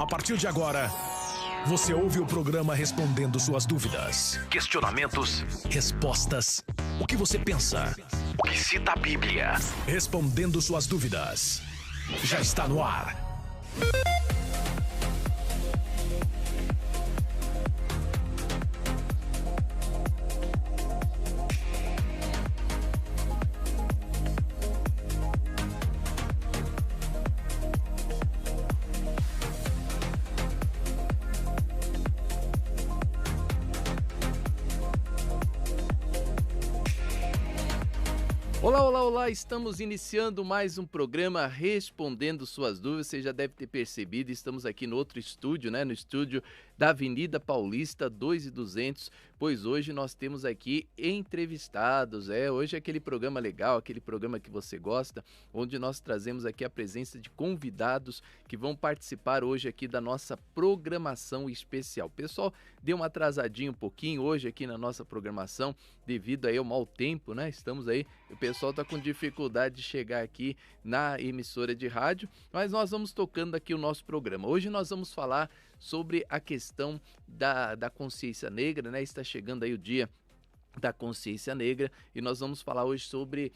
A partir de agora, você ouve o programa respondendo suas dúvidas, questionamentos, respostas, o que você pensa, o que cita a Bíblia. Respondendo suas dúvidas. Já está no ar. Olá, estamos iniciando mais um programa Respondendo Suas Dúvidas. Você já deve ter percebido, estamos aqui no outro estúdio, no estúdio da Avenida Paulista 2200, pois hoje nós temos aqui entrevistados, hoje é aquele programa legal, aquele programa que você gosta, onde nós trazemos aqui a presença de convidados que vão participar hoje aqui da nossa programação especial. Pessoal, deu uma atrasadinha um pouquinho hoje aqui na nossa programação, devido aí ao mau tempo, Estamos aí, o pessoal está com dificuldade de chegar aqui na emissora de rádio, mas nós vamos tocando aqui o nosso programa. Hoje nós vamos falar sobre a questão da consciência negra, Está chegando aí o dia da consciência negra e nós vamos falar hoje sobre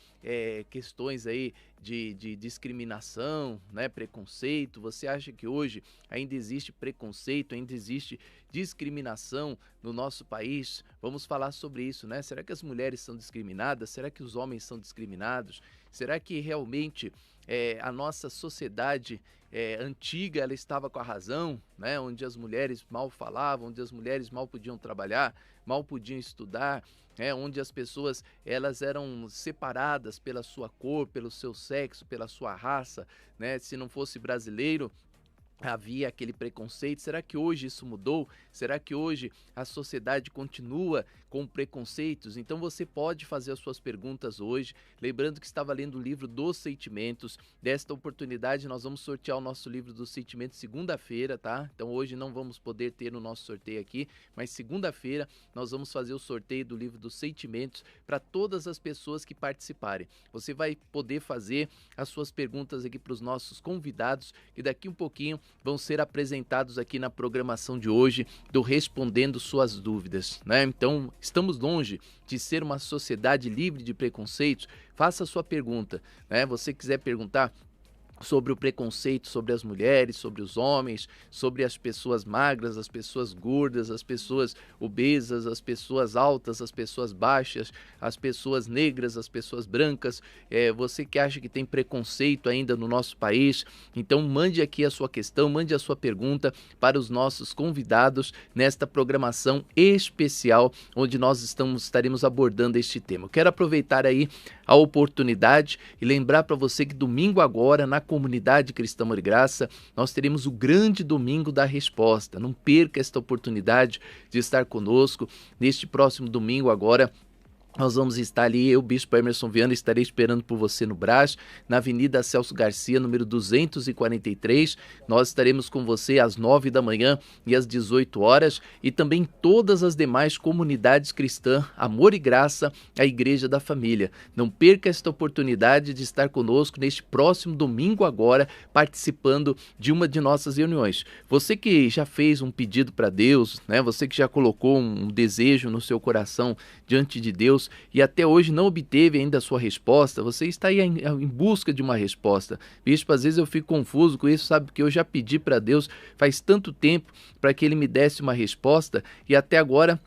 questões aí de discriminação, preconceito. Você acha que hoje ainda existe preconceito, ainda existe discriminação no nosso país? Vamos falar sobre isso, Será que as mulheres são discriminadas? Será que os homens são discriminados? Será que realmente a nossa sociedade antiga ela estava com a razão, onde as mulheres mal falavam, onde as mulheres mal podiam trabalhar, mal podiam estudar, onde as pessoas elas eram separadas pela sua cor, pelo seu sexo, pela sua raça, Se não fosse brasileiro, havia aquele preconceito. Será que hoje isso mudou? Será que hoje a sociedade continua com preconceitos? Então você pode fazer as suas perguntas hoje, lembrando que estava lendo o livro dos Sentimentos. Desta oportunidade nós vamos sortear o nosso livro dos Sentimentos segunda-feira, tá? Então hoje não vamos poder ter o nosso sorteio aqui, mas segunda-feira nós vamos fazer o sorteio do livro dos Sentimentos para todas as pessoas que participarem. Você vai poder fazer as suas perguntas aqui para os nossos convidados, que daqui um pouquinho vão ser apresentados aqui na programação de hoje do Respondendo Suas Dúvidas, Então, estamos longe de ser uma sociedade livre de preconceitos. Faça a sua pergunta, Você quiser perguntar sobre o preconceito sobre as mulheres, sobre os homens, sobre as pessoas magras, as pessoas gordas, as pessoas obesas, as pessoas altas, as pessoas baixas, as pessoas negras, as pessoas brancas, você que acha que tem preconceito ainda no nosso país, então mande aqui a sua questão, mande a sua pergunta para os nossos convidados nesta programação especial, onde nós estaremos abordando este tema. Eu quero aproveitar aí a oportunidade e lembrar para você que domingo agora, na Comunidade Cristã Amor e Graça, nós teremos o grande Domingo da Resposta. Não perca esta oportunidade de estar conosco neste próximo domingo agora. Nós vamos estar ali, eu, Bispo Emerson Viana, estarei esperando por você no Brás, na Avenida Celso Garcia, número 243. Nós estaremos com você às 9 da manhã e às 18 horas e também todas as demais comunidades cristãs, Amor e Graça, a Igreja da Família. Não perca esta oportunidade de estar conosco neste próximo domingo agora, participando de uma de nossas reuniões. Você que já fez um pedido para Deus, Você que já colocou um desejo no seu coração diante de Deus, e até hoje não obteve ainda a sua resposta, você está aí em busca de uma resposta. Bispo, às vezes eu fico confuso com isso, sabe? Porque eu já pedi para Deus faz tanto tempo para que Ele me desse uma resposta e até agora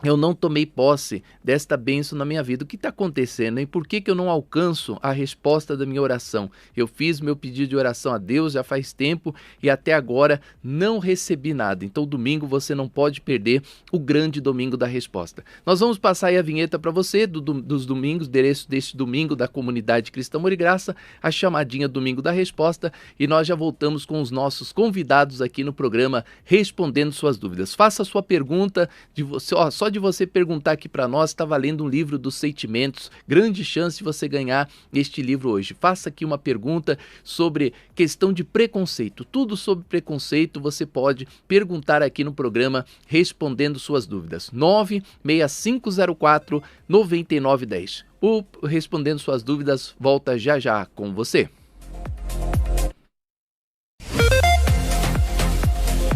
eu não tomei posse desta bênção na minha vida. O que está acontecendo? E por que eu não alcanço a resposta da minha oração? Eu fiz meu pedido de oração a Deus já faz tempo e até agora não recebi nada. Então domingo você não pode perder o grande Domingo da Resposta. Nós vamos passar aí a vinheta para você dos domingos, endereço deste domingo da Comunidade Cristã Amor e Graça, a chamadinha Domingo da Resposta, e nós já voltamos com os nossos convidados aqui no programa Respondendo Suas Dúvidas. Faça a sua pergunta, só de você perguntar aqui para nós, está valendo um livro dos Sentimentos, grande chance de você ganhar este livro hoje. Faça aqui uma pergunta sobre questão de preconceito, tudo sobre preconceito você pode perguntar aqui no programa Respondendo Suas Dúvidas, 96504-9910. O Respondendo Suas Dúvidas volta já com você.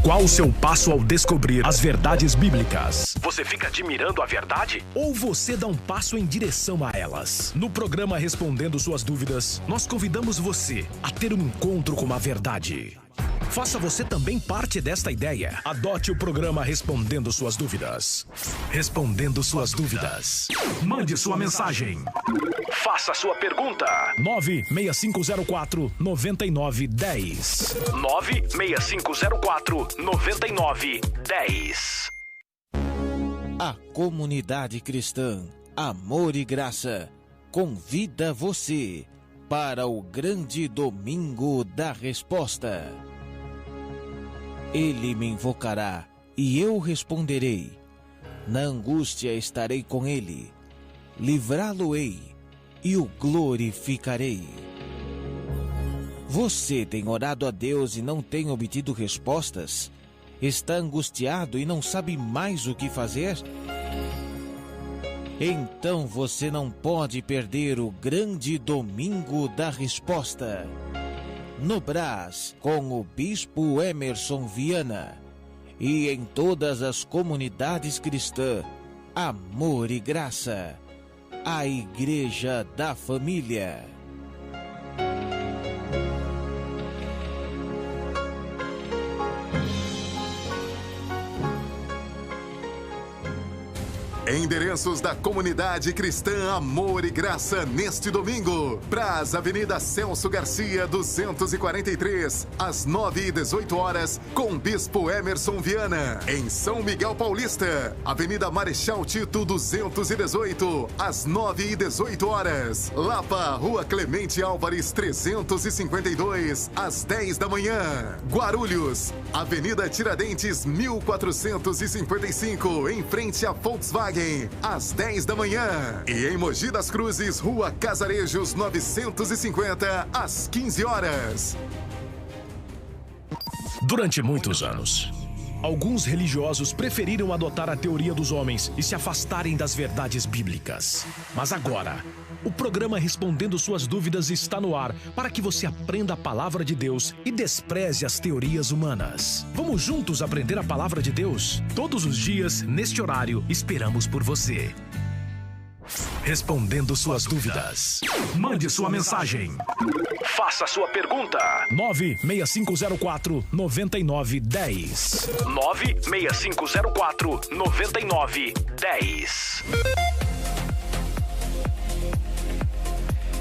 Qual o seu passo ao descobrir as verdades bíblicas? Você fica admirando a verdade? Ou você dá um passo em direção a elas? No programa Respondendo Suas Dúvidas, nós convidamos você a ter um encontro com a verdade. Faça você também parte desta ideia. Adote o programa Respondendo Suas Dúvidas. Respondendo Suas Dúvidas. Mande sua mensagem. Faça sua pergunta. 96504-9910. 96504-9910. A comunidade cristã Amor e Graça convida você para o grande domingo da resposta. Ele me invocará e eu responderei. Na angústia estarei com ele, livrá-lo-ei e o glorificarei. Você tem orado a Deus e não tem obtido respostas? Está angustiado e não sabe mais o que fazer? Então você não pode perder o grande domingo da resposta. No Brás, com o Bispo Emerson Viana, e em todas as comunidades cristãs, Amor e Graça, a Igreja da Família. Endereços da comunidade cristã Amor e Graça neste domingo. Brás, Avenida Celso Garcia, 243, às 9h18, com Bispo Emerson Viana. Em São Miguel Paulista, Avenida Marechal Tito, 218, às 9h18. Lapa, Rua Clemente Álvares, 352, às 10 da manhã. Guarulhos, Avenida Tiradentes, 1455, em frente a Volkswagen, às 10 da manhã. E em Mogi das Cruzes, Rua Casarejos 950, às 15 horas. Durante muitos anos, alguns religiosos preferiram adotar a teoria dos homens e se afastarem das verdades bíblicas. Mas agora, o programa Respondendo Suas Dúvidas está no ar para que você aprenda a palavra de Deus e despreze as teorias humanas. Vamos juntos aprender a palavra de Deus? Todos os dias, neste horário, esperamos por você. Respondendo Suas Dúvidas. Mande sua mensagem. Faça sua pergunta. 96504-9910. 96504-9910.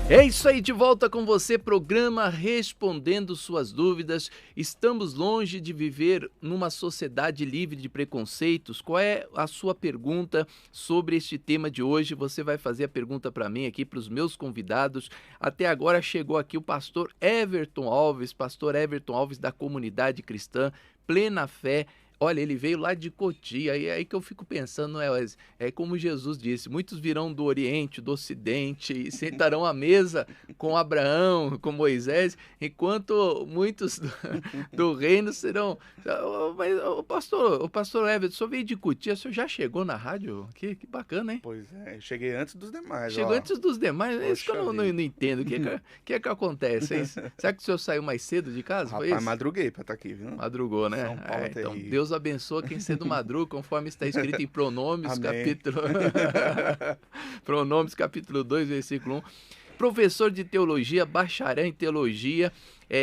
É isso aí, de volta com você, programa Respondendo Suas Dúvidas. Estamos longe de viver numa sociedade livre de preconceitos. Qual é a sua pergunta sobre este tema de hoje? Você vai fazer a pergunta para mim aqui, para os meus convidados. Até agora chegou aqui o pastor Everton Alves da comunidade cristã Plena Fé. Olha, ele veio lá de Cotia, e é aí que eu fico pensando, é como Jesus disse, muitos virão do Oriente, do Ocidente, e sentarão à mesa com Abraão, com Moisés, enquanto muitos do reino serão... Mas, o pastor Everton, o senhor veio de Cotia, o senhor já chegou na rádio? Que bacana, hein? Pois é, cheguei antes dos demais. Chegou antes dos demais? É isso que eu não entendo, o que é que acontece? Será que o senhor saiu mais cedo de casa? Rapaz, foi isso? Madruguei pra estar aqui, viu? Madrugou, né? São Paulo Então, Deus abençoa quem cedo madruga, conforme está escrito em Pronômios, Pronômios, capítulo 2, versículo 1. Professor de teologia, bacharel em teologia,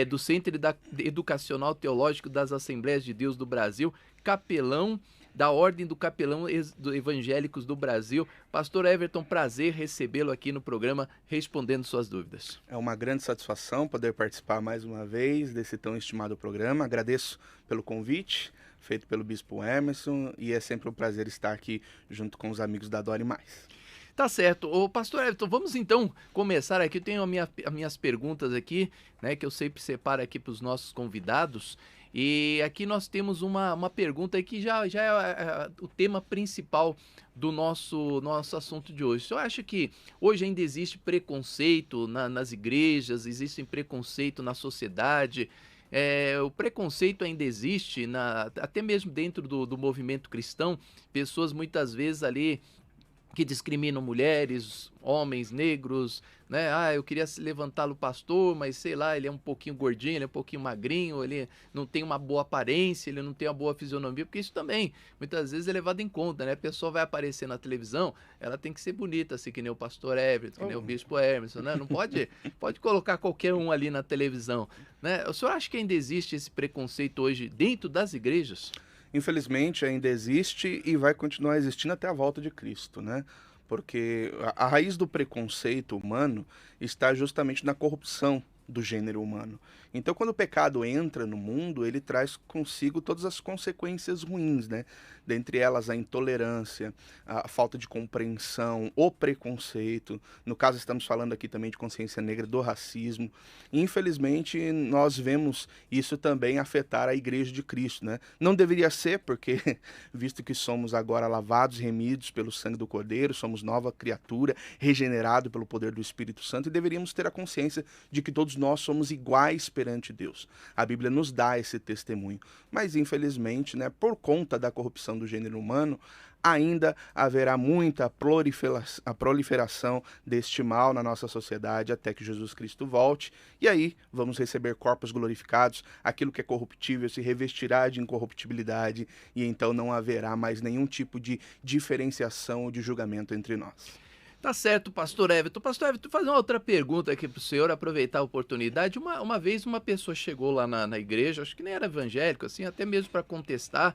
do Centro Educacional Teológico das Assembleias de Deus do Brasil, capelão da Ordem do Capelão Evangélicos do Brasil. Pastor Everton, prazer recebê-lo aqui no programa Respondendo Suas Dúvidas. É uma grande satisfação poder participar mais uma vez desse tão estimado programa. Agradeço pelo convite feito pelo Bispo Emerson e é sempre um prazer estar aqui junto com os amigos da Dore Mais. Tá certo. Ô, pastor Everton, vamos então começar aqui. Eu tenho as minhas perguntas aqui, né, que eu sempre separo aqui para os nossos convidados. E aqui nós temos uma pergunta que já é o tema principal do nosso assunto de hoje. O senhor acha que hoje ainda existe preconceito nas igrejas, existe preconceito na sociedade? O preconceito ainda existe, até mesmo dentro do movimento cristão, pessoas muitas vezes ali que discriminam mulheres, homens, negros, né? Ah, eu queria levantá-lo pastor, mas sei lá, ele é um pouquinho gordinho, ele é um pouquinho magrinho, ele não tem uma boa aparência, ele não tem uma boa fisionomia, porque isso também, muitas vezes, é levado em conta, né? A pessoa vai aparecer na televisão, ela tem que ser bonita, assim, que nem o pastor Everton, que nem o bispo Emerson, né? Não pode colocar qualquer um ali na televisão, né? O senhor acha que ainda existe esse preconceito hoje dentro das igrejas? Infelizmente ainda existe e vai continuar existindo até a volta de Cristo, né? Porque a raiz do preconceito humano está justamente na corrupção do gênero humano. Então, quando o pecado entra no mundo, ele traz consigo todas as consequências ruins, né? Dentre elas, a intolerância, a falta de compreensão, o preconceito. No caso, estamos falando aqui também de consciência negra, do racismo. E, infelizmente, nós vemos isso também afetar a Igreja de Cristo, né? Não deveria ser, porque, visto que somos agora lavados e remidos pelo sangue do Cordeiro, somos nova criatura, regenerado pelo poder do Espírito Santo, e deveríamos ter a consciência de que todos nós somos iguais perante Deus. A Bíblia nos dá esse testemunho. Mas, infelizmente, né, por conta da corrupção do gênero humano, ainda haverá muita proliferação deste mal na nossa sociedade até que Jesus Cristo volte. E aí vamos receber corpos glorificados, aquilo que é corruptível se revestirá de incorruptibilidade, e então não haverá mais nenhum tipo de diferenciação ou de julgamento entre nós. Tá certo, pastor Everton. Pastor Everton, vou fazer uma outra pergunta aqui para o senhor, aproveitar a oportunidade. Uma vez uma pessoa chegou lá na igreja, acho que nem era evangélico, assim, até mesmo para contestar,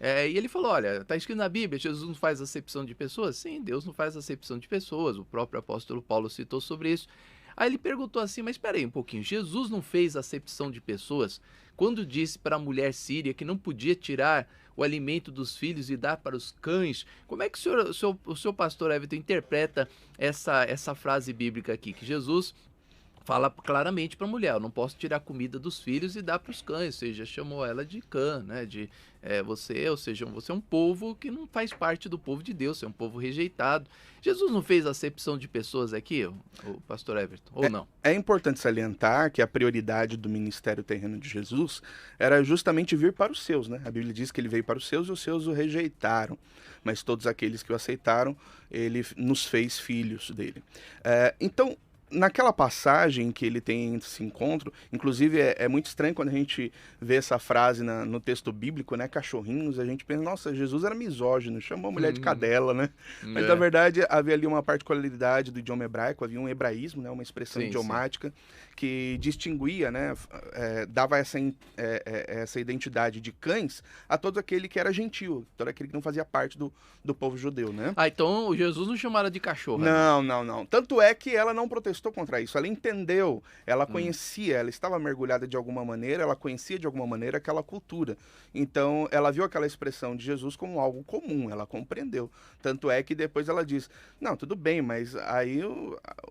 e ele falou, olha, está escrito na Bíblia, Jesus não faz acepção de pessoas? Sim, Deus não faz acepção de pessoas, o próprio apóstolo Paulo citou sobre isso. Aí ele perguntou assim, mas espera aí um pouquinho, Jesus não fez acepção de pessoas quando disse para a mulher síria que não podia tirar o alimento dos filhos e dar para os cães? Como é que o seu pastor Everton interpreta essa frase bíblica aqui, que Jesus fala claramente para a mulher, eu não posso tirar a comida dos filhos e dar para os cães, ou seja, chamou ela de cã, né? Você é um povo que não faz parte do povo de Deus, você é um povo rejeitado. Jesus não fez acepção de pessoas aqui, o pastor Everton, ou não? É importante salientar que a prioridade do ministério terreno de Jesus era justamente vir para os seus, né? A Bíblia diz que ele veio para os seus e os seus o rejeitaram, mas todos aqueles que o aceitaram, ele nos fez filhos dele. Então, naquela passagem que ele tem esse encontro, inclusive é muito estranho quando a gente vê essa frase no texto bíblico, né, cachorrinhos, a gente pensa, nossa, Jesus era misógino, chamou a mulher de cadela, né? Mas na verdade havia ali uma particularidade do idioma hebraico, havia um hebraísmo, né, uma expressão idiomática que distinguia, né, dava essa identidade de cães a todo aquele que era gentil, todo aquele que não fazia parte do povo judeu, né? Ah, então Jesus não chamava de cachorra. Não. Tanto é que ela não protestou contra isso, ela entendeu, ela conhecia, ela estava mergulhada de alguma maneira, ela conhecia de alguma maneira aquela cultura. Então, ela viu aquela expressão de Jesus como algo comum, ela compreendeu. Tanto é que depois ela diz, não, tudo bem, mas aí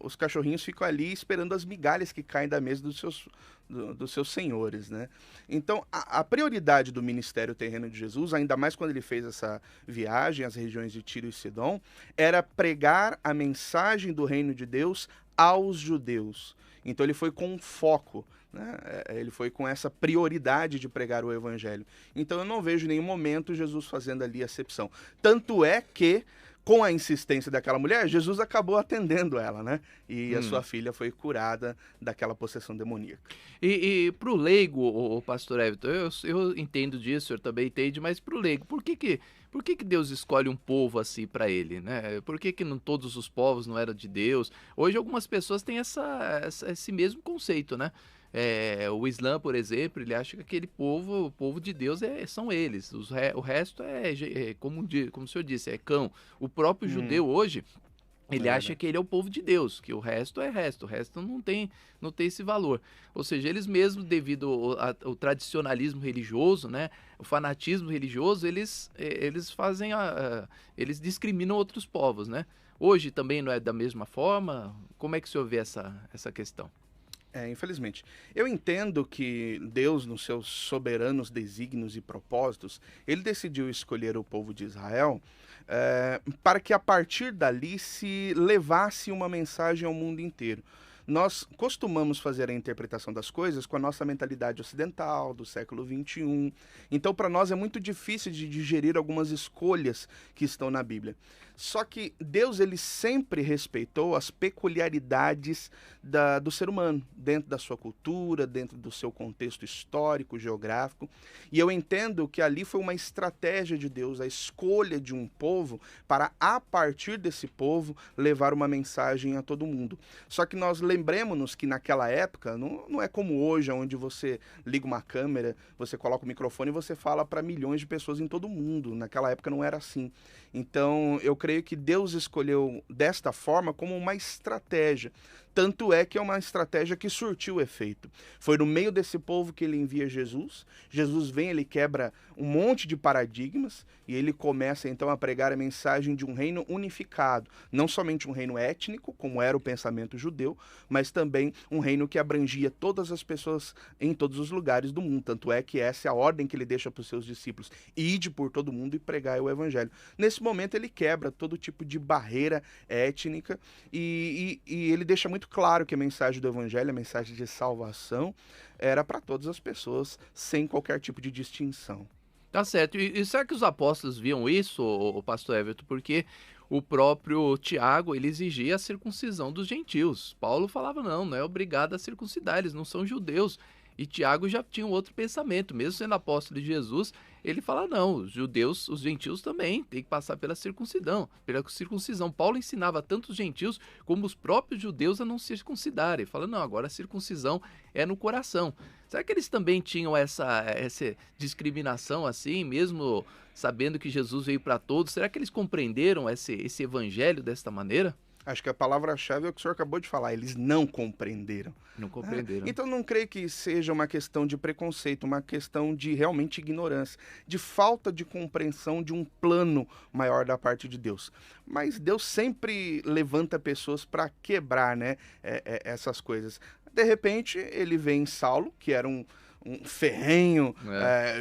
os cachorrinhos ficam ali esperando as migalhas que caem da mesa dos seus senhores, né? Então, a prioridade do ministério terreno de Jesus, ainda mais quando ele fez essa viagem às regiões de Tiro e Sidom, era pregar a mensagem do reino de Deus aos judeus. Então ele foi com foco, né? Ele foi com essa prioridade de pregar o evangelho. Então eu não vejo em nenhum momento Jesus fazendo ali acepção. Tanto é que, com a insistência daquela mulher, Jesus acabou atendendo ela, né? E a sua filha foi curada daquela possessão demoníaca. E para o leigo, o pastor Everton, eu entendo disso, eu também entendo, mas para o leigo, por que Deus escolhe um povo assim para ele, né? Por que não todos os povos não eram de Deus? Hoje algumas pessoas têm esse mesmo conceito, né? O Islã, por exemplo, ele acha que aquele povo, o povo de Deus são eles. O resto como o senhor disse, é cão. O próprio judeu hoje, ele acha que ele é o povo de Deus, que o resto é resto, o resto não tem esse valor. Ou seja, eles mesmos, devido ao tradicionalismo religioso, né, o fanatismo religioso, eles discriminam outros povos, né? Hoje também não é da mesma forma? Como é que o senhor vê essa questão? Infelizmente. Eu entendo que Deus, nos seus soberanos desígnios e propósitos, ele decidiu escolher o povo de Israel para que a partir dali se levasse uma mensagem ao mundo inteiro. Nós costumamos fazer a interpretação das coisas com a nossa mentalidade ocidental, do século XXI. Então, para nós é muito difícil de digerir algumas escolhas que estão na Bíblia. Só que Deus, ele sempre respeitou as peculiaridades do ser humano, dentro da sua cultura, dentro do seu contexto histórico, geográfico. E eu entendo que ali foi uma estratégia de Deus, a escolha de um povo para, a partir desse povo, levar uma mensagem a todo mundo. Só que nós lembremos-nos que naquela época, não é como hoje, onde você liga uma câmera, você coloca o microfone e você fala para milhões de pessoas em todo mundo. Naquela época não era assim. Então, eu creio que Deus escolheu desta forma como uma estratégia. Tanto é que é uma estratégia que surtiu efeito. Foi no meio desse povo que ele envia Jesus. Jesus vem, ele quebra um monte de paradigmas e ele começa então a pregar a mensagem de um reino unificado. Não somente um reino étnico, como era o pensamento judeu, mas também um reino que abrangia todas as pessoas em todos os lugares do mundo. Tanto é que essa é a ordem que ele deixa para os seus discípulos. Ide por todo mundo e pregai o evangelho. Nesse momento ele quebra todo tipo de barreira étnica e ele deixa muito claro que a mensagem do evangelho, a mensagem de salvação, era para todas as pessoas, sem qualquer tipo de distinção. Tá certo. E será que os apóstolos viam isso, o pastor Everton? Porque o próprio Tiago, ele exigia a circuncisão dos gentios. Paulo falava, não é obrigado a circuncidar, eles não são judeus. E Tiago já tinha um outro pensamento, mesmo sendo apóstolo de Jesus, ele fala, não, os judeus, os gentios também, tem que passar pela circuncisão. Paulo ensinava tanto os gentios como os próprios judeus a não circuncidarem. Ele fala, não, agora a circuncisão é no coração. Será que eles também tinham essa discriminação assim, mesmo sabendo que Jesus veio para todos? Será que eles compreenderam esse evangelho desta maneira? Acho que a palavra-chave é o que o senhor acabou de falar, eles não compreenderam. Não compreenderam. Então não creio que seja uma questão de preconceito, uma questão de realmente ignorância, de falta de compreensão de um plano maior da parte de Deus. Mas Deus sempre levanta pessoas para quebrar, né, essas coisas. De repente ele vê em Saulo, que era um ferrenho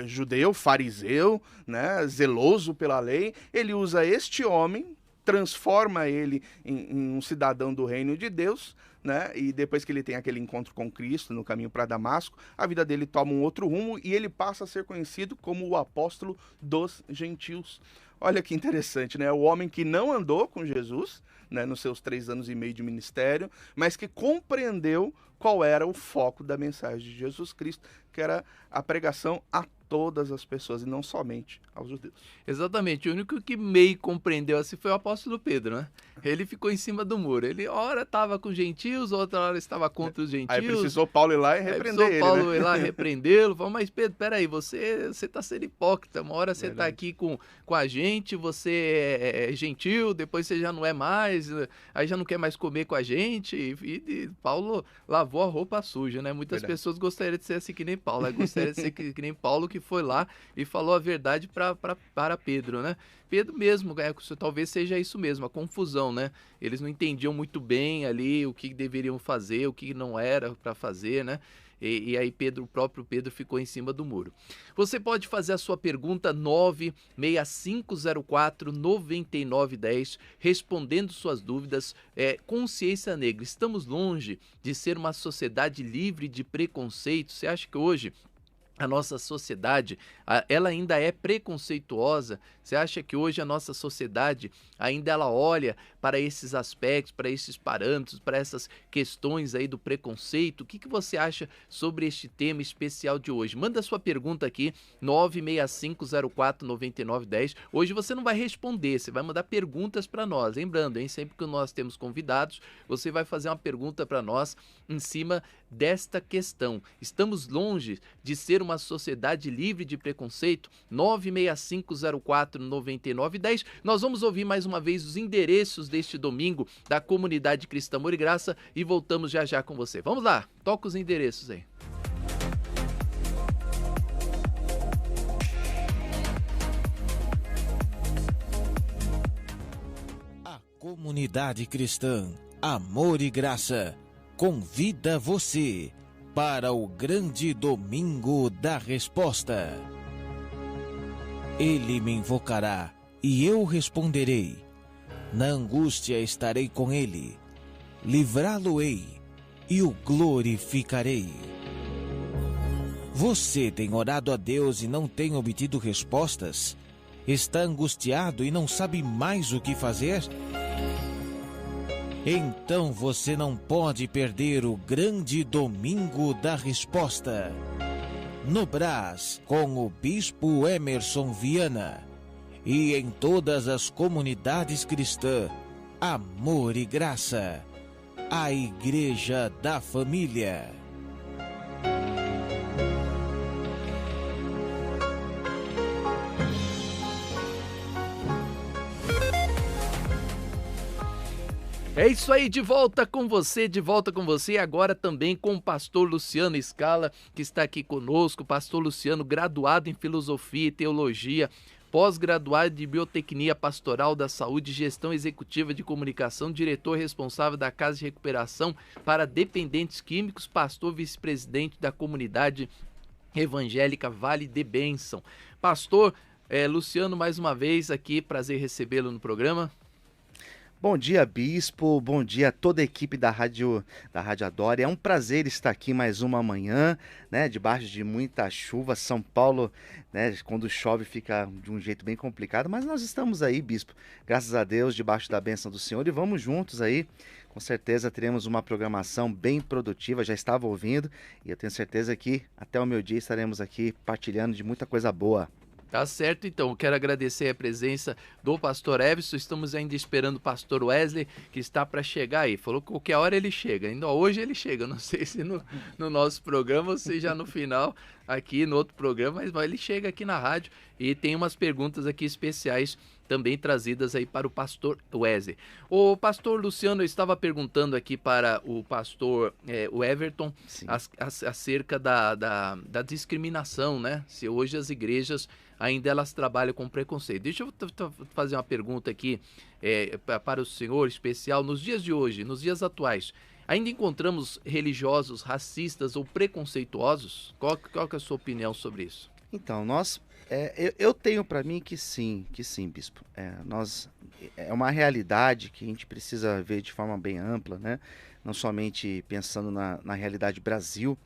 judeu, fariseu, né, zeloso pela lei, ele usa este homem, transforma ele em um cidadão do reino de Deus, né? E depois que ele tem aquele encontro com Cristo no caminho para Damasco, a vida dele toma um outro rumo e ele passa a ser conhecido como o apóstolo dos gentios. Olha que interessante, né? O homem que não andou com Jesus, né, nos seus 3 anos e meio de ministério, mas que compreendeu qual era o foco da mensagem de Jesus Cristo, que era a pregação a todas as pessoas e não somente aos judeus. Exatamente, o único que meio compreendeu assim foi o apóstolo Pedro, né? Ele ficou em cima do muro, ele ora estava com os gentios, outra hora estava contra os gentios. Aí precisou Paulo ir lá e repreender ele, Paulo ir lá e repreendê-lo, falou, mas Pedro, peraí, você está sendo hipócrita, uma hora você está aqui com a gente, você é gentil, depois você já não é mais, aí já não quer mais comer com a gente, e Paulo lavou a roupa suja, né? Muitas pessoas gostariam de ser assim que nem Paulo, né? Gostariam de ser que nem Paulo, que foi lá e falou a verdade para Pedro, né? Pedro mesmo, talvez seja isso mesmo, a confusão, né? Eles não entendiam muito bem ali o que deveriam fazer, o que não era para fazer, né? E aí o próprio Pedro ficou em cima do muro. Você pode fazer a sua pergunta 96504-9910, respondendo suas dúvidas. Consciência Negra, estamos longe de ser uma sociedade livre de preconceito. Você acha que hoje a nossa sociedade, ela ainda é preconceituosa? Você acha que hoje a nossa sociedade ainda ela olha para esses aspectos, para esses parâmetros, para essas questões aí do preconceito? O que você acha sobre este tema especial de hoje? Manda sua pergunta aqui, 96504-9910. Hoje você não vai responder, você vai mandar perguntas para nós. Lembrando, hein? Sempre que nós temos convidados, você vai fazer uma pergunta para nós em cima desta questão. Estamos longe de ser uma sociedade livre de preconceito? 96504-9910. Nós vamos ouvir mais uma vez os endereços deste domingo da Comunidade Cristã Amor e Graça e voltamos já já com você. Vamos lá, toca os endereços aí. A Comunidade Cristã Amor e Graça convida você para o grande domingo da resposta. Ele me invocará e eu responderei. Na angústia estarei com ele, livrá-lo-ei e o glorificarei. Você tem orado a Deus e não tem obtido respostas? Está angustiado e não sabe mais o que fazer? Então você não pode perder o grande Domingo da Resposta. No Brás, com o Bispo Emerson Viana. E em todas as comunidades cristãs, Amor e Graça. A Igreja da Família. É isso aí, de volta com você, agora também com o pastor Luciano Scala, que está aqui conosco. Pastor Luciano, graduado em Filosofia e Teologia, pós-graduado de Biotecnia Pastoral da Saúde, Gestão Executiva de Comunicação, diretor responsável da Casa de Recuperação para Dependentes Químicos, pastor vice-presidente da Comunidade Evangélica Vale de Bênção. Pastor Luciano, mais uma vez aqui, prazer recebê-lo no programa. Bom dia, Bispo, bom dia a toda a equipe da Rádio Adore. É um prazer estar aqui mais uma manhã, né, debaixo de muita chuva. São Paulo, né, quando chove fica de um jeito bem complicado, mas nós estamos aí, Bispo, graças a Deus, debaixo da bênção do Senhor, e vamos juntos aí. Com certeza teremos uma programação bem produtiva, já estava ouvindo, e eu tenho certeza que até o meu dia estaremos aqui partilhando de muita coisa boa. Tá certo, então. Quero agradecer a presença do pastor Everson. Estamos ainda esperando o pastor Wesley, que está para chegar aí. Falou que qualquer hora ele chega. Ainda hoje ele chega. Não sei se no nosso programa ou se já no final, aqui no outro programa, mas ele chega aqui na rádio e tem umas perguntas aqui especiais também trazidas aí para o pastor Wesley. O pastor Luciano, eu estava perguntando aqui para o pastor o Everton acerca da discriminação, né? Se hoje as igrejas ainda elas trabalham com preconceito. Deixa eu fazer uma pergunta aqui para o senhor especial. Nos dias de hoje, nos dias atuais, ainda encontramos religiosos racistas ou preconceituosos? Qual que é a sua opinião sobre isso? Então, eu tenho para mim que sim, Bispo. É uma realidade que a gente precisa ver de forma bem ampla, né? Não somente pensando na realidade Brasil,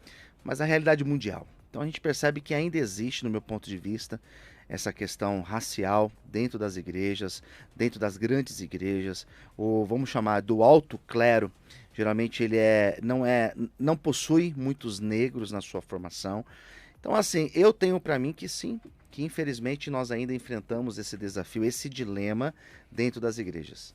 mas na realidade mundial. Então a gente percebe que ainda existe, no meu ponto de vista, essa questão racial dentro das igrejas, dentro das grandes igrejas, ou vamos chamar do alto clero. Geralmente ele não possui muitos negros na sua formação. Então assim, eu tenho para mim que sim, que infelizmente nós ainda enfrentamos esse desafio, esse dilema dentro das igrejas.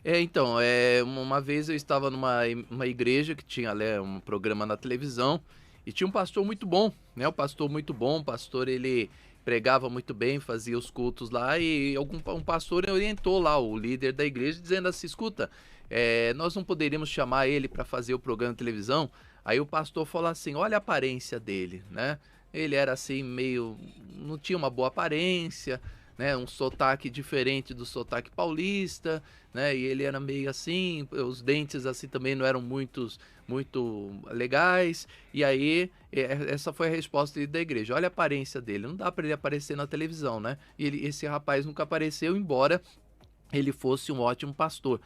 Então, uma vez eu estava numa igreja que tinha um programa na televisão e tinha um pastor muito bom, né? O pastor ele pregava muito bem, fazia os cultos lá e um pastor orientou lá o líder da igreja dizendo assim, escuta, nós não poderíamos chamar ele para fazer o programa de televisão? Aí o pastor falou assim, olha a aparência dele, né? Ele era assim não tinha uma boa aparência, né? Um sotaque diferente do sotaque paulista, né? E ele era meio assim, os dentes assim também não eram muito legais. E aí essa foi a resposta da igreja. Olha a aparência dele, não dá para ele aparecer na televisão, né? E esse rapaz nunca apareceu, embora ele fosse um ótimo pastor,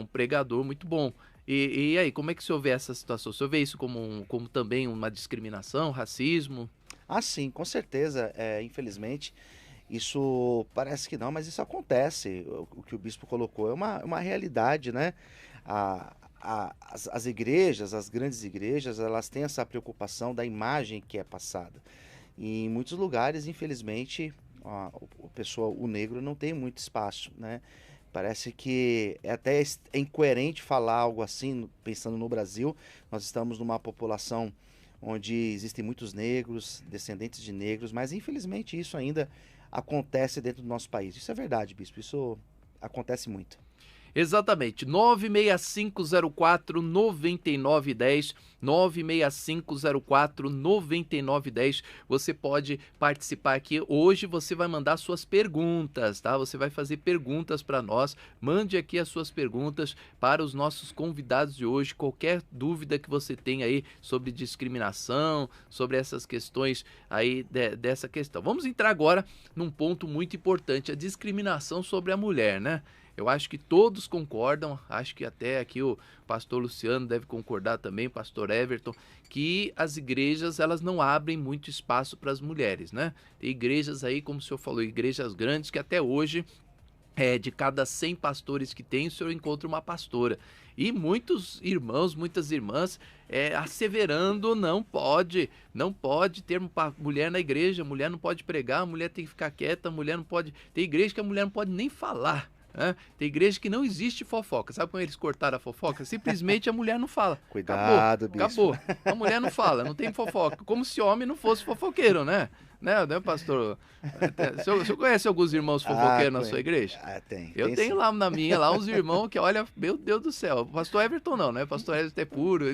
um pregador muito bom. E aí, como é que o senhor vê essa situação? O senhor vê isso como também uma discriminação, racismo? Ah, sim, com certeza. Infelizmente, isso parece que não, mas isso acontece. O que o bispo colocou é uma realidade, né? As igrejas, as grandes igrejas, elas têm essa preocupação da imagem que é passada. E em muitos lugares, infelizmente, o negro não tem muito espaço, né? Parece que até incoerente falar algo assim, pensando no Brasil. Nós estamos numa população onde existem muitos negros, descendentes de negros, mas infelizmente isso ainda acontece dentro do nosso país. Isso é verdade, bispo, isso acontece muito. Exatamente, 96504-9910, 96504-9910, você pode participar aqui. Hoje você vai mandar suas perguntas, tá? Você vai fazer perguntas para nós, mande aqui as suas perguntas para os nossos convidados de hoje, qualquer dúvida que você tenha aí sobre discriminação, sobre essas questões aí dessa questão. Vamos entrar agora num ponto muito importante, a discriminação sobre a mulher, né? Eu acho que todos concordam, acho que até aqui o pastor Luciano deve concordar também, o pastor Everton, que as igrejas elas não abrem muito espaço para as mulheres, né? Tem igrejas aí, como o senhor falou, igrejas grandes que até hoje, de cada 100 pastores que tem, o senhor encontra uma pastora. E muitos irmãos, muitas irmãs asseverando, não pode ter mulher na igreja, mulher não pode pregar, mulher tem que ficar quieta, mulher não pode... Tem igreja que a mulher não pode nem falar. Tem igreja que não existe fofoca. Sabe como eles cortaram a fofoca? Simplesmente a mulher não fala. Cuidado, acabou. A mulher não fala, não tem fofoca. Como se homem não fosse fofoqueiro, né? Né, pastor? O senhor conhece alguns irmãos fofoqueiros na sua igreja? Tem. Eu tenho lá na minha, lá uns irmãos que, olha, meu Deus do céu. O pastor Everton não, né? O pastor Everton é puro.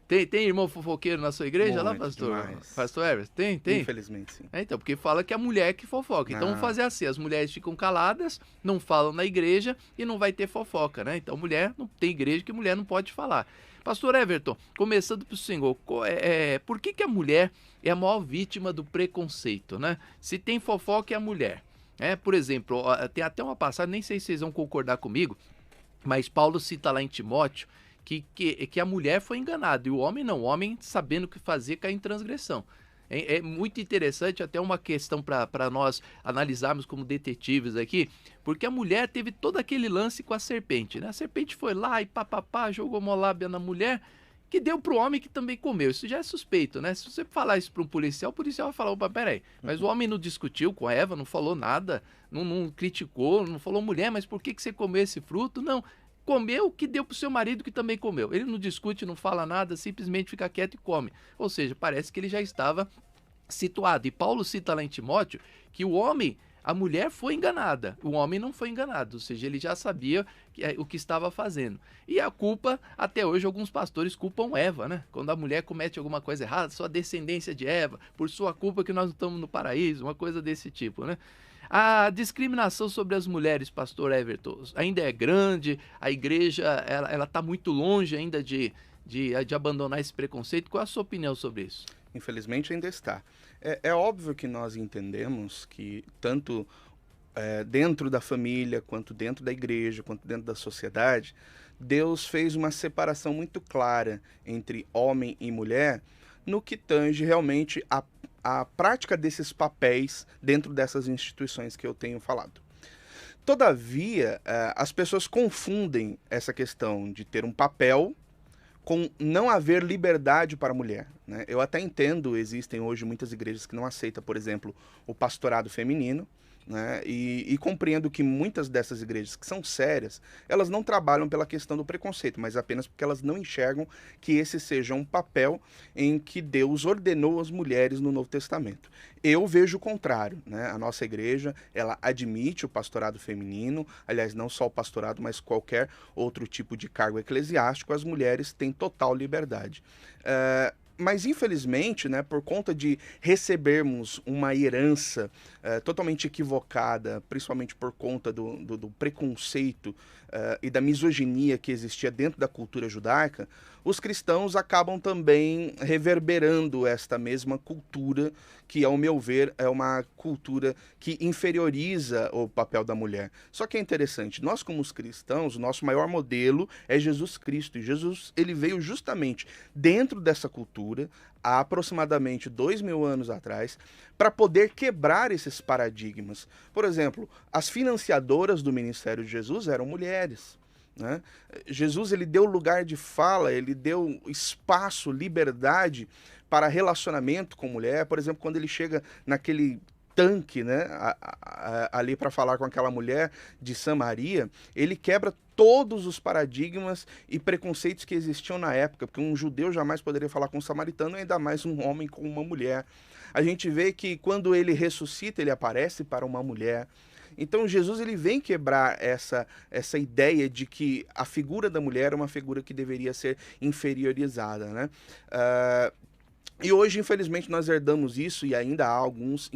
Tem irmão fofoqueiro na sua igreja lá, pastor? Demais. Pastor Everton? Tem? Infelizmente, sim. Então, porque fala que é a mulher que fofoca. Então, vamos fazer assim, as mulheres ficam caladas, não falam na igreja e não vai ter fofoca, né? Então, mulher, não tem igreja que mulher não pode falar. Pastor Everton, começando para o senhor, por que a mulher é a maior vítima do preconceito, né? Se tem fofoca, é a mulher. Por exemplo, tem até uma passagem, nem sei se vocês vão concordar comigo, mas Paulo cita lá em Timóteo que a mulher foi enganada e o homem não. O homem, sabendo o que fazer, cai em transgressão. É muito interessante, até uma questão para nós analisarmos como detetives aqui, porque a mulher teve todo aquele lance com a serpente, né? A serpente foi lá e papapá, jogou uma lábia na mulher, que deu pro homem que também comeu. Isso já é suspeito, né? Se você falar isso para um policial, o policial vai falar, opa, peraí, mas o homem não discutiu com a Eva, não falou nada, não criticou, não falou, mulher, mas por que você comeu esse fruto? Não, comeu o que deu pro seu marido que também comeu. Ele não discute, não fala nada, simplesmente fica quieto e come. Ou seja, parece que ele já estava situado. E Paulo cita lá em Timóteo que a mulher foi enganada, o homem não foi enganado, ou seja, ele já sabia o que estava fazendo. E a culpa, até hoje, alguns pastores culpam Eva, né? Quando a mulher comete alguma coisa errada, sua descendência de Eva, por sua culpa que nós não estamos no paraíso, uma coisa desse tipo, né? A discriminação sobre as mulheres, pastor Everton, ainda é grande, a igreja ela está muito longe ainda de abandonar esse preconceito. Qual é a sua opinião sobre isso? Infelizmente ainda está. É óbvio que nós entendemos que tanto dentro da família, quanto dentro da igreja, quanto dentro da sociedade, Deus fez uma separação muito clara entre homem e mulher no que tange realmente a prática desses papéis dentro dessas instituições que eu tenho falado. Todavia, as pessoas confundem essa questão de ter um papel com não haver liberdade para a mulher, né? Eu até entendo, existem hoje muitas igrejas que não aceitam, por exemplo, o pastorado feminino, né? E compreendo que muitas dessas igrejas que são sérias, elas não trabalham pela questão do preconceito, mas apenas porque elas não enxergam que esse seja um papel em que Deus ordenou às mulheres no Novo Testamento. Eu vejo o contrário, né? A nossa igreja, ela admite o pastorado feminino, aliás, não só o pastorado, mas qualquer outro tipo de cargo eclesiástico, as mulheres têm total liberdade. Mas, infelizmente, né, por conta de recebermos uma herança totalmente equivocada, principalmente por conta do preconceito e da misoginia que existia dentro da cultura judaica, os cristãos acabam também reverberando esta mesma cultura, que, ao meu ver, é uma cultura que inferioriza o papel da mulher. Só que é interessante, nós como os cristãos, o nosso maior modelo é Jesus Cristo, e Jesus, ele veio justamente dentro dessa cultura, há aproximadamente 2000 anos atrás, para poder quebrar esses paradigmas. Por exemplo, as financiadoras do ministério de Jesus eram mulheres, né? Jesus, ele deu lugar de fala, ele deu espaço, liberdade para relacionamento com mulher. Por exemplo, quando ele chega naquele tanque, né, ali para falar com aquela mulher de Samaria, ele quebra todos os paradigmas e preconceitos que existiam na época, porque um judeu jamais poderia falar com um samaritano, ainda mais um homem com uma mulher. A gente vê que quando ele ressuscita, ele aparece para uma mulher. Então Jesus, ele vem quebrar essa ideia de que a figura da mulher é uma figura que deveria ser inferiorizada, né? E hoje, infelizmente, nós herdamos isso, e ainda há alguns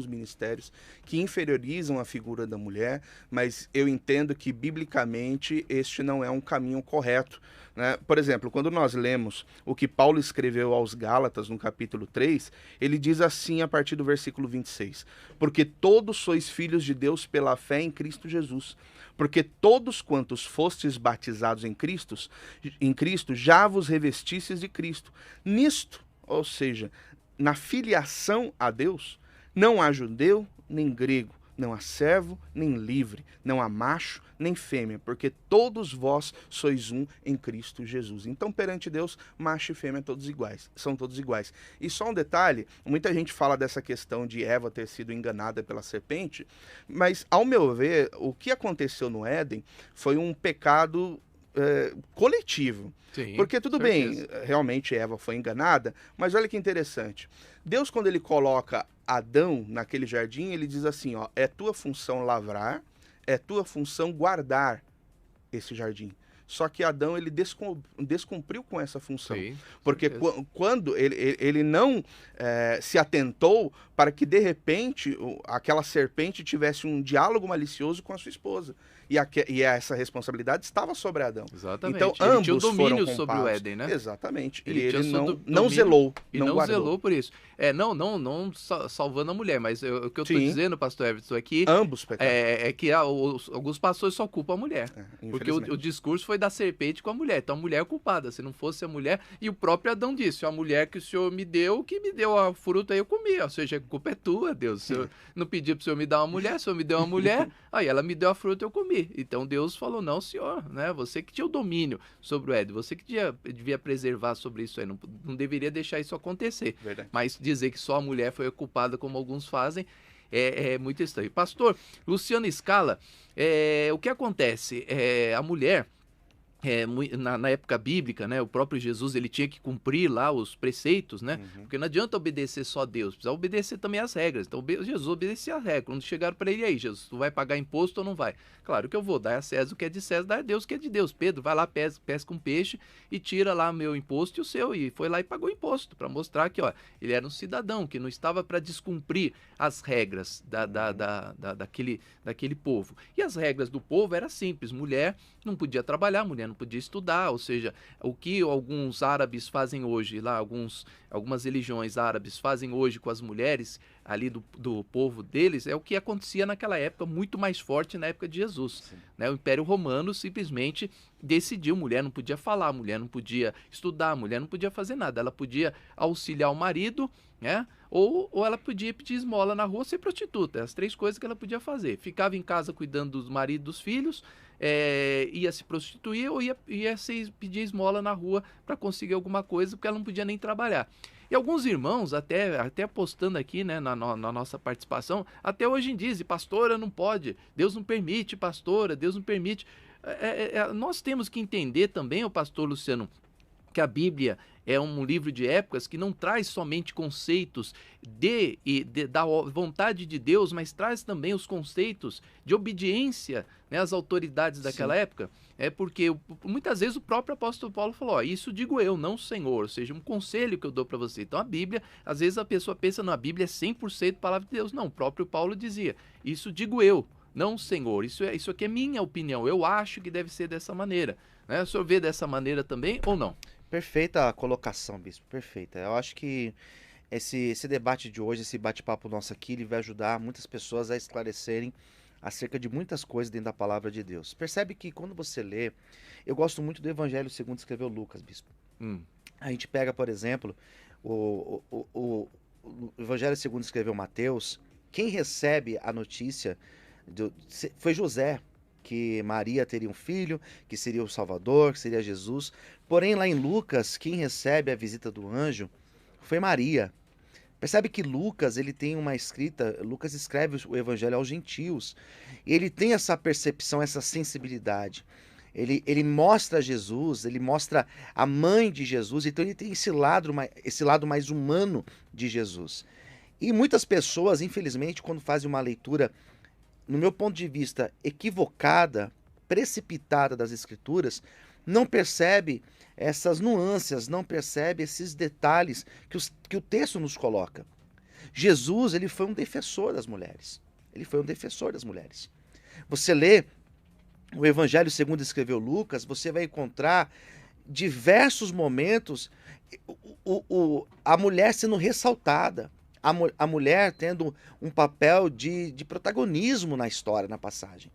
ministérios que inferiorizam a figura da mulher, mas eu entendo que, biblicamente, este não é um caminho correto. né? Por exemplo, quando nós lemos o que Paulo escreveu aos Gálatas, no capítulo 3, ele diz assim a partir do versículo 26, porque todos sois filhos de Deus pela fé em Cristo Jesus, porque todos quantos fostes batizados em Cristo já vos revestistes de Cristo. Nisto, ou seja, na filiação a Deus, não há judeu nem grego, não há servo nem livre, não há macho nem fêmea, porque todos vós sois um em Cristo Jesus. Então, perante Deus, macho e fêmea são todos iguais. E só um detalhe, muita gente fala dessa questão de Eva ter sido enganada pela serpente, mas, ao meu ver, o que aconteceu no Éden foi um pecado coletivo. Sim, porque tudo bem, realmente Eva foi enganada, mas olha que interessante. Deus, quando ele coloca Adão naquele jardim, ele diz assim, ó, é tua função lavrar, é tua função guardar esse jardim. Só que Adão, ele descumpriu com essa função. Sim, porque quando ele não se atentou para que, de repente, aquela serpente tivesse um diálogo malicioso com a sua esposa. E essa responsabilidade estava sobre Adão. Exatamente. Então, ele ambos tinha o domínio foram sobre o Éden, né? Exatamente. Ele não zelou. E não zelou por isso. Não salvando a mulher, mas o que eu estou dizendo, pastor Everton, é que... Ambos pecaram. É que alguns pastores só culpam a mulher. Porque o discurso foi da serpente com a mulher. Então a mulher é culpada. Se não fosse a mulher... E o próprio Adão disse, a mulher que o Senhor me deu, que me deu a fruta, aí eu comi. Ou seja, a culpa é tua, Deus. Se eu não pedi para o Senhor me dar uma mulher, o Senhor me deu uma mulher, aí ela me deu a fruta, eu comi. Então Deus falou, não, senhor, né? Você que tinha o domínio sobre o Éden, você que devia preservar sobre isso aí, não deveria deixar isso acontecer. Verdade. Mas dizer que só a mulher foi a culpada, como alguns fazem, é muito estranho. Pastor, Luciano Scala, o que acontece? A mulher... na época bíblica, né, o próprio Jesus ele tinha que cumprir lá os preceitos, né? Porque não adianta obedecer só a Deus, precisa obedecer também às regras. Então Jesus obedecia às regras. Quando chegaram para ele, aí, Jesus, tu vai pagar imposto ou não vai? Claro que eu vou, dar a César o que é de César, dar a Deus o que é de Deus. Pedro, vai lá, pesca um peixe e tira lá meu imposto e o seu. E foi lá e pagou o imposto, para mostrar que, ó, ele era um cidadão, que não estava para descumprir as regras daquele povo. E as regras do povo eram simples, mulher não podia trabalhar, mulher não podia estudar, ou seja, o que alguns árabes fazem hoje, lá algumas religiões árabes fazem hoje com as mulheres ali do povo deles, é o que acontecia naquela época, muito mais forte na época de Jesus. Né? O Império Romano simplesmente decidiu, mulher não podia falar, mulher não podia estudar, mulher não podia fazer nada, ela podia auxiliar o marido, né? Ou ela podia pedir esmola na rua, ser prostituta, as três coisas que ela podia fazer. Ficava em casa cuidando dos maridos, dos filhos, ia se prostituir ou ia pedir esmola na rua para conseguir alguma coisa, porque ela não podia nem trabalhar. E alguns irmãos, até postando aqui, né, na nossa participação, até hoje dizem, pastora não pode, Deus não permite, pastora, Deus não permite. Nós temos que entender também, o pastor Luciano, que a Bíblia é um livro de épocas que não traz somente conceitos da vontade de Deus, mas traz também os conceitos de obediência, né, às autoridades daquela época. Porque muitas vezes o próprio apóstolo Paulo falou, ó, isso digo eu, não o Senhor, ou seja, um conselho que eu dou para você. Então a Bíblia, às vezes a pessoa pensa, não, a Bíblia é 100% palavra de Deus. Não, o próprio Paulo dizia, isso digo eu, não o Senhor, isso aqui é minha opinião, eu acho que deve ser dessa maneira. Né? O senhor vê dessa maneira também ou não? Perfeita a colocação, bispo, perfeita. Eu acho que esse debate de hoje, esse bate-papo nosso aqui, ele vai ajudar muitas pessoas a esclarecerem acerca de muitas coisas dentro da palavra de Deus. Percebe que quando você lê, eu gosto muito do Evangelho segundo escreveu Lucas, bispo. A gente pega, por exemplo, o Evangelho segundo escreveu Mateus, quem recebe a notícia foi José, que Maria teria um filho, que seria o Salvador, que seria Jesus. Porém, lá em Lucas, quem recebe a visita do anjo foi Maria. Percebe que Lucas, ele tem uma escrita, Lucas escreve o evangelho aos gentios. E ele tem essa percepção, essa sensibilidade. Ele mostra Jesus, ele mostra a mãe de Jesus, então ele tem esse lado mais humano de Jesus. E muitas pessoas, infelizmente, quando fazem uma leitura, no meu ponto de vista, equivocada, precipitada das Escrituras, não percebe essas nuances, não percebe esses detalhes que o texto nos coloca. Jesus, ele foi um defensor das mulheres. Ele foi um defensor das mulheres. Você lê o Evangelho segundo escreveu Lucas, você vai encontrar diversos momentos a mulher sendo ressaltada, a mulher tendo um papel de protagonismo na história, na passagem.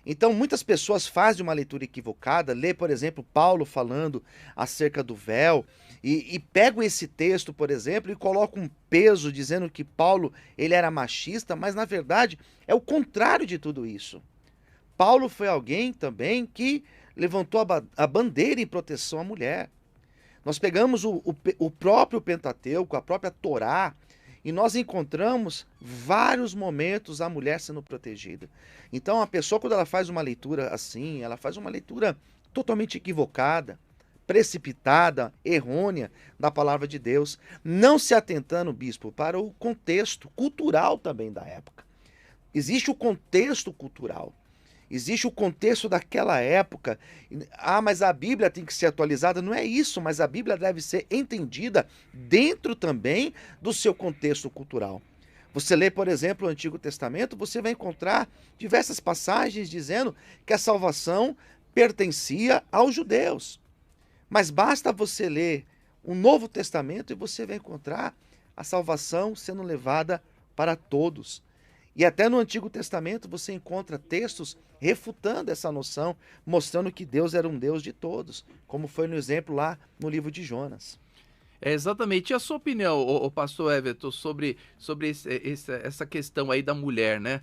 Então, muitas pessoas fazem uma leitura equivocada, lê, por exemplo, Paulo falando acerca do véu, e pegam esse texto, por exemplo, e colocam um peso dizendo que Paulo ele era machista, mas, na verdade, é o contrário de tudo isso. Paulo foi alguém também que levantou a bandeira em proteção à mulher. Nós pegamos o próprio Pentateuco, a própria Torá, e nós encontramos vários momentos a mulher sendo protegida. Então a pessoa, quando ela faz uma leitura assim, ela faz uma leitura totalmente equivocada, precipitada, errônea da palavra de Deus, não se atentando, bispo, para o contexto cultural também da época. Existe o contexto cultural. Existe o contexto daquela época. Mas a Bíblia tem que ser atualizada. Não é isso, mas a Bíblia deve ser entendida dentro também do seu contexto cultural. Você lê, por exemplo, o Antigo Testamento, você vai encontrar diversas passagens dizendo que a salvação pertencia aos judeus. Mas basta você ler o Novo Testamento e você vai encontrar a salvação sendo levada para todos. E até no Antigo Testamento você encontra textos refutando essa noção, mostrando que Deus era um Deus de todos, como foi no exemplo lá no livro de Jonas. Exatamente. E a sua opinião, o pastor Everton, sobre essa questão aí da mulher, né?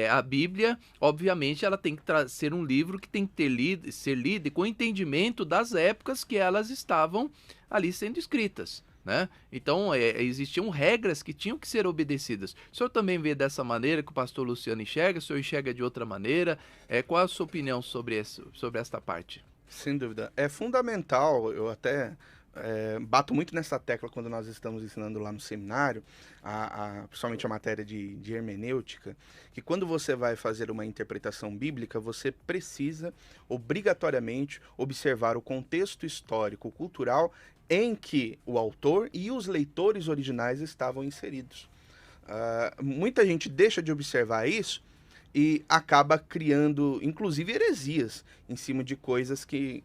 A Bíblia, obviamente, ela tem que ser um livro que tem que ser lido com entendimento das épocas que elas estavam ali sendo escritas, né? Então, existiam regras que tinham que ser obedecidas. O senhor também vê dessa maneira que o pastor Luciano enxerga? O senhor enxerga de outra maneira? Qual a sua opinião sobre esta parte? Sem dúvida. É fundamental, eu até bato muito nessa tecla quando nós estamos ensinando lá no seminário, principalmente a matéria de hermenêutica, que quando você vai fazer uma interpretação bíblica, você precisa obrigatoriamente observar o contexto histórico, cultural, em que o autor e os leitores originais estavam inseridos. Muita gente deixa de observar isso e acaba criando, inclusive, heresias em cima de coisas que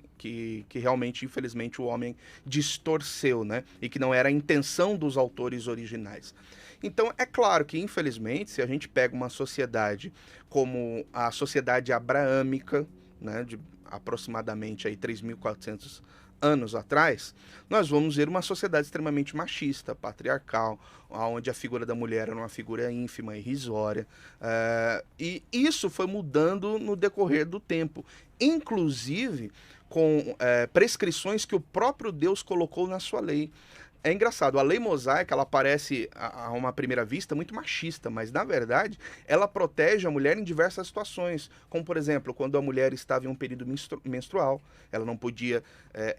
realmente, infelizmente, o homem distorceu, né? E que não era a intenção dos autores originais. Então, é claro que, infelizmente, se a gente pega uma sociedade como a sociedade abraâmica, né, de aproximadamente aí 3.400 anos atrás, nós vamos ver uma sociedade extremamente machista, patriarcal, onde a figura da mulher era uma figura ínfima, irrisória, e isso foi mudando no decorrer do tempo, inclusive com prescrições que o próprio Deus colocou na sua lei. É engraçado, a lei mosaica, ela parece, a uma primeira vista, muito machista, mas, na verdade, ela protege a mulher em diversas situações, como, por exemplo, quando a mulher estava em um período menstrual, ela não podia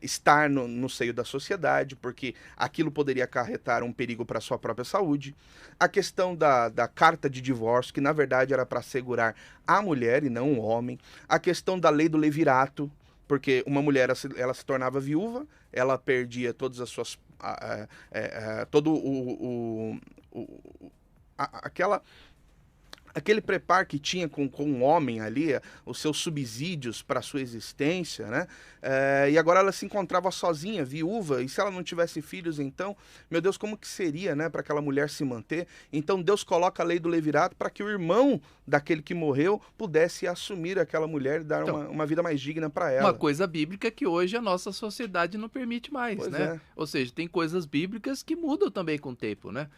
estar no seio da sociedade, porque aquilo poderia acarretar um perigo para a sua própria saúde. A questão da carta de divórcio, que, na verdade, era para assegurar a mulher e não o homem. A questão da lei do levirato, porque uma mulher ela se tornava viúva, ela perdia todas as suas todo aquele preparo que tinha com o homem ali, os seus subsídios para a sua existência, né? E agora ela se encontrava sozinha, viúva, e se ela não tivesse filhos, então, meu Deus, como que seria, né, para aquela mulher se manter? Então Deus coloca a lei do levirato para que o irmão daquele que morreu pudesse assumir aquela mulher e dar uma vida mais digna para ela. Uma coisa bíblica que hoje a nossa sociedade não permite mais, pois né? Ou seja, tem coisas bíblicas que mudam também com o tempo, né?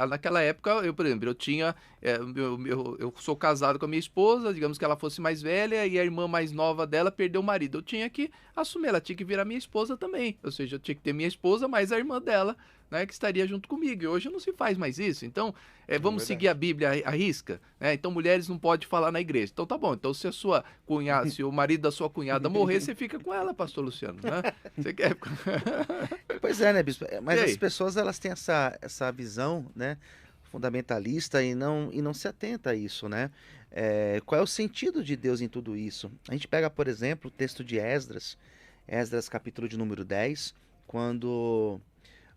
Naquela época, por exemplo, eu tinha... Eu sou casado com a minha esposa, digamos que ela fosse mais velha e a irmã mais nova dela perdeu o marido. Eu tinha que assumir, ela tinha que virar minha esposa também. Ou seja, eu tinha que ter minha esposa mais a irmã dela, né, que estaria junto comigo. E hoje não se faz mais isso. Então, vamos seguir a Bíblia à risca, né? Então, mulheres não podem falar na igreja. Então, tá bom. Então, se a sua cunhada, se o marido da sua cunhada morrer, você fica com ela, pastor Luciano, né? Você quer... Pois é, né, bispo? Mas as pessoas, elas têm essa visão, né, fundamentalista e não se atenta a isso, né? Qual é o sentido de Deus em tudo isso? A gente pega, por exemplo, o texto de Esdras capítulo de número 10, quando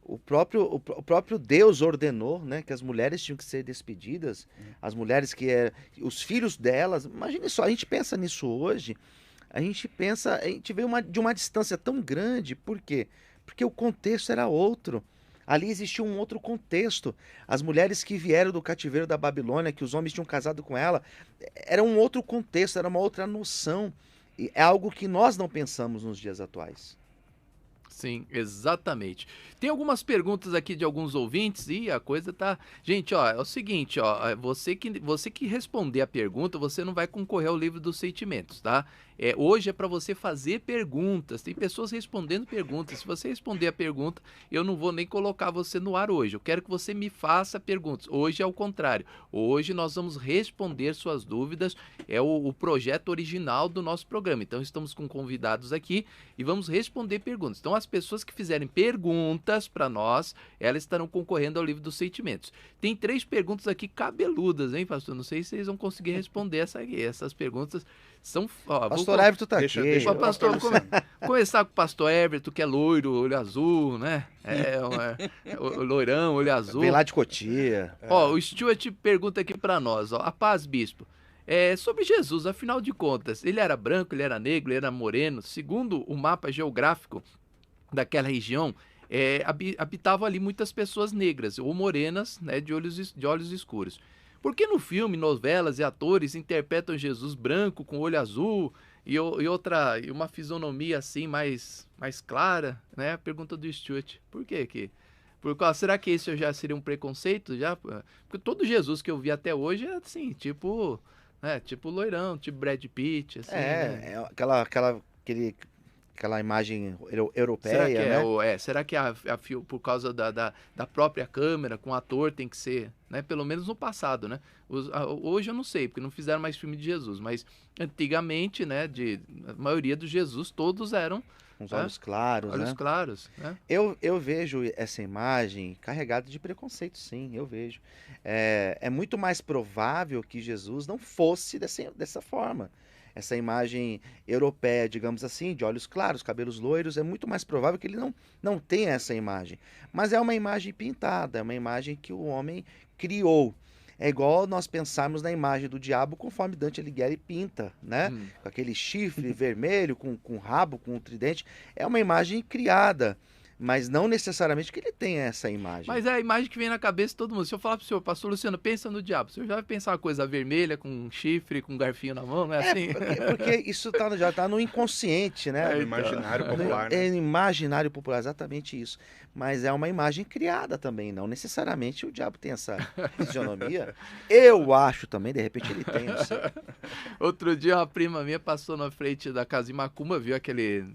o próprio Deus ordenou, né, que as mulheres tinham que ser despedidas, as mulheres os filhos delas. Imagine só, a gente pensa nisso hoje, a gente pensa, a gente vê de uma distância tão grande, por quê? Porque o contexto era outro. Ali existia um outro contexto. As mulheres que vieram do cativeiro da Babilônia, que os homens tinham casado com ela, era um outro contexto, era uma outra noção. E é algo que nós não pensamos nos dias atuais. Sim, exatamente. Tem algumas perguntas aqui de alguns ouvintes e a coisa tá... Gente, ó, é o seguinte, ó, você que responder a pergunta, você não vai concorrer ao livro dos sentimentos, tá? Hoje é para você fazer perguntas, tem pessoas respondendo perguntas. Se você responder a pergunta, eu não vou nem colocar você no ar hoje. Eu quero que você me faça perguntas. Hoje é o contrário. Hoje nós vamos responder suas dúvidas. É o projeto original do nosso programa. Então estamos com convidados aqui e vamos responder perguntas. Então as pessoas que fizerem perguntas para nós, elas estarão concorrendo ao livro dos sentimentos. Tem 3 perguntas aqui cabeludas, hein, pastor? Não sei se vocês vão conseguir responder essas perguntas. São, pastor Everton tá aqui. Deixa o pastor começar com o pastor Everton, que é loiro, olho azul, né? Loirão, olho azul. Vem lá de Cotia. Ó, o Stuart pergunta aqui para nós, ó, a paz, bispo. Sobre Jesus, afinal de contas, ele era branco, ele era negro, ele era moreno. Segundo o mapa geográfico daquela região, habitavam ali muitas pessoas negras ou morenas, né, de olhos escuros. Por que no filme, novelas e atores interpretam Jesus branco, com olho azul e uma fisionomia assim mais clara, né? Pergunta do Stuart. Por quê? Será que isso já seria um preconceito? Porque todo Jesus que eu vi até hoje é assim, tipo loirão, tipo Brad Pitt. Assim, né? Aquela imagem europeia, né? Será que por causa da própria câmera, com o ator, tem que ser, né? Pelo menos no passado, né? Hoje eu não sei, porque não fizeram mais filme de Jesus, mas antigamente, né, a maioria dos Jesus, todos eram... Uns olhos claros, olhos claros, né? Eu vejo essa imagem carregada de preconceito, sim, eu vejo. É muito mais provável que Jesus não fosse dessa forma. Essa imagem europeia, digamos assim, de olhos claros, cabelos loiros, é muito mais provável que ele não tenha essa imagem. Mas é uma imagem pintada, é uma imagem que o homem criou. É igual nós pensarmos na imagem do diabo conforme Dante Alighieri pinta, né? Com aquele chifre vermelho, com rabo, com um tridente. É uma imagem criada. Mas não necessariamente que ele tenha essa imagem. Mas é a imagem que vem na cabeça de todo mundo. Se eu falar pro senhor, pastor Luciano, pensa no diabo. O senhor já vai pensar uma coisa vermelha, com um chifre, com um garfinho na mão, não é assim? Porque isso já está no inconsciente, né? No imaginário popular. É no imaginário popular, exatamente isso. Mas é uma imagem criada também, não necessariamente o diabo tem essa fisionomia. Eu acho também, de repente ele tem, não sei. Outro dia uma prima minha passou na frente da casa de Macumba, viu aquele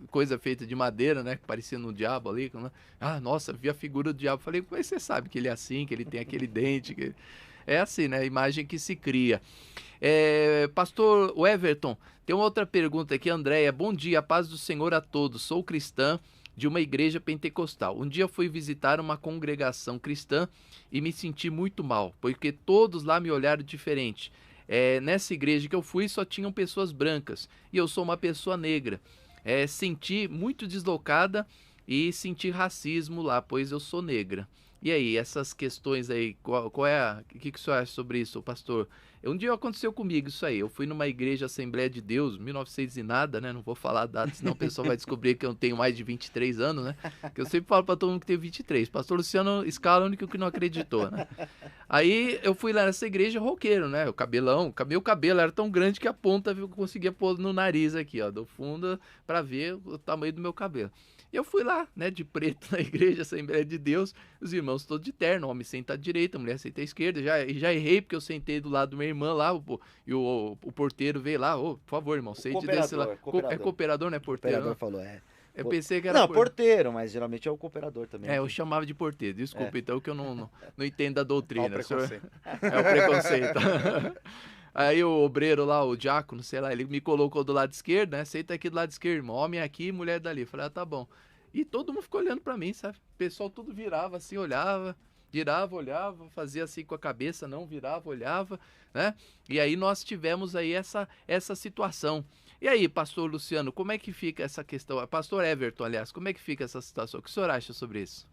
coisa feita de madeira, né, que parecia no diabo ali. Nossa, vi a figura do diabo. Falei, como é que você sabe que ele é assim, que ele tem aquele dente? É assim, né, a imagem que se cria. Pastor Everton, tem uma outra pergunta aqui, Andréia. Bom dia, a paz do Senhor a todos. Sou cristã de uma igreja pentecostal. Um dia fui visitar uma congregação cristã e me senti muito mal, porque todos lá me olharam diferente. Nessa igreja que eu fui só tinham pessoas brancas e eu sou uma pessoa negra. Senti muito deslocada e senti racismo lá, pois eu sou negra. E aí, essas questões aí, o que o senhor acha sobre isso, pastor? Um dia aconteceu comigo isso aí, eu fui numa igreja Assembleia de Deus, 1900 e nada, né? Não vou falar a data, senão o pessoal vai descobrir que eu tenho mais de 23 anos, né? Que eu sempre falo para todo mundo que tem 23. Pastor Luciano Scala é o único que não acreditou, né? Aí eu fui lá nessa igreja roqueiro, né? O meu cabelo era tão grande que a ponta eu conseguia pôr no nariz aqui, ó, do fundo, para ver o tamanho do meu cabelo. Eu fui lá, né, de preto na igreja Assembleia de Deus, os irmãos todos de terno, o homem senta à direita, a mulher senta à esquerda, já errei porque eu sentei do lado da minha irmã lá, e o porteiro veio lá, por favor, irmão, sente desse lado. É cooperador, não é porteiro? O cooperador falou, Eu pensei que era... Não, porteiro, mas geralmente é o cooperador também. Eu chamava de porteiro, desculpa, então que eu não entendo da doutrina. É o preconceito. É o preconceito. Aí o obreiro lá, o diácono, sei lá, ele me colocou do lado esquerdo, né? Senta aqui do lado esquerdo, irmão. Homem aqui, mulher dali. Eu falei, tá bom. E todo mundo ficou olhando pra mim, sabe? O pessoal tudo virava assim, olhava, olhava, fazia assim com a cabeça, não virava, olhava, né? E aí nós tivemos aí essa situação. E aí, pastor Luciano, como é que fica essa questão? Pastor Everton, aliás, como é que fica essa situação? O que o senhor acha sobre isso?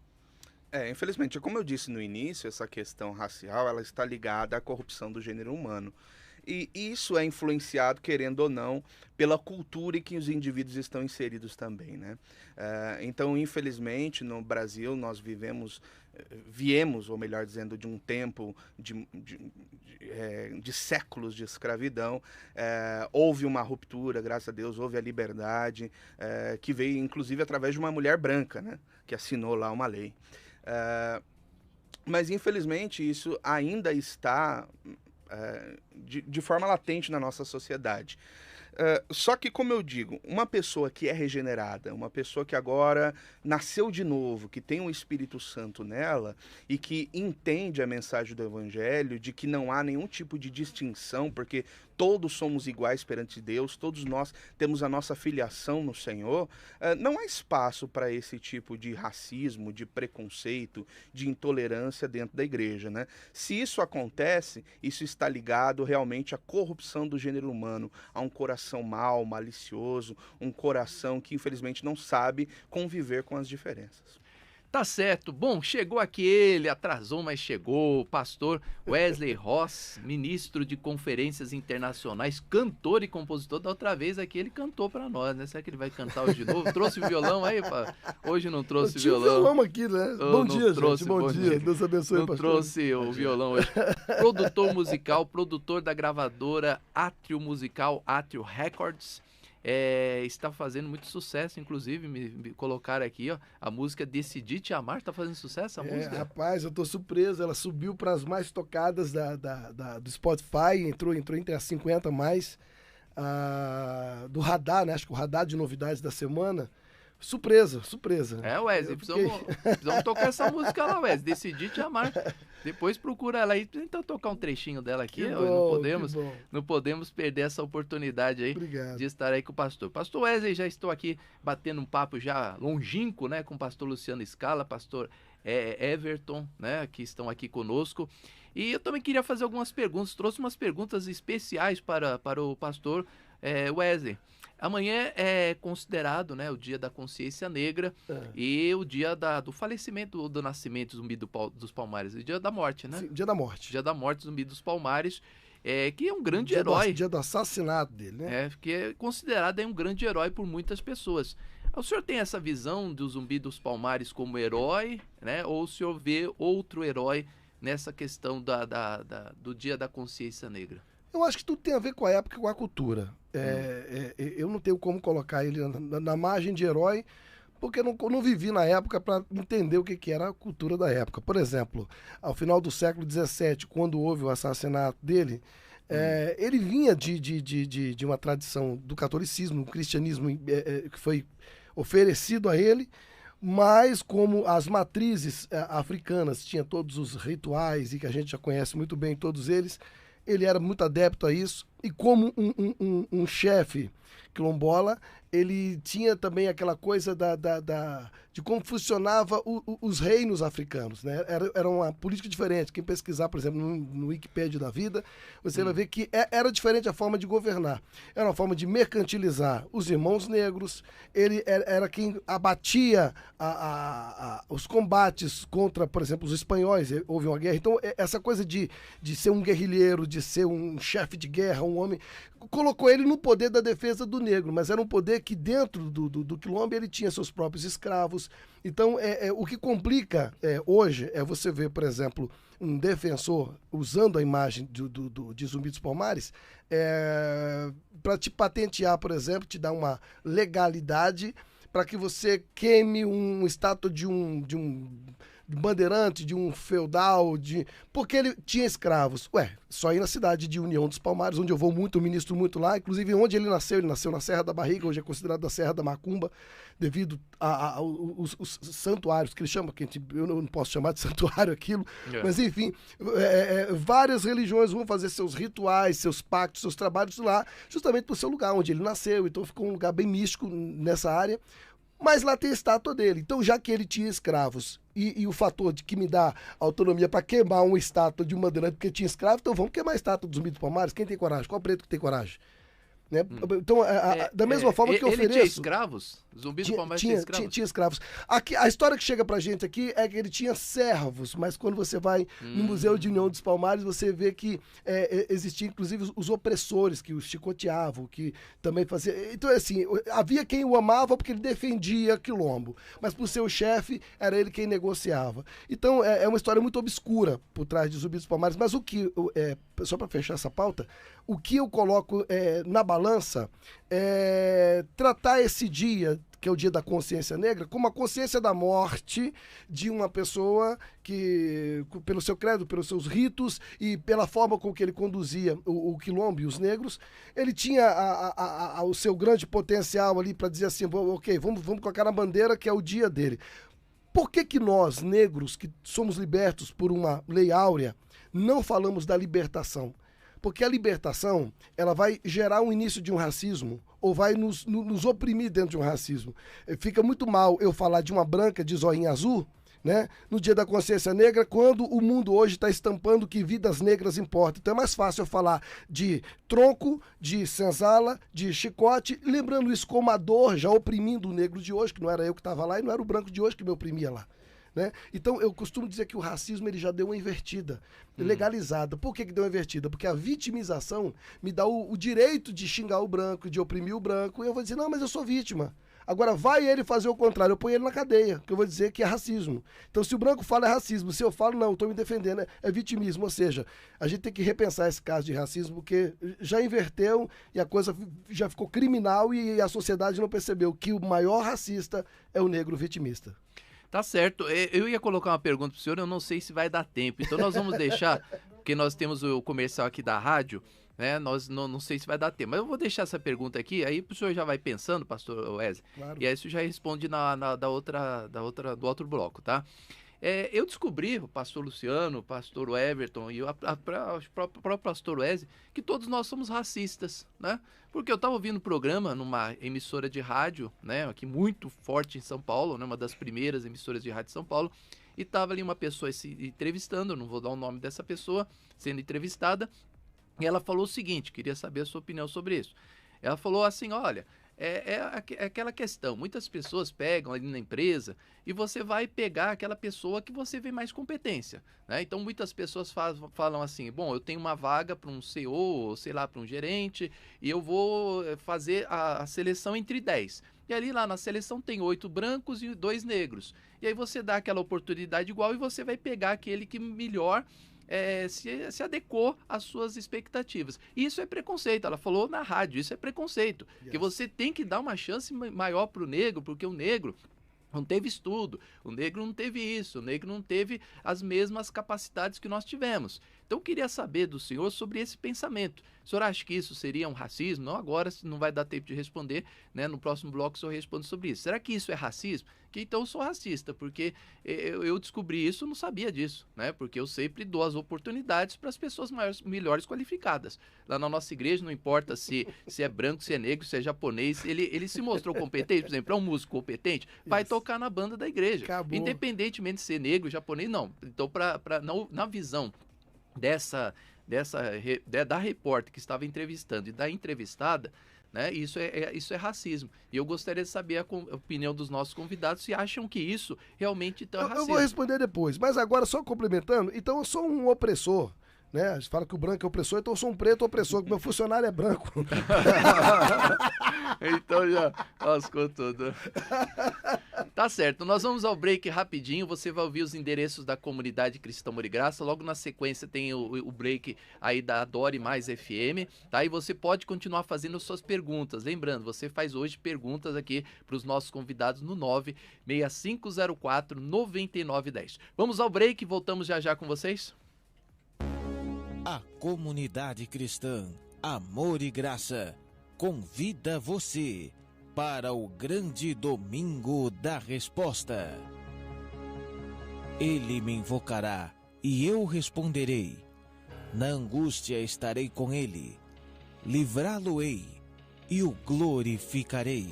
Infelizmente, como eu disse no início, essa questão racial, ela está ligada à corrupção do gênero humano. E isso é influenciado, querendo ou não, pela cultura em que os indivíduos estão inseridos também, né? Então, infelizmente, no Brasil, nós viemos, ou melhor dizendo, de um tempo de séculos de escravidão. Houve uma ruptura, graças a Deus, houve a liberdade, que veio, inclusive, através de uma mulher branca, né? Que assinou lá uma lei. Mas, infelizmente, isso ainda está de forma latente na nossa sociedade. Só que, como eu digo, uma pessoa que é regenerada, uma pessoa que agora nasceu de novo, que tem o Espírito Santo nela e que entende a mensagem do Evangelho, de que não há nenhum tipo de distinção, porque todos somos iguais perante Deus, todos nós temos a nossa filiação no Senhor, não há espaço para esse tipo de racismo, de preconceito, de intolerância dentro da igreja, né? Se isso acontece, isso está ligado realmente à corrupção do gênero humano, a um coração mau, malicioso, um coração que infelizmente não sabe conviver com as diferenças. Tá certo. Bom, chegou aqui ele, atrasou, mas chegou, o pastor Wesley Ross, ministro de conferências internacionais, cantor e compositor. Da outra vez aqui ele cantou para nós, né? Será que ele vai cantar hoje de novo? Trouxe o violão aí, pá? Hoje não trouxe violão. Violão aqui, né? Bom dia, trouxe, gente. Bom dia. Deus abençoe, não pastor. Trouxe o violão hoje. Produtor musical, produtor da gravadora Átrio Musical, Átrio Records. Está fazendo muito sucesso, inclusive me colocaram aqui, ó, a música Decidi Te Amar. Está fazendo sucesso a música? Rapaz, eu tô surpreso, ela subiu para as mais tocadas do Spotify, entrou entre as 50 mais do Radar, né? Acho que o Radar de novidades da semana. Surpresa. Wesley, precisamos tocar essa música lá, Wesley, Decidi Te Amar. Depois procura ela aí, tenta tocar um trechinho dela aqui. Não podemos perder essa oportunidade aí. Obrigado. De estar aí com o pastor. Pastor Wesley, já estou aqui batendo um papo já longínquo, né, com o pastor Luciano Scala, pastor Everton, né, que estão aqui conosco. E eu também queria fazer algumas perguntas, trouxe umas perguntas especiais para o pastor Wesley. Amanhã é considerado, né, o dia da consciência negra e o dia do falecimento ou do nascimento do Zumbi dos Palmares, o dia da morte, né? Sim, dia da morte. Dia da morte do Zumbi dos Palmares, que é um grande herói. Dia do assassinato dele, né? Que é considerado um grande herói por muitas pessoas. O senhor tem essa visão do Zumbi dos Palmares como herói, né? Ou o senhor vê outro herói nessa questão do dia da consciência negra? Eu acho que tudo tem a ver com a época e com a cultura. Eu não tenho como colocar ele na margem de herói, porque eu não vivi na época para entender o que era a cultura da época. Por exemplo, ao final do século XVII, quando houve o assassinato dele, ele vinha de uma tradição do catolicismo, do cristianismo que foi oferecido a ele, mas como as matrizes africanas tinham todos os rituais e que a gente já conhece muito bem todos eles, ele era muito adepto a isso, e como um chefe quilombola, ele tinha também aquela coisa de como funcionava os reinos africanos, né? Era uma política diferente. Quem pesquisar, por exemplo, no Wikipédia da vida, você vai ver que era diferente a forma de governar. Era uma forma de mercantilizar os irmãos negros, ele era quem abatia os combates contra, por exemplo, os espanhóis. Houve uma guerra. Então, essa coisa de ser um guerrilheiro, de ser um chefe de guerra, um homem, colocou ele no poder da defesa do negro, mas era um poder que dentro do quilombo ele tinha seus próprios escravos. Então, o que complica hoje é você ver, por exemplo, um defensor usando a imagem de Zumbi dos Palmares para te patentear, por exemplo, te dar uma legalidade para que você queime uma estátua de um bandeirante, de um feudal, porque ele tinha escravos. Só ir na cidade de União dos Palmares, onde eu vou muito, ministro muito lá, inclusive onde ele nasceu na Serra da Barriga, hoje é considerado a Serra da Macumba, devido aos santuários, que ele chama, que eu não posso chamar de santuário aquilo, mas enfim, várias religiões vão fazer seus rituais, seus pactos, seus trabalhos lá, justamente por ser o lugar onde ele nasceu, então ficou um lugar bem místico nessa área. Mas lá tem a estátua dele. Então, já que ele tinha escravos e o fator de que me dá autonomia para queimar uma estátua de um bandeirante porque tinha escravo, então vamos queimar a estátua do Zumbi dos Palmares. Quem tem coragem? Qual preto que tem coragem? Né? Então, da mesma forma que eu ofereço... Ele tinha escravos? Zumbi dos Palmares tinha escravos? Tinha escravos. Aqui, a história que chega pra gente aqui é que ele tinha servos, mas quando você vai no Museu de União dos Palmares, você vê que existiam inclusive os opressores que os chicoteavam, que também faziam... Então, assim, havia quem o amava porque ele defendia Quilombo, mas por ser o chefe, era ele quem negociava. Então, é uma história muito obscura por trás de Zumbi dos Palmares, mas o que... só para fechar essa pauta, o que eu coloco na balança é tratar esse dia, que é o dia da consciência negra, como a consciência da morte de uma pessoa que, pelo seu credo, pelos seus ritos e pela forma com que ele conduzia o Quilombo e os negros, ele tinha o seu grande potencial ali para dizer assim, ok, vamos colocar na bandeira que é o dia dele. Por que nós, negros, que somos libertos por uma lei áurea, não falamos da libertação? Porque a libertação, ela vai gerar um início de um racismo, ou vai nos oprimir dentro de um racismo. Fica muito mal eu falar de uma branca de zoinho azul, né, no dia da consciência negra, quando o mundo hoje está estampando que vidas negras importam. Então é mais fácil eu falar de tronco, de senzala, de chicote, lembrando isso como a dor já oprimindo o negro de hoje, que não era eu que estava lá e não era o branco de hoje que me oprimia lá. Né? Então eu costumo dizer que o racismo ele já deu uma invertida, legalizada. Por que deu uma invertida? Porque a vitimização me dá o direito de xingar o branco, de oprimir o branco, e eu vou dizer, não, mas eu sou vítima. Agora vai ele fazer o contrário, eu ponho ele na cadeia, que eu vou dizer que é racismo. Então se o branco fala é racismo, se eu falo não, eu estou me defendendo, é vitimismo. Ou seja, a gente tem que repensar esse caso de racismo, porque já inverteu e a coisa já ficou criminal e a sociedade não percebeu que o maior racista é o negro vitimista. Tá certo. Eu ia colocar uma pergunta pro senhor, eu não sei se vai dar tempo. Então nós vamos deixar, porque nós temos o comercial aqui da rádio, né? Nós não sei se vai dar tempo. Mas eu vou deixar essa pergunta aqui, aí o senhor já vai pensando, pastor Wesley. Claro. E aí o senhor já responde do outro bloco, tá? Eu descobri, o pastor Luciano, o pastor Everton e o próprio pastor Wesley, que todos nós somos racistas, né? Porque eu estava ouvindo um programa numa emissora de rádio, né, aqui muito forte em São Paulo, né, uma das primeiras emissoras de rádio de São Paulo, e estava ali uma pessoa se entrevistando, eu não vou dar o nome dessa pessoa, sendo entrevistada, e ela falou o seguinte, queria saber a sua opinião sobre isso. Ela falou assim, olha, é aquela questão, muitas pessoas pegam ali na empresa e você vai pegar aquela pessoa que você vê mais competência, né? Então muitas pessoas falam assim, bom, eu tenho uma vaga para um CEO, ou sei lá, para um gerente, e eu vou fazer a seleção entre 10. E ali lá na seleção tem 8 brancos e 2 negros. E aí você dá aquela oportunidade igual e você vai pegar aquele que melhor se adequou às suas expectativas. E isso é preconceito, ela falou na rádio, isso é preconceito. Yes. Que você tem que dar uma chance maior para o negro, porque o negro não teve estudo, o negro não teve isso, o negro não teve as mesmas capacidades que nós tivemos. Então eu queria saber do senhor sobre esse pensamento. O senhor acha que isso seria um racismo? Não agora, não vai dar tempo de responder, né? No próximo bloco o senhor responde sobre isso. Será que isso é racismo? Que então eu sou racista, porque eu descobri isso, não sabia disso, né? Porque eu sempre dou as oportunidades para as pessoas melhores qualificadas. Lá na nossa igreja, não importa se é branco, se é negro, se é japonês, ele se mostrou competente, por exemplo, é um músico competente, vai tocar na banda da igreja. Acabou. Independentemente de ser negro, japonês, não. Então, na visão da repórter que estava entrevistando e da entrevistada, né, isso é racismo. E eu gostaria de saber a opinião dos nossos convidados se acham que isso realmente é racismo. Eu vou responder depois, mas agora só complementando, então eu sou um opressor, né? A gente fala que o branco é opressor, então eu sou um preto opressor, que meu funcionário é branco. Então já lascou tudo. Tá certo, nós vamos ao break rapidinho, você vai ouvir os endereços da comunidade Cristã Amor e Graça, logo na sequência tem o break aí da Adore Mais FM, tá? E você pode continuar fazendo suas perguntas, lembrando, você faz hoje perguntas aqui para os nossos convidados no 96504-9910. Vamos ao break, voltamos já com vocês. A comunidade cristã Amor e Graça convida você para o grande domingo da resposta. Ele me invocará e eu responderei. Na angústia estarei com ele, livrá-lo-ei e o glorificarei.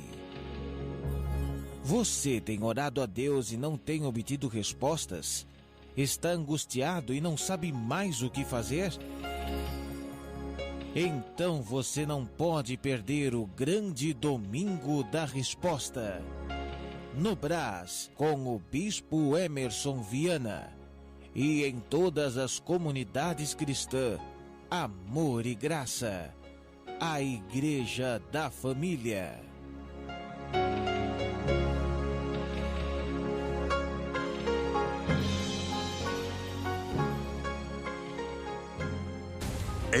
Você tem orado a Deus e não tem obtido respostas? Está angustiado e não sabe mais o que fazer? Então você não pode perder o grande Domingo da Resposta. No Brás, com o Bispo Emerson Viana. E em todas as comunidades cristãs, Amor e Graça. A Igreja da Família.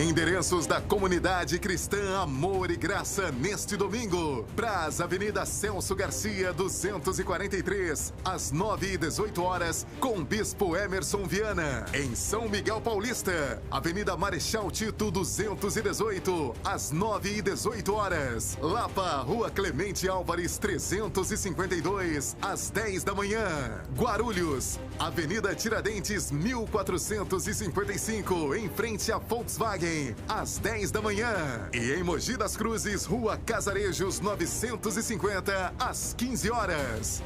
Endereços da comunidade cristã Amor e Graça neste domingo. Brás, Avenida Celso Garcia, 243, às 9h18, com Bispo Emerson Viana. Em São Miguel Paulista, Avenida Marechal Tito, 218, às 9h18. Lapa, Rua Clemente Álvares, 352, às 10 da manhã. Guarulhos, Avenida Tiradentes, 1455, em frente a Volkswagen, às 10 da manhã. E em Mogi das Cruzes, Rua Casarejos 950, às 15 horas.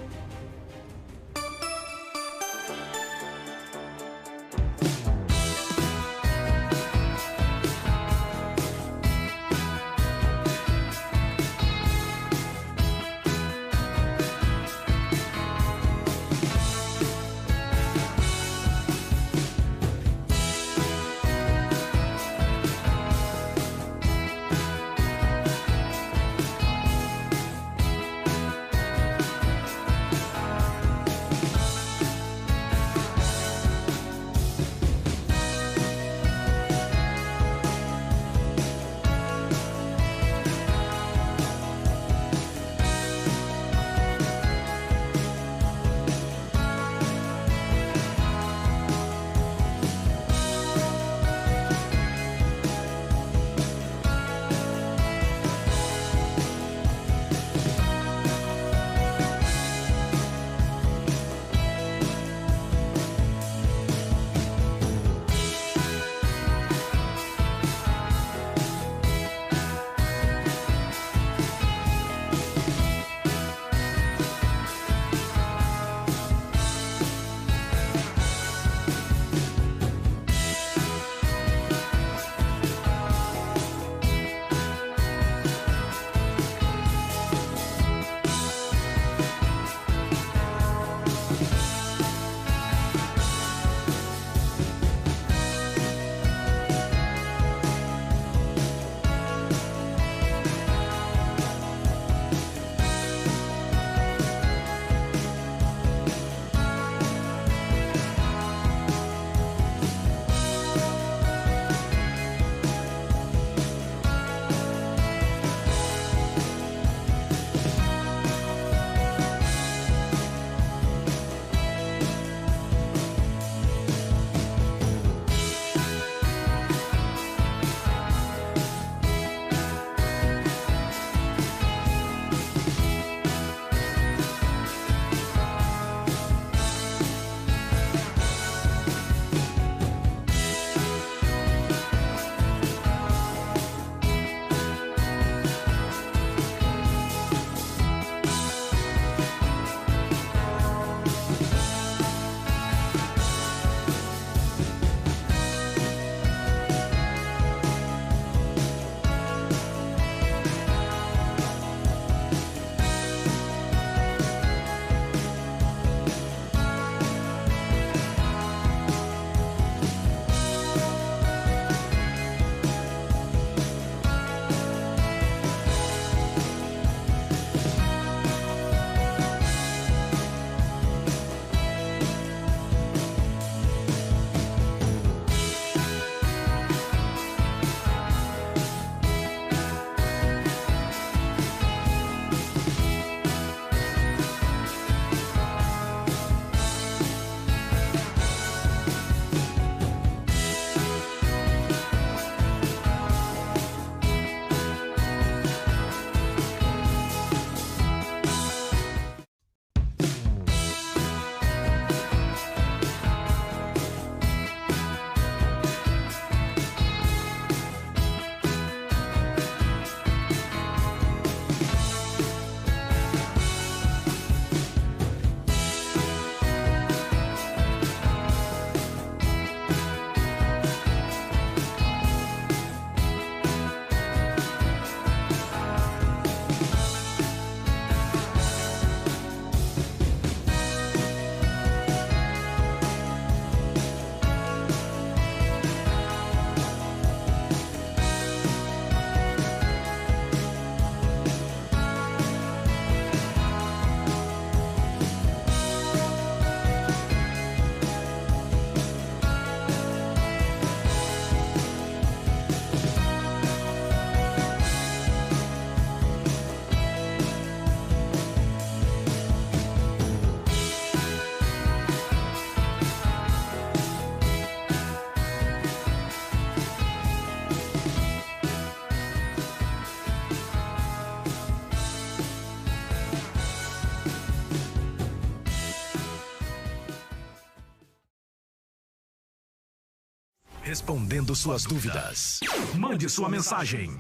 Respondendo suas dúvidas. Mande sua mensagem.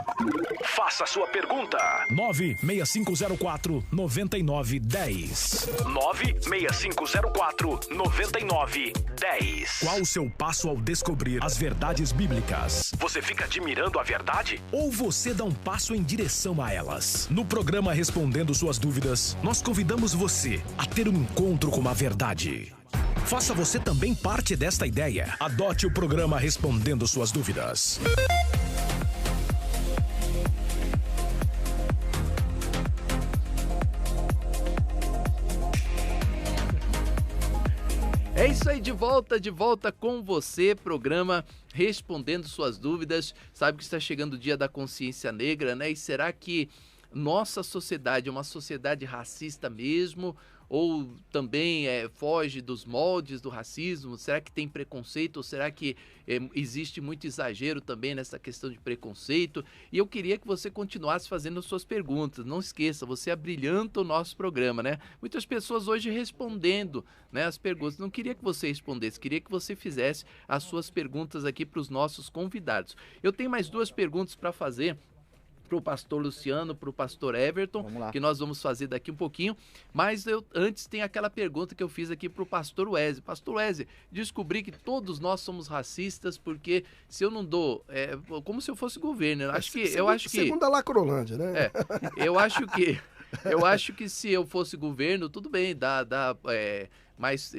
Faça sua pergunta. 96504-9910. 96504-9910. Qual o seu passo ao descobrir as verdades bíblicas? Você fica admirando a verdade? Ou você dá um passo em direção a elas? No programa Respondendo Suas Dúvidas, nós convidamos você a ter um encontro com a verdade. Faça você também parte desta ideia. Adote o programa Respondendo Suas Dúvidas. É isso aí, de volta com você, programa Respondendo Suas Dúvidas. Sabe que está chegando o Dia da Consciência Negra, né? E será que nossa sociedade é uma sociedade racista mesmo? Ou também foge dos moldes do racismo? Será que tem preconceito? Ou será que existe muito exagero também nessa questão de preconceito? E eu queria que você continuasse fazendo suas perguntas. Não esqueça, você abrilhanta o nosso programa, né? Muitas pessoas hoje respondendo, né, as perguntas. Não queria que você respondesse, queria que você fizesse as suas perguntas aqui para os nossos convidados. Eu tenho mais 2 perguntas para fazer para o pastor Luciano, para o pastor Everton, que nós vamos fazer daqui um pouquinho, mas antes tem aquela pergunta que eu fiz aqui para o pastor Wesley. Pastor Wesley, descobri que todos nós somos racistas, porque se eu não dou, como se eu fosse governo, eu acho que... Segundo a Lacrolândia, né? Eu acho que se eu fosse governo, tudo bem, dá mais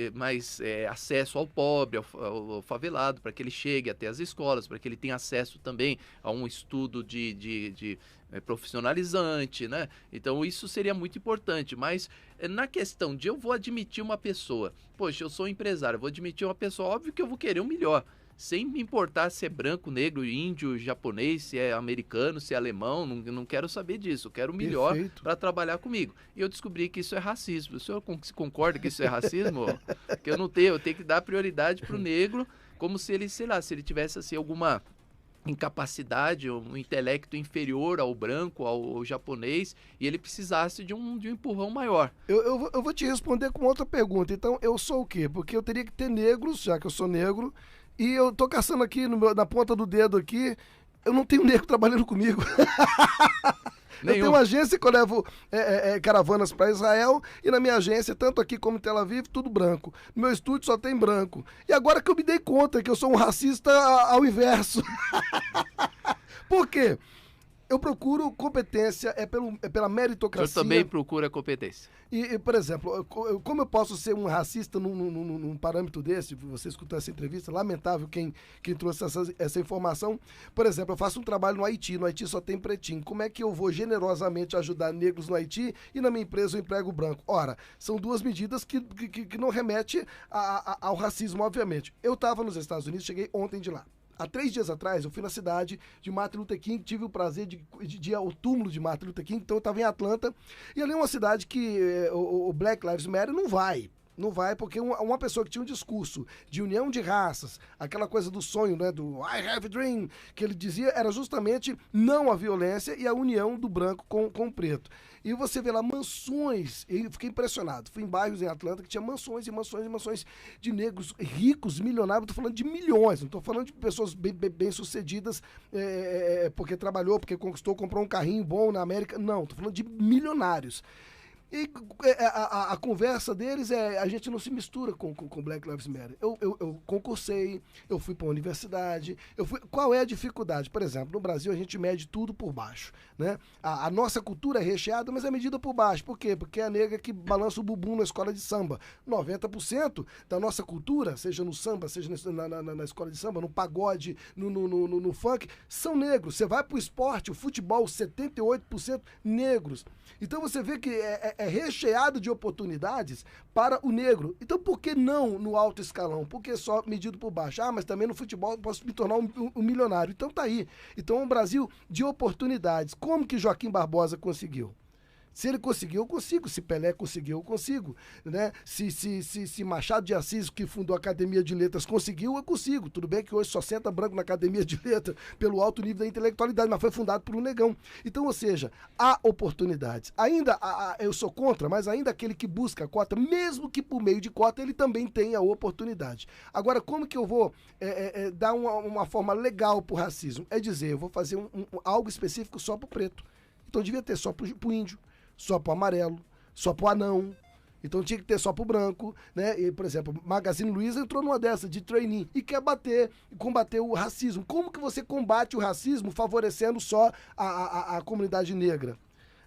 acesso ao pobre, ao favelado, para que ele chegue até as escolas, para que ele tenha acesso também a um estudo de profissionalizante, né? Então isso seria muito importante, mas na questão de eu vou admitir uma pessoa, poxa, eu sou empresário, eu vou admitir uma pessoa, óbvio que eu vou querer o melhor, sem me importar se é branco, negro, índio, japonês, se é americano, se é alemão, não quero saber disso, eu quero o melhor para trabalhar comigo. E eu descobri que isso é racismo. O senhor concorda que isso é racismo? Que eu tenho que dar prioridade para o negro, como se ele, sei lá, se ele tivesse assim alguma incapacidade, um intelecto inferior ao branco, ao japonês, e ele precisasse de um empurrão maior. Eu vou te responder com outra pergunta. Então, eu sou o quê? Porque eu teria que ter negros, já que eu sou negro, e eu tô caçando aqui na ponta do dedo aqui, eu não tenho negro trabalhando comigo. Eu tenho uma agência que eu levo caravanas para Israel, e na minha agência, tanto aqui como em Tel Aviv, tudo branco. No meu estúdio só tem branco. E agora que eu me dei conta que eu sou um racista ao inverso. Por quê? Eu procuro competência, pela meritocracia. O senhor também procura competência. E, por exemplo, como eu posso ser um racista num parâmetro desse? Você escutou essa entrevista, lamentável quem trouxe essa informação. Por exemplo, eu faço um trabalho no Haiti só tem pretinho. Como é que eu vou generosamente ajudar negros no Haiti e na minha empresa eu emprego branco? Ora, são 2 medidas que não remetem ao racismo, obviamente. Eu estava nos Estados Unidos, cheguei ontem de lá. Há 3 dias atrás, eu fui na cidade de Martin Luther King, tive o prazer de ir ao túmulo de Martin Luther King, então eu estava em Atlanta, e ali é uma cidade que o Black Lives Matter não vai porque uma pessoa que tinha um discurso de união de raças, aquela coisa do sonho, né, do I have a dream, que ele dizia, era justamente não a violência e a união do branco com o preto. E você vê lá mansões, e eu fiquei impressionado, fui em bairros em Atlanta que tinha mansões e mansões e mansões de negros ricos, milionários, estou falando de milhões, não estou falando de pessoas bem sucedidas porque trabalhou, porque conquistou, comprou um carrinho bom na América, não, estou falando de milionários. E a conversa deles a gente não se mistura com Black Lives Matter. Eu concursei, eu fui para a universidade, qual é a dificuldade? Por exemplo, no Brasil a gente mede tudo por baixo, né? A nossa cultura é recheada, mas é medida por baixo. Por quê? Porque é a negra que balança o bumbum na escola de samba. 90% da nossa cultura, seja no samba, seja na escola de samba, no pagode, no funk, são negros. Você vai para o esporte, o futebol, 78% negros. Então você vê que é recheado de oportunidades para o negro. Então por que não no alto escalão? Por que só medido por baixo? Mas também no futebol eu posso me tornar um milionário. Então tá aí. Então é um Brasil de oportunidades. Como que Joaquim Barbosa conseguiu? Se ele conseguiu, eu consigo. Se Pelé conseguiu, eu consigo. Né? Se Machado de Assis, que fundou a Academia de Letras, conseguiu, eu consigo. Tudo bem que hoje só senta branco na Academia de Letras pelo alto nível da intelectualidade, mas foi fundado por um negão. Então, ou seja, há oportunidades. Ainda, eu sou contra, mas ainda aquele que busca a cota, mesmo que por meio de cota, ele também tem a oportunidade. Agora, como que eu vou dar uma forma legal para o racismo? É dizer, eu vou fazer algo específico só para o preto. Então, devia ter só para o índio, só pro amarelo, só pro anão. Então tinha que ter só pro branco, né? E, por exemplo, Magazine Luiza entrou numa dessa de trainee e quer combater o racismo. Como que você combate o racismo favorecendo só a comunidade negra?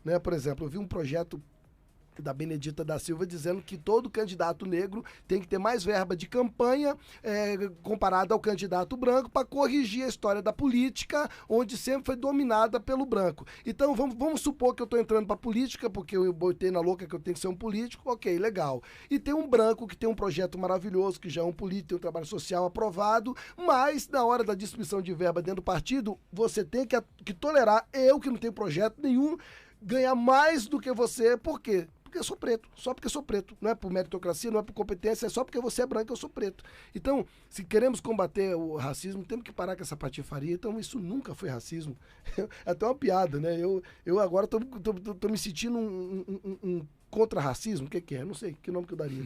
Né? Por exemplo, eu vi um projeto da Benedita da Silva dizendo que todo candidato negro tem que ter mais verba de campanha comparado ao candidato branco para corrigir a história da política, onde sempre foi dominada pelo branco. Então vamos supor que eu estou entrando para política porque eu botei na louca que eu tenho que ser um político, ok, legal. E tem um branco que tem um projeto maravilhoso, que já é um político, tem um trabalho social aprovado, mas na hora da distribuição de verba dentro do partido, você tem que tolerar eu, que não tenho projeto nenhum, ganhar mais do que você. Por quê? Porque eu sou preto, só porque eu sou preto. Não é por meritocracia, não é por competência, é só porque você é branco, eu sou preto. Então, se queremos combater o racismo, temos que parar com essa patifaria. Então, isso nunca foi racismo. É até uma piada, né? Eu agora tô me sentindo um contra-racismo. O que é? Não sei, que nome que eu daria.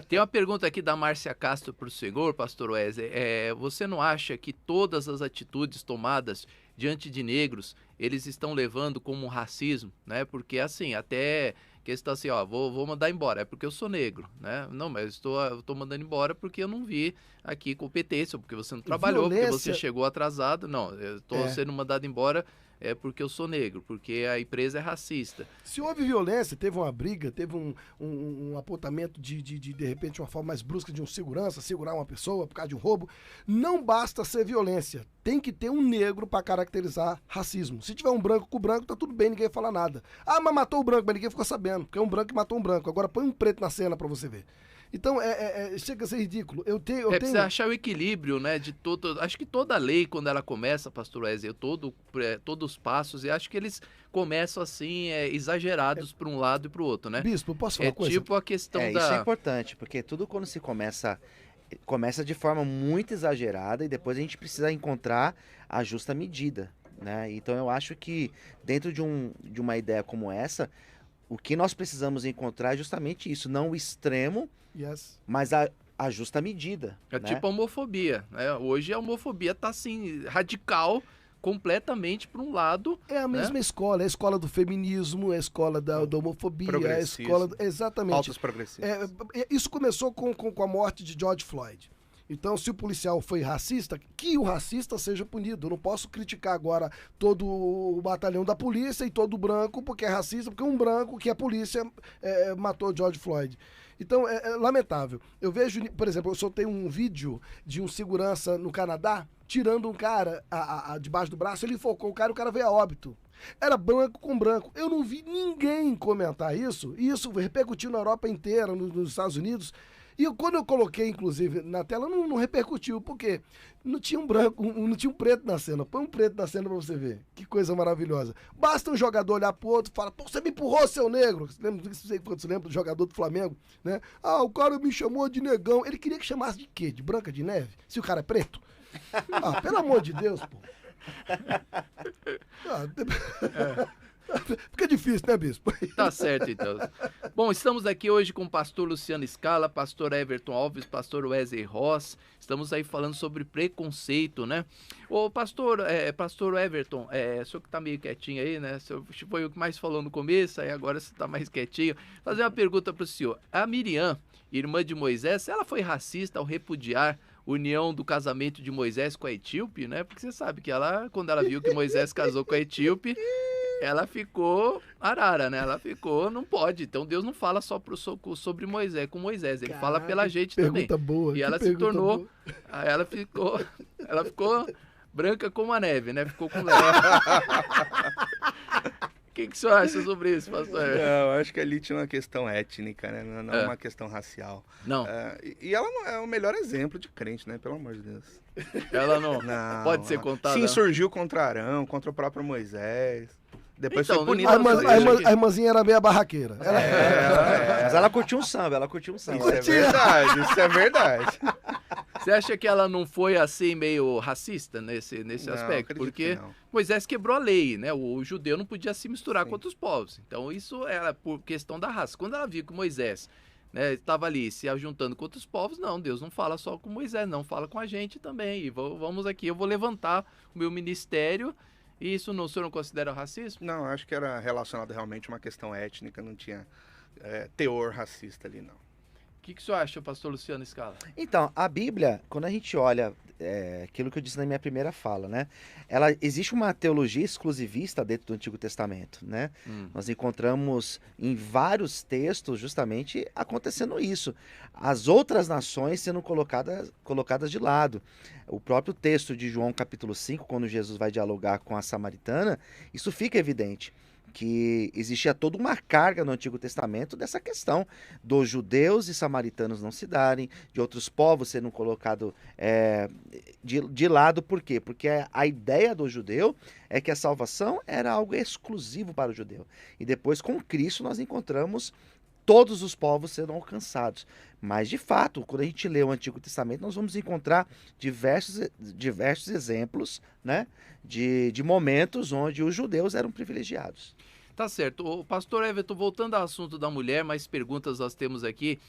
Tem uma pergunta aqui da Márcia Castro para o senhor, pastor Wesley. Você não acha que todas as atitudes tomadas diante de negros, eles estão levando como um racismo, né? Porque assim, até questão assim, vou mandar embora, é porque eu sou negro, né? Não, mas eu tô mandando embora porque eu não vi aqui competência, porque você não trabalhou, porque você chegou atrasado. Não, eu tô sendo mandado embora porque eu sou negro, porque a empresa é racista. Se houve violência, teve uma briga, teve um apontamento de repente, uma forma mais brusca de um segurança, segurar uma pessoa por causa de um roubo, não basta ser violência. Tem que ter um negro para caracterizar racismo. Se tiver um branco com branco, tá tudo bem, ninguém fala nada. Ah, mas matou o branco, mas ninguém ficou sabendo, porque é um branco que matou um branco. Agora põe um preto na cena para você ver. Então, chega a ser ridículo. Precisa achar o equilíbrio, né, de todo... Acho que toda lei, quando ela começa, pastor Wesley, todos os passos, eu acho que eles começam, assim, exagerados para um lado e para o outro, né? Bispo, posso falar uma coisa? Tipo a questão da... Isso é importante, porque tudo quando se começa de forma muito exagerada e depois a gente precisa encontrar a justa medida, né? Então, eu acho que dentro de uma ideia como essa, o que nós precisamos encontrar é justamente isso, não o extremo, mas a justa medida. É, né? Tipo a homofobia, né? Hoje a homofobia tá assim, radical, completamente para um lado. É a mesma escola, é a escola do feminismo, é a escola da homofobia, é a escola... Exatamente. Pautas progressistas. Isso começou com a morte de George Floyd. Então, se o policial foi racista, que o racista seja punido. Eu não posso criticar agora todo o batalhão da polícia e todo branco porque é racista, porque um branco que é polícia matou George Floyd. Então, é lamentável. Eu vejo, por exemplo, eu soltei um vídeo de um segurança no Canadá tirando um cara debaixo do braço, ele enfocou o cara veio a óbito. Era branco com branco. Eu não vi ninguém comentar isso, e isso repercutiu na Europa inteira, nos Estados Unidos. E quando eu coloquei, inclusive, na tela, não repercutiu, porque não tinha um branco, não tinha um preto na cena. Põe um preto na cena pra você ver. Que coisa maravilhosa. Basta um jogador olhar pro outro e falar, pô, você me empurrou, seu negro. Você lembra do jogador do Flamengo, né? Ah, o cara me chamou de negão. Ele queria que chamasse de quê? De Branca de Neve? Se o cara é preto? Ah, pelo amor de Deus, pô. Fica difícil, né, bispo? Tá certo, então. Bom, estamos aqui hoje com o pastor Luciano Scala, pastor Everton Alves, pastor Wesley Ross. Estamos aí falando sobre preconceito, né? Ô, pastor Everton, o senhor que tá meio quietinho aí, né? O senhor foi o que mais falou no começo, aí agora você tá mais quietinho. Fazer uma pergunta pro senhor. A Miriam, irmã de Moisés, ela foi racista ao repudiar a união do casamento de Moisés com a etíope, né? Porque você sabe que ela, quando ela viu que Moisés casou com a etíope, ela ficou arara, né? Ela ficou, não pode. Então Deus não fala só sobre Moisés, com Moisés. Ele fala pela gente também. Boa, e ela se tornou, aí ela ficou branca como a neve, né? Ficou com leve. O que o senhor acha sobre isso, pastor? Eu acho que ali tinha uma questão étnica, né? Não é uma questão racial. Não. E ela não é o melhor exemplo de crente, né? Pelo amor de Deus. Ela não pode ser contada. Sim, surgiu contra Arão, contra o próprio Moisés. Depois Então, foi punida. A irmãzinha era meio barraqueira. Mas ela curtiu um samba, Isso é verdade, isso é verdade. Você acha que ela não foi assim meio racista nesse Não, aspecto? acredito Porque que não. Moisés quebrou a lei, né? O judeu não podia se misturar Sim. com outros povos. Então isso era por questão da raça. Quando ela viu que Moisés, né, estava ali se ajuntando com outros povos, não, Deus não fala só com Moisés, não, fala com a gente também. E vamos aqui, eu vou levantar o meu ministério. E isso o senhor não considera racismo? Não, acho que era relacionado realmente a uma questão étnica, não tinha teor racista ali, não. O que o senhor acha, pastor Luciano Scala? Então, a Bíblia, quando a gente olha aquilo que eu disse na minha primeira fala, né? Existe uma teologia exclusivista dentro do Antigo Testamento, né? Nós encontramos em vários textos justamente acontecendo isso. As outras nações sendo colocadas de lado. O próprio texto de João capítulo 5, quando Jesus vai dialogar com a samaritana, isso fica evidente. Que existia toda uma carga no Antigo Testamento dessa questão dos judeus e samaritanos não se darem, de outros povos sendo colocados de lado. Por quê? Porque a ideia do judeu é que a salvação era algo exclusivo para o judeu. E depois, com Cristo, nós encontramos todos os povos sendo alcançados. Mas, de fato, quando a gente lê o Antigo Testamento, nós vamos encontrar diversos exemplos, né, de momentos onde os judeus eram privilegiados. Tá certo. O pastor Everton, voltando ao assunto da mulher, mais perguntas nós temos aqui.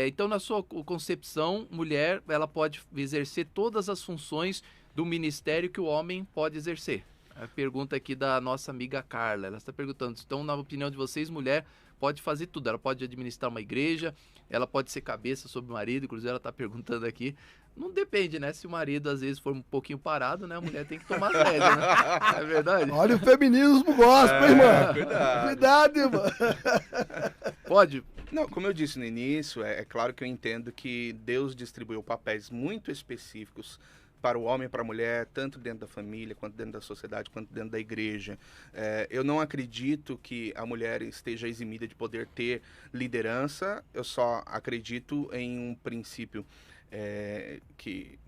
Então, na sua concepção, mulher, ela pode exercer todas as funções do ministério que o homem pode exercer? A pergunta aqui da nossa amiga Carla. Ela está perguntando, então, na opinião de vocês, mulher pode fazer tudo. Ela pode administrar uma igreja, ela pode ser cabeça sobre o marido, inclusive ela está perguntando aqui. Não depende, né? Se o marido às vezes for um pouquinho parado, né? A mulher tem que tomar as rédeas, né? É verdade? Olha o feminismo gospel, irmão. Cuidado, irmão. Pode? Não, como eu disse no início, é claro que eu entendo que Deus distribuiu papéis muito específicos para o homem e para a mulher, tanto dentro da família, quanto dentro da sociedade, quanto dentro da igreja. Eu não acredito que a mulher esteja eximida de poder ter liderança, eu só acredito em um princípio que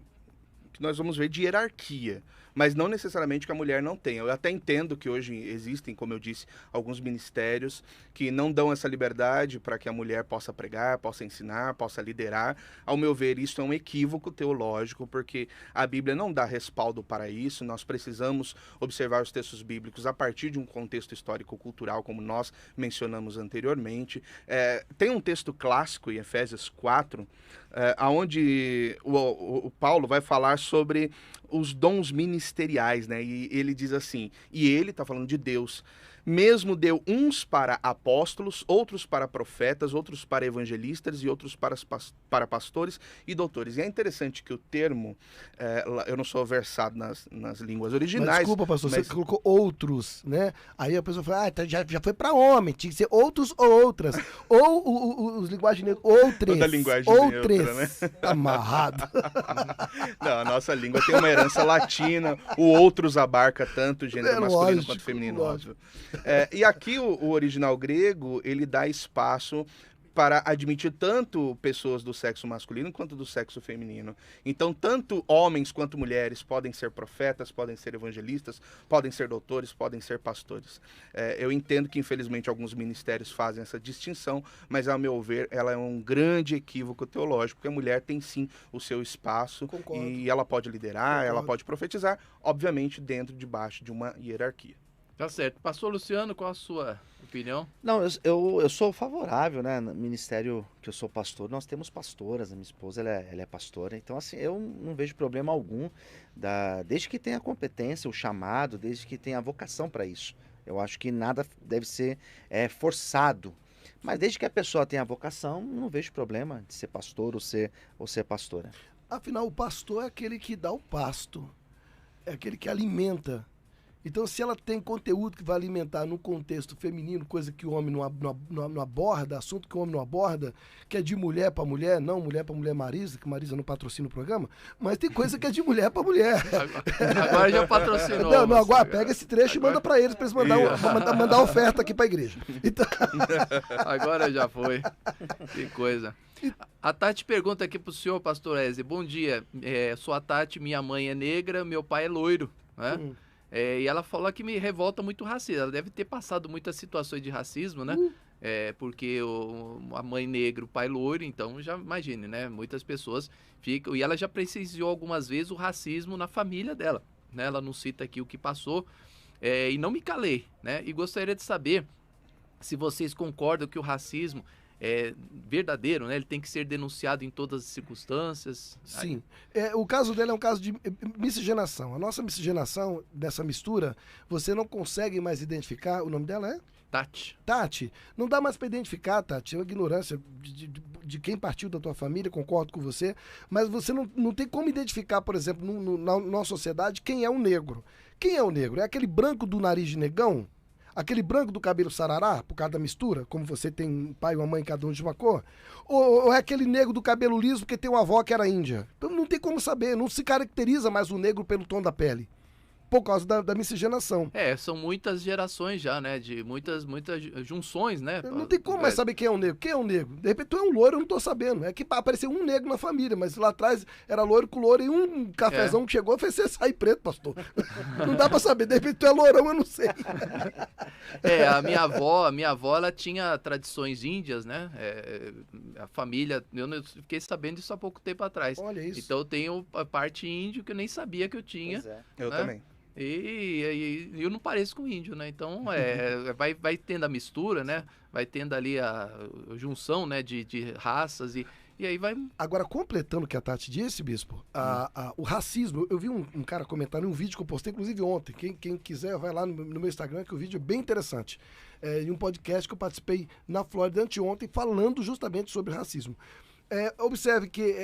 nós vamos ver de hierarquia, mas não necessariamente que a mulher não tenha. Eu até entendo que hoje existem, como eu disse, alguns ministérios que não dão essa liberdade para que a mulher possa pregar, possa ensinar, possa liderar. Ao meu ver, isso é um equívoco teológico, porque a Bíblia não dá respaldo para isso. Nós precisamos observar os textos bíblicos a partir de um contexto histórico-cultural, como nós mencionamos anteriormente. Tem um texto clássico em Efésios 4, onde o Paulo vai falar sobre os dons ministeriais, né? E ele diz assim, e ele está falando de Deus, mesmo deu uns para apóstolos, outros para profetas, outros para evangelistas e outros para pastores e doutores. E é interessante que o termo, eu não sou versado nas línguas originais. Mas desculpa, pastor, você colocou outros, né? Aí a pessoa fala, já foi para homem, tinha que ser outros ou outras. Ou os linguagens neutras, outres. Toda linguagem neutra, né? Amarrado. Não, a nossa língua tem uma herança latina, o outros abarca tanto o gênero masculino quanto feminino, óbvio. E aqui o original grego, ele dá espaço para admitir tanto pessoas do sexo masculino quanto do sexo feminino. Então, tanto homens quanto mulheres podem ser profetas, podem ser evangelistas, podem ser doutores, podem ser pastores. Eu entendo que, infelizmente, alguns ministérios fazem essa distinção, mas, ao meu ver, ela é um grande equívoco teológico, porque a mulher tem, sim, o seu espaço. Concordo. E ela pode liderar, Concordo. ela pode profetizar, obviamente, debaixo de uma hierarquia. Tá certo. Pastor Luciano, qual a sua opinião? Não, eu sou favorável, né? No ministério que eu sou pastor, nós temos pastoras, a minha esposa ela é pastora, então assim, eu não vejo problema algum, desde que tenha a competência, o chamado, desde que tenha a vocação para isso. Eu acho que nada deve ser forçado, mas desde que a pessoa tenha a vocação, não vejo problema de ser pastor ou ser pastora. Afinal, o pastor é aquele que dá o pasto, é aquele que alimenta. Então, se ela tem conteúdo que vai alimentar no contexto feminino, coisa que o homem não aborda, assunto que o homem não aborda, que é de mulher para mulher, não mulher para mulher Marisa, que Marisa não patrocina o programa, mas tem coisa que é de mulher para mulher. Agora já patrocinou. Não, agora pega esse trecho e manda para eles mandar oferta aqui para a igreja. Então... Agora já foi. Que coisa. A Tati pergunta aqui pro senhor, pastor Eze. Bom dia, sou a Tati, minha mãe é negra, meu pai é loiro, né? E ela falou que me revolta muito o racismo. Ela deve ter passado muitas situações de racismo, né? Porque a mãe negra, o pai loiro, então já imagine, né? Muitas pessoas ficam... E ela já presenciou algumas vezes o racismo na família dela, né? Ela não cita aqui o que passou. E não me calei, né? E gostaria de saber se vocês concordam que o racismo é verdadeiro, né? Ele tem que ser denunciado em todas as circunstâncias. Sim. O caso dela é um caso de miscigenação. A nossa miscigenação, dessa mistura, você não consegue mais identificar. O nome dela é? Tati. Não dá mais para identificar, Tati. É uma ignorância de quem partiu da tua família, concordo com você. Mas você não tem como identificar, por exemplo, na nossa sociedade, quem é o negro. Quem é o negro? É aquele branco do nariz de negão? Aquele branco do cabelo sarará, por causa da mistura, como você tem um pai e uma mãe, cada um de uma cor? Ou é aquele negro do cabelo liso porque tem uma avó que era índia? Então não tem como saber, não se caracteriza mais o negro pelo tom da pele, por causa da miscigenação. São muitas gerações já, né? De muitas junções, né? Não tem como mais saber quem é o negro. Quem é o negro? De repente tu é um loiro, eu não tô sabendo. É que apareceu um negro na família, mas lá atrás era loiro com loiro e um cafezão que chegou e fez você sair preto, pastor. Não dá pra saber. De repente tu é lourão, eu não sei. A minha avó, ela tinha tradições índias, né? A família, eu fiquei sabendo disso há pouco tempo atrás. Olha isso. Então eu tenho a parte índio que eu nem sabia que eu tinha. Pois é. Eu né? também. E eu não pareço com índio, né? Então, vai tendo a mistura, né? Vai tendo ali a junção, né? De raças e aí vai... Agora, completando o que a Tati disse, Bispo, o racismo, eu vi um cara comentar em um vídeo que eu postei, inclusive ontem. Quem quiser, vai lá no meu Instagram, que o vídeo é bem interessante. Em um podcast que eu participei na Flórida anteontem, falando justamente sobre racismo. Observe que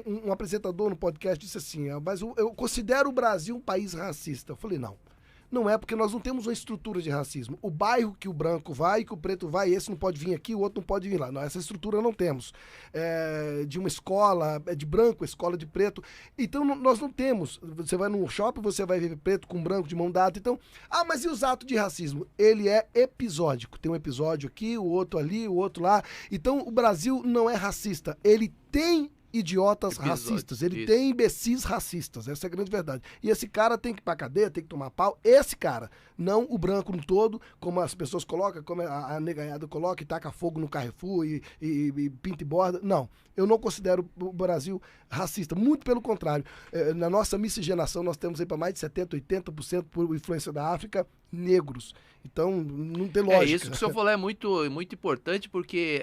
um apresentador no podcast disse assim, mas eu considero o Brasil um país racista. Eu falei, não é, porque nós não temos uma estrutura de racismo. O bairro que o branco vai, que o preto vai, esse não pode vir aqui, o outro não pode vir lá. Não, essa estrutura não temos. De uma escola, de branco, escola de preto. Então, nós não temos. Você vai num shopping, você vai ver preto com branco de mão dada. Então, mas e os atos de racismo? Ele é episódico. Tem um episódio aqui, o outro ali, o outro lá. Então, o Brasil não é racista. Ele tem idiotas racistas, ele tem imbecis racistas, essa é a grande verdade. E esse cara tem que ir pra cadeia, tem que tomar pau, esse cara, não o branco no todo, como as pessoas colocam, como a negaiada coloca, e taca fogo no Carrefour e pinta e borda. Não, eu não considero o Brasil racista, muito pelo contrário. Na nossa miscigenação, nós temos aí para mais de 70%, 80% por influência da África, negros. Então, não tem lógica. Isso que o senhor falou é muito, muito importante, porque...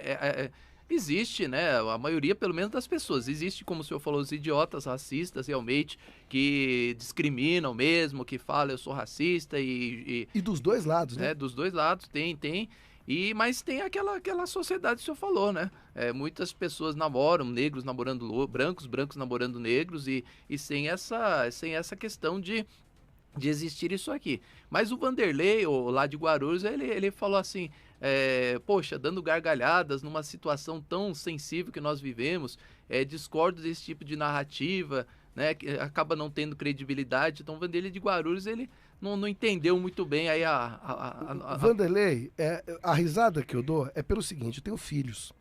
existe, né, a maioria, pelo menos, das pessoas. Existe, como o senhor falou, os idiotas racistas, realmente, que discriminam mesmo, que falam, eu sou racista e dos dois lados, né? Dos dois lados, tem. Mas tem aquela sociedade que o senhor falou, né? Muitas pessoas namoram, negros namorando brancos, brancos namorando negros, e sem essa questão de existir isso aqui. Mas o Vanderlei, lá de Guarulhos, ele falou assim... poxa, dando gargalhadas numa situação tão sensível que nós vivemos, discordo desse tipo de narrativa, né, que acaba não tendo credibilidade. Então, o Vanderlei de Guarulhos, ele não entendeu muito bem aí Vanderlei, a risada que eu dou é pelo seguinte, eu tenho filhos,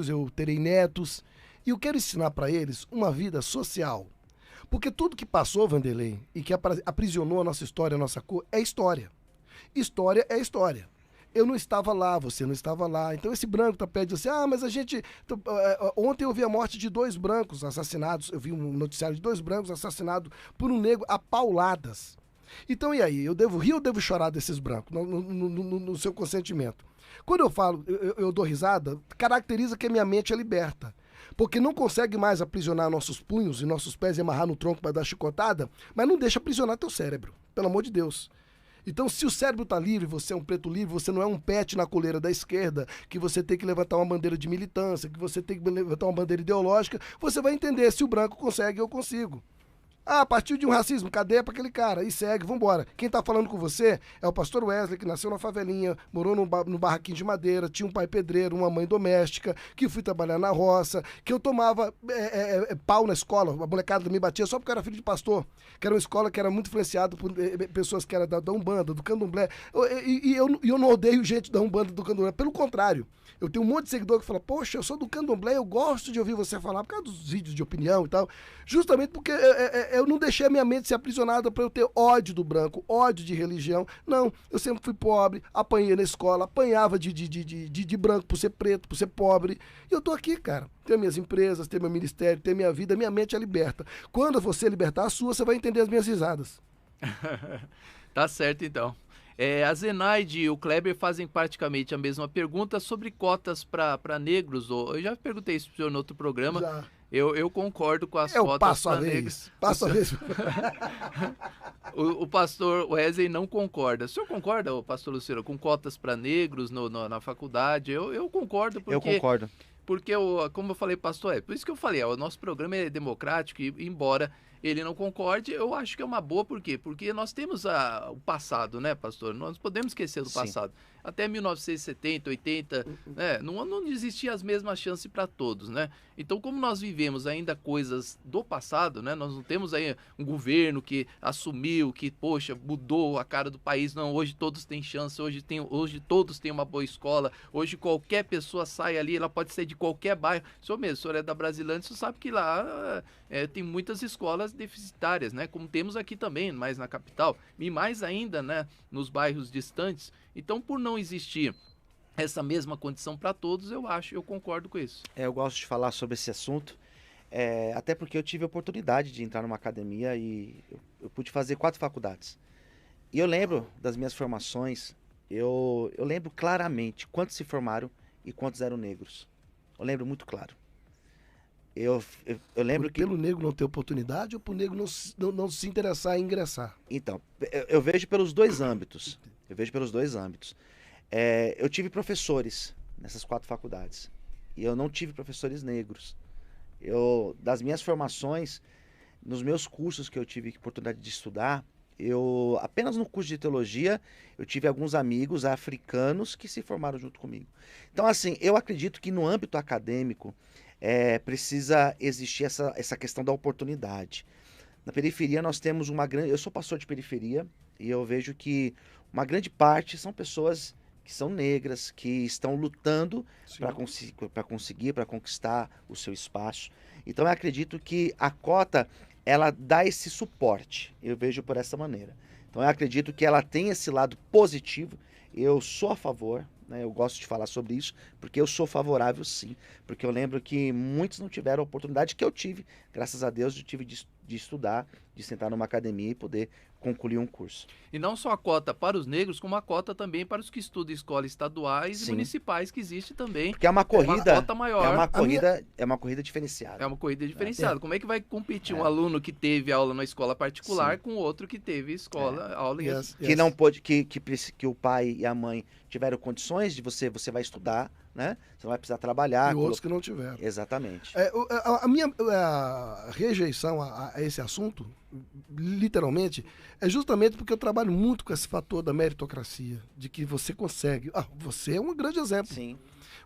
eu terei netos, e eu quero ensinar para eles uma vida social. Porque tudo que passou, Vanderlei, e que aprisionou a nossa história, a nossa cor, é história. História é história. Eu não estava lá, você não estava lá. Então esse branco tá perto de você. Mas a gente... Ontem eu vi a morte de 2 brancos assassinados. Eu vi um noticiário de 2 brancos assassinados por um negro a pauladas. Então e aí? Eu devo rir ou devo chorar desses brancos? No seu consentimento. Quando eu falo, eu dou risada, caracteriza que a minha mente é liberta. Porque não consegue mais aprisionar nossos punhos e nossos pés e amarrar no tronco para dar chicotada, mas não deixa aprisionar teu cérebro. Pelo amor de Deus. Então, se o cérebro está livre, você é um preto livre, você não é um pet na coleira da esquerda, que você tem que levantar uma bandeira de militância, que você tem que levantar uma bandeira ideológica, você vai entender se o branco consegue, eu consigo. Partiu de um racismo, cadeia para aquele cara, e segue, vambora. Quem tá falando com você é o pastor Wesley, que nasceu na favelinha, morou no barraquinho de madeira, tinha um pai pedreiro, uma mãe doméstica, que fui trabalhar na roça, que eu tomava pau na escola, a molecada me batia só porque eu era filho de pastor, que era uma escola que era muito influenciada por pessoas que eram da Umbanda, do Candomblé, e eu não odeio gente da Umbanda, do Candomblé, pelo contrário. Eu tenho um monte de seguidor que fala, poxa, eu sou do Candomblé, eu gosto de ouvir você falar, por causa dos vídeos de opinião e tal, justamente porque eu não deixei a minha mente ser aprisionada para eu ter ódio do branco, ódio de religião. Não, eu sempre fui pobre, apanhei na escola, apanhava de branco por ser preto, por ser pobre. E eu tô aqui, cara. Tenho minhas empresas, tenho meu ministério, tenho minha vida, minha mente é liberta. Quando você libertar a sua, você vai entender as minhas risadas. Tá certo, então. A Zenaide e o Kleber fazem praticamente a mesma pergunta sobre cotas para negros. Eu já perguntei isso para o senhor no outro programa. Já. Eu concordo com as cotas para negros. Passo a vez. O pastor Wesley não concorda. O senhor concorda, pastor Luciano, com cotas para negros na faculdade? Eu concordo. Eu concordo. Porque, como eu falei, pastor, por isso que eu falei, o nosso programa é democrático e, embora ele não concorde, eu acho que é uma boa. Por quê? Porque nós temos o passado, né, pastor? Nós podemos esquecer do passado. Até 1970, 80, né, não existia as mesmas chances para todos, né? Então, como nós vivemos ainda coisas do passado, né? Nós não temos aí um governo que assumiu, que, poxa, mudou a cara do país. Não, hoje todos têm chance, hoje todos têm uma boa escola, hoje qualquer pessoa sai ali, ela pode ser de qualquer bairro. O senhor é da Brasilândia, o senhor sabe que lá tem muitas escolas deficitárias, né? Como temos aqui também, mais na capital, e mais ainda, né, nos bairros distantes. Então, por não existir essa mesma condição para todos, eu concordo com isso. Eu gosto de falar sobre esse assunto, até porque eu tive a oportunidade de entrar numa academia e eu pude fazer 4 faculdades. E eu lembro das minhas formações, eu lembro claramente quantos se formaram e quantos eram negros. Eu lembro muito claro. Eu lembro que... Pelo negro não ter oportunidade ou por negro não se interessar em ingressar? Então, eu vejo pelos dois âmbitos. Eu tive professores nessas 4 faculdades e eu não tive professores negros. Das minhas formações, nos meus cursos que eu tive a oportunidade de estudar, apenas no curso de teologia, eu tive alguns amigos africanos que se formaram junto comigo. Então, assim, eu acredito que no âmbito acadêmico precisa existir essa questão da oportunidade. Na periferia nós temos eu sou pastor de periferia e eu vejo que uma grande parte são pessoas que são negras, que estão lutando para conquistar o seu espaço. Então eu acredito que a cota, ela dá esse suporte, eu vejo por essa maneira. Então eu acredito que ela tem esse lado positivo, eu sou a favor, né, eu gosto de falar sobre isso, porque eu sou favorável sim, porque eu lembro que muitos não tiveram a oportunidade que eu tive, graças a Deus eu tive de estudar, de sentar numa academia e poder concluir um curso. E não só a cota para os negros, como a cota também para os que estudam em escolas estaduais e municipais, que existe também. Porque é uma corrida, uma cota maior. É uma corrida diferenciada. É uma corrida diferenciada. Como é que vai competir um aluno que teve aula na escola particular com outro que teve aula em... Que não pôde, que o pai e a mãe tiveram condições de você vai estudar, né? Você não vai precisar trabalhar. E outros que não tiveram. Exatamente. A minha rejeição a esse assunto, literalmente, é justamente porque eu trabalho muito com esse fator da meritocracia, de que você consegue. Você é um grande exemplo. Sim.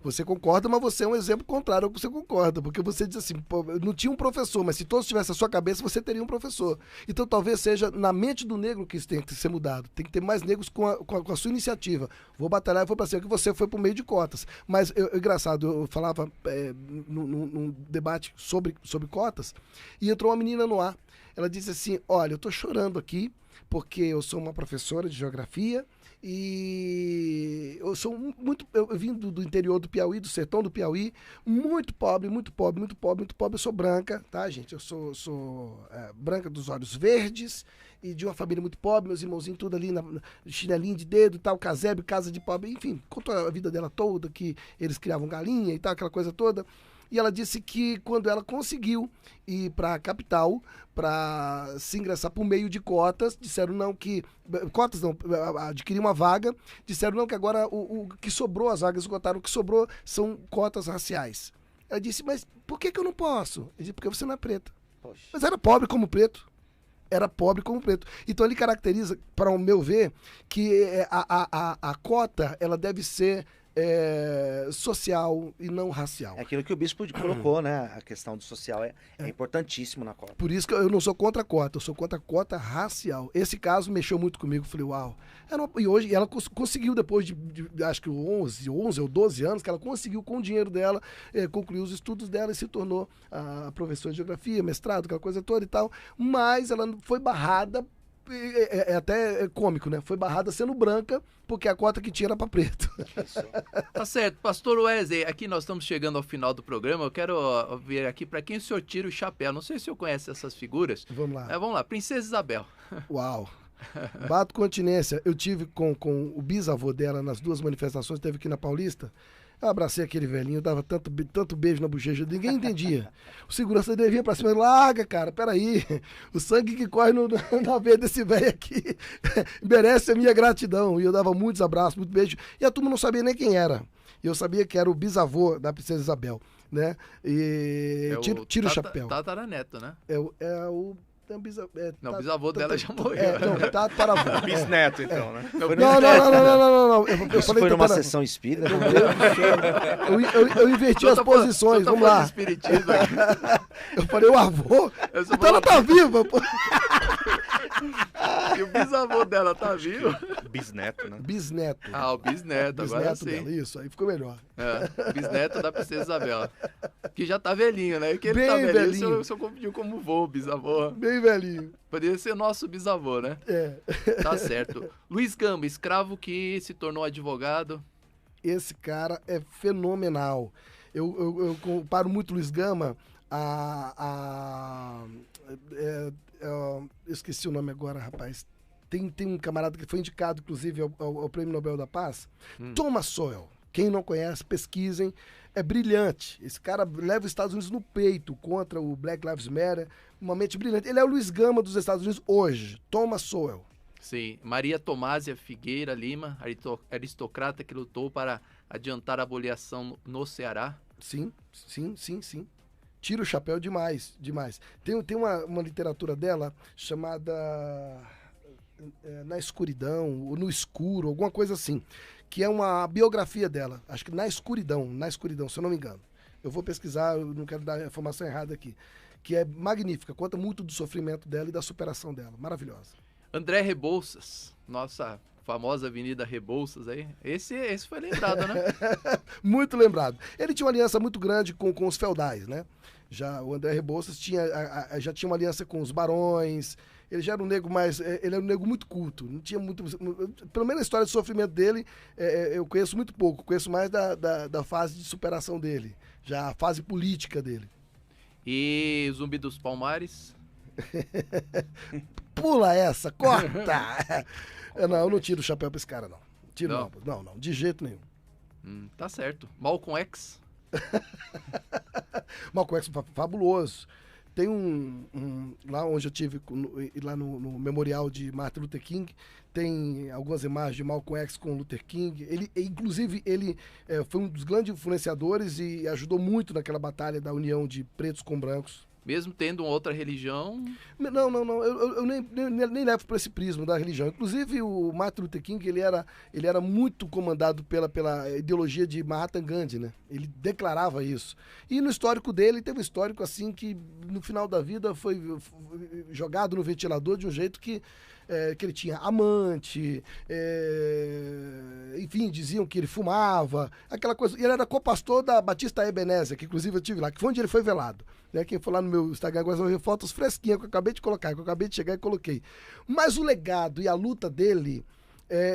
Você concorda, mas você é um exemplo contrário ao que você concorda, porque você diz assim, não tinha um professor, mas se todos tivessem a sua cabeça, você teria um professor. Então talvez seja na mente do negro que isso tem que ser mudado. Tem que ter mais negros com a sua iniciativa. Vou batalhar e vou para cima, que você foi por meio de cotas. Mas, engraçado, eu falava num debate sobre cotas, e entrou uma menina no ar. Ela disse assim, olha, eu estou chorando aqui, porque eu sou uma professora de geografia, e eu sou eu vim do interior do Piauí, do sertão do Piauí, muito pobre, eu sou branca, tá, gente? Eu sou branca dos olhos verdes e de uma família muito pobre, meus irmãozinhos tudo ali, chinelinho de dedo, tal, casebre, casa de pobre, enfim, contou a vida dela toda, que eles criavam galinha e tal, aquela coisa toda. E ela disse que quando ela conseguiu ir para a capital para se ingressar por meio de cotas, disseram não que... Cotas não, adquirir uma vaga, disseram não que agora o que sobrou, as vagas esgotaram, o que sobrou são cotas raciais. Ela disse, mas por que eu não posso? Eu disse, porque você não é preta. Poxa. Mas era pobre como preto. Então ele caracteriza, para o meu ver, que a cota ela deve ser social e não racial. É aquilo que o bispo colocou, né? A questão do social é importantíssimo na cota. Por isso que eu não sou contra a cota, eu sou contra a cota racial. Esse caso mexeu muito comigo, falei, uau. E hoje ela conseguiu, depois de acho que 11 ou 12 anos, que ela conseguiu com o dinheiro dela, concluir os estudos dela e se tornou a professora de geografia, mestrado, aquela coisa toda e tal. Mas ela foi barrada, é até cômico, né? Foi barrada sendo branca, porque a cota que tinha era para preto. Tá certo. Pastor Wesley, aqui nós estamos chegando ao final do programa. Eu quero ver aqui para quem o senhor tira o chapéu. Não sei se o senhor conhece essas figuras. Vamos lá. Vamos lá. Princesa Isabel. Uau. Bato continência. Eu tive com o bisavô dela nas 2 manifestações, teve aqui na Paulista. Eu abracei aquele velhinho, dava tanto beijo na bochecha, ninguém entendia. O segurança dele vinha pra cima, larga, cara, peraí. O sangue que corre na veia desse velho aqui merece a minha gratidão. E eu dava muitos abraços, muito beijo. E a turma não sabia nem quem era. E eu sabia que era o bisavô da Princesa Isabel, né? E tira o chapéu. Tataraneto, né? Não, o bisavô dela já morreu. Tataravô. Bisneto, então, né? Não. Eu falei foi numa sessão espírita. Eu inverti as posições, vamos lá. Eu falei, o avô? Então ela tá viva, pô. E o bisavô dela tá vivo? Bisneto, né? Bisneto. Ah, o bisneto, agora sim. Dela, isso, aí ficou melhor. Bisneto da Princesa Isabel. Que já tá velhinho, né? Que ele bem tá velhinho. O senhor confundiu como vô, bisavô. Bem velhinho. Poderia ser nosso bisavô, né? Tá certo. Luiz Gama, escravo que se tornou advogado. Esse cara é fenomenal. Eu comparo muito Luiz Gama eu esqueci o nome agora, rapaz. Tem um camarada que foi indicado, inclusive, ao Prêmio Nobel da Paz. Thomas Sowell. Quem não conhece, pesquisem. É brilhante. Esse cara leva os Estados Unidos no peito contra o Black Lives Matter. Uma mente brilhante. Ele é o Luiz Gama dos Estados Unidos hoje. Thomas Sowell. Sim. Maria Tomásia Figueira Lima, aristocrata que lutou para adiantar a abolição no Ceará. Sim. Tira o chapéu demais. Tem uma literatura dela chamada Na Escuridão, ou No Escuro, alguma coisa assim, que é uma biografia dela. Acho que Na Escuridão, se eu não me engano. Eu vou pesquisar, eu não quero dar a informação errada aqui. Que é magnífica, conta muito do sofrimento dela e da superação dela. Maravilhosa. André Rebouças, nossa famosa Avenida Rebouças aí. Esse foi lembrado, né? Muito lembrado. Ele tinha uma aliança muito grande com os feudais, né? Já o André Rebouças já tinha uma aliança com os barões. Ele já era um negro ele era um negro muito culto. Não tinha muito, pelo menos a história de sofrimento dele, eu conheço muito pouco. Conheço mais da fase de superação dele, já a fase política dele. E Zumbi dos Palmares? Pula essa, corta! Não, eu não tiro o chapéu pra esse cara, não. Não, de jeito nenhum. Tá certo. Malcolm X? Malcolm X fabuloso. Tem lá onde eu tive, lá no memorial de Martin Luther King, tem algumas imagens de Malcolm X com Luther King. Inclusive, ele foi um dos grandes influenciadores e ajudou muito naquela batalha da união de pretos com brancos. Mesmo tendo uma outra religião? Não. Eu nem levo para esse prisma da religião. Inclusive, o Martin Luther King, ele era muito comandado pela ideologia de Mahatma Gandhi, né? Ele declarava isso. E no histórico dele, teve um histórico assim que, no final da vida, foi jogado no ventilador de um jeito que ele tinha amante, enfim, diziam que ele fumava, aquela coisa. E ele era co-pastor da Batista Ebenezer, que inclusive eu tive lá, que foi onde ele foi velado. Né? Quem for lá no meu Instagram agora vai ver fotos fresquinhas que eu acabei de colocar, que eu acabei de chegar e coloquei. Mas o legado e a luta dele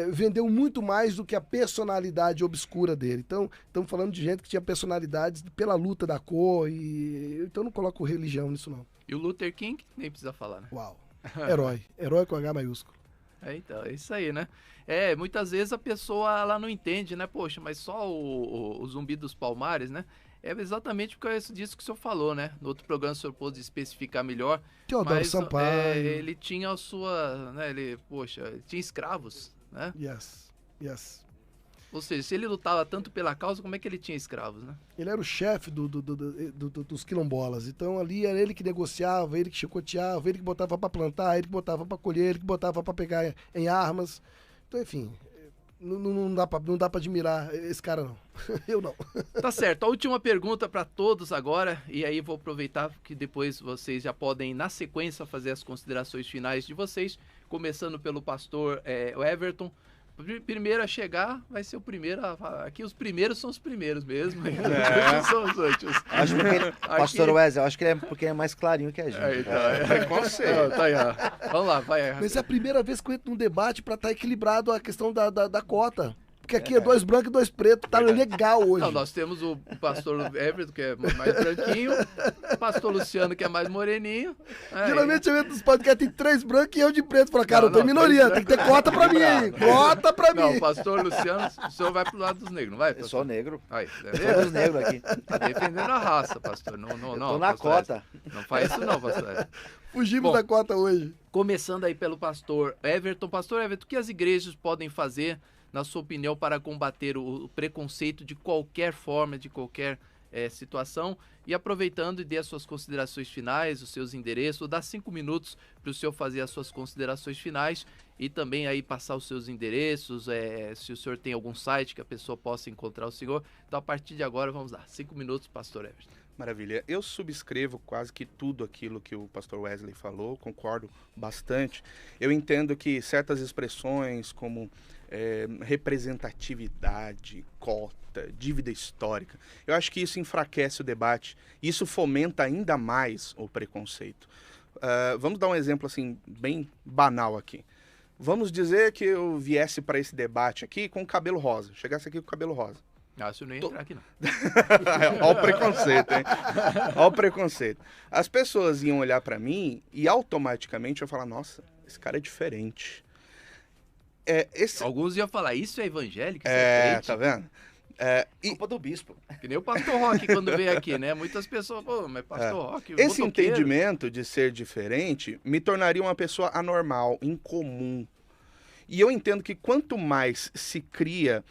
vendeu muito mais do que a personalidade obscura dele. Então, estamos falando de gente que tinha personalidades pela luta da cor, então eu não coloco religião nisso, não. E o Luther King, nem precisa falar, né? Uau. Herói com H maiúsculo. Então, é isso aí, né? Muitas vezes a pessoa ela não entende, né? Poxa, mas só o Zumbi dos Palmares, né? É exatamente por causa disso que o senhor falou, né? No outro programa o senhor pôde especificar melhor. Teodoro Sampaio. Ele tinha a sua, né? Ele tinha escravos, né? Yes. Ou seja, se ele lutava tanto pela causa, como é que ele tinha escravos, né? Ele era o chefe dos quilombolas. Então ali era ele que negociava, ele que chicoteava, ele que botava para plantar, ele que botava para colher, ele que botava para pegar em armas. Então, enfim, não dá pra admirar esse cara, não. Eu não. Tá certo. A última pergunta para todos agora, e aí vou aproveitar que depois vocês já podem, na sequência, fazer as considerações finais de vocês, começando pelo pastor Everton. Primeiro a chegar vai ser o primeiro. Aqui os primeiros são os primeiros mesmo. Os são os últimos. Acho que pastor Wesley, acho que ele é porque é mais clarinho que a gente. Vamos lá, vai. Mas é a primeira vez que eu entro num debate para estar equilibrado a questão da cota. Porque aqui é 2 brancos e 2 pretos, tá legal hoje. Não, nós temos o pastor Everton, que é mais branquinho, o pastor Luciano, que é mais moreninho. Geralmente eu entro nos podcasts, tem 3 brancos e eu de preto. Falo, cara, eu tô em minoria, tem que ter cota pra mim aí. Cota pra mim. Não, o pastor Luciano, o senhor vai pro lado dos negros, não vai? Eu sou negro. Aí, Sou dos negros aqui. Tá defendendo a raça, pastor. Não, tô na cota. Não faz isso não, pastor. Fugimos da cota hoje. Começando aí pelo pastor Everton. Pastor Everton, o que as igrejas podem fazer, na sua opinião, para combater o preconceito de qualquer forma, de qualquer situação? E aproveitando, e dê as suas considerações finais, os seus endereços, dá 5 minutos para o senhor fazer as suas considerações finais e também aí passar os seus endereços, se o senhor tem algum site que a pessoa possa encontrar o senhor. Então, a partir de agora, vamos lá, 5 minutos, pastor Everton. Maravilha. Eu subscrevo quase que tudo aquilo que o pastor Wesley falou, concordo bastante. Eu entendo que certas expressões como representatividade, cota, dívida histórica, eu acho que isso enfraquece o debate, isso fomenta ainda mais o preconceito. Vamos dar um exemplo assim, bem banal aqui. Vamos dizer que eu viesse para esse debate aqui com o cabelo rosa, chegasse aqui com o cabelo rosa. Se eu não ia entrar aqui, não. Olha o preconceito, hein? Olha o preconceito. As pessoas iam olhar para mim e automaticamente eu ia falar, nossa, esse cara é diferente. Alguns iam falar, isso é evangélico? Isso é crente? Tá vendo? Culpa do bispo. Que nem o pastor Roque quando veio aqui, né? Muitas pessoas, mas pastor Roque... Esse entendimento de ser diferente me tornaria uma pessoa anormal, incomum. E eu entendo que quanto mais se cria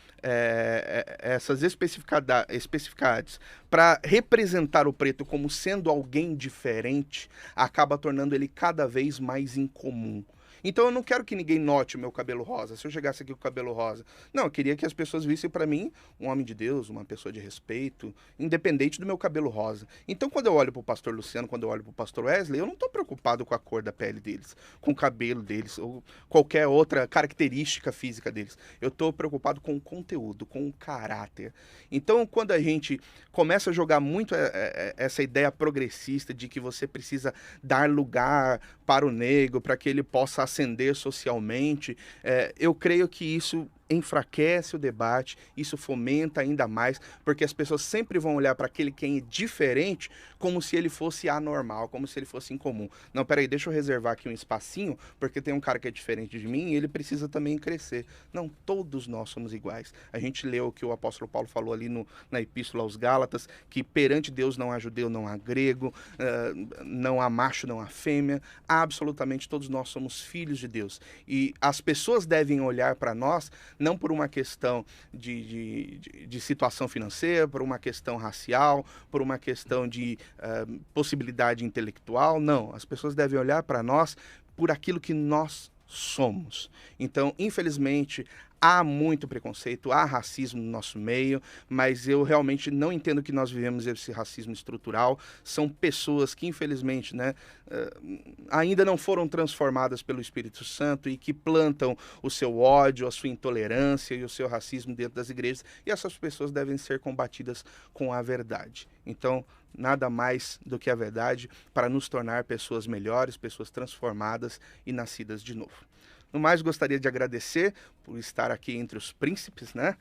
essas especificidades para representar o preto como sendo alguém diferente, acaba tornando ele cada vez mais incomum. Então eu não quero que ninguém note o meu cabelo rosa, se eu chegasse aqui com o cabelo rosa. Não, eu queria que as pessoas vissem para mim um homem de Deus, uma pessoa de respeito, independente do meu cabelo rosa. Então quando eu olho para o pastor Luciano, quando eu olho para o pastor Wesley, eu não estou preocupado com a cor da pele deles, com o cabelo deles, ou qualquer outra característica física deles. Eu estou preocupado com o conteúdo, com o caráter. Então quando a gente começa a jogar muito essa ideia progressista de que você precisa dar lugar para o negro, para que ele possa ascender socialmente, eu creio que isso enfraquece o debate, isso fomenta ainda mais, porque as pessoas sempre vão olhar para aquele quem é diferente como se ele fosse anormal, como se ele fosse incomum. Não, peraí, deixa eu reservar aqui um espacinho, porque tem um cara que é diferente de mim e ele precisa também crescer. Não, todos nós somos iguais. A gente leu o que o apóstolo Paulo falou ali na Epístola aos Gálatas, que perante Deus não há judeu, não há grego, não há macho, não há fêmea, absolutamente todos nós somos filhos de Deus. E as pessoas devem olhar para nós não por uma questão de situação financeira, por uma questão racial, por uma questão de possibilidade intelectual, não. As pessoas devem olhar para nós por aquilo que nós somos. Então, infelizmente, há muito preconceito, há racismo no nosso meio, mas eu realmente não entendo que nós vivemos esse racismo estrutural. São pessoas que, infelizmente, ainda não foram transformadas pelo Espírito Santo e que plantam o seu ódio, a sua intolerância e o seu racismo dentro das igrejas, e essas pessoas devem ser combatidas com a verdade. Então, nada mais do que a verdade para nos tornar pessoas melhores, pessoas transformadas e nascidas de novo. No mais, gostaria de agradecer por estar aqui entre os príncipes, né?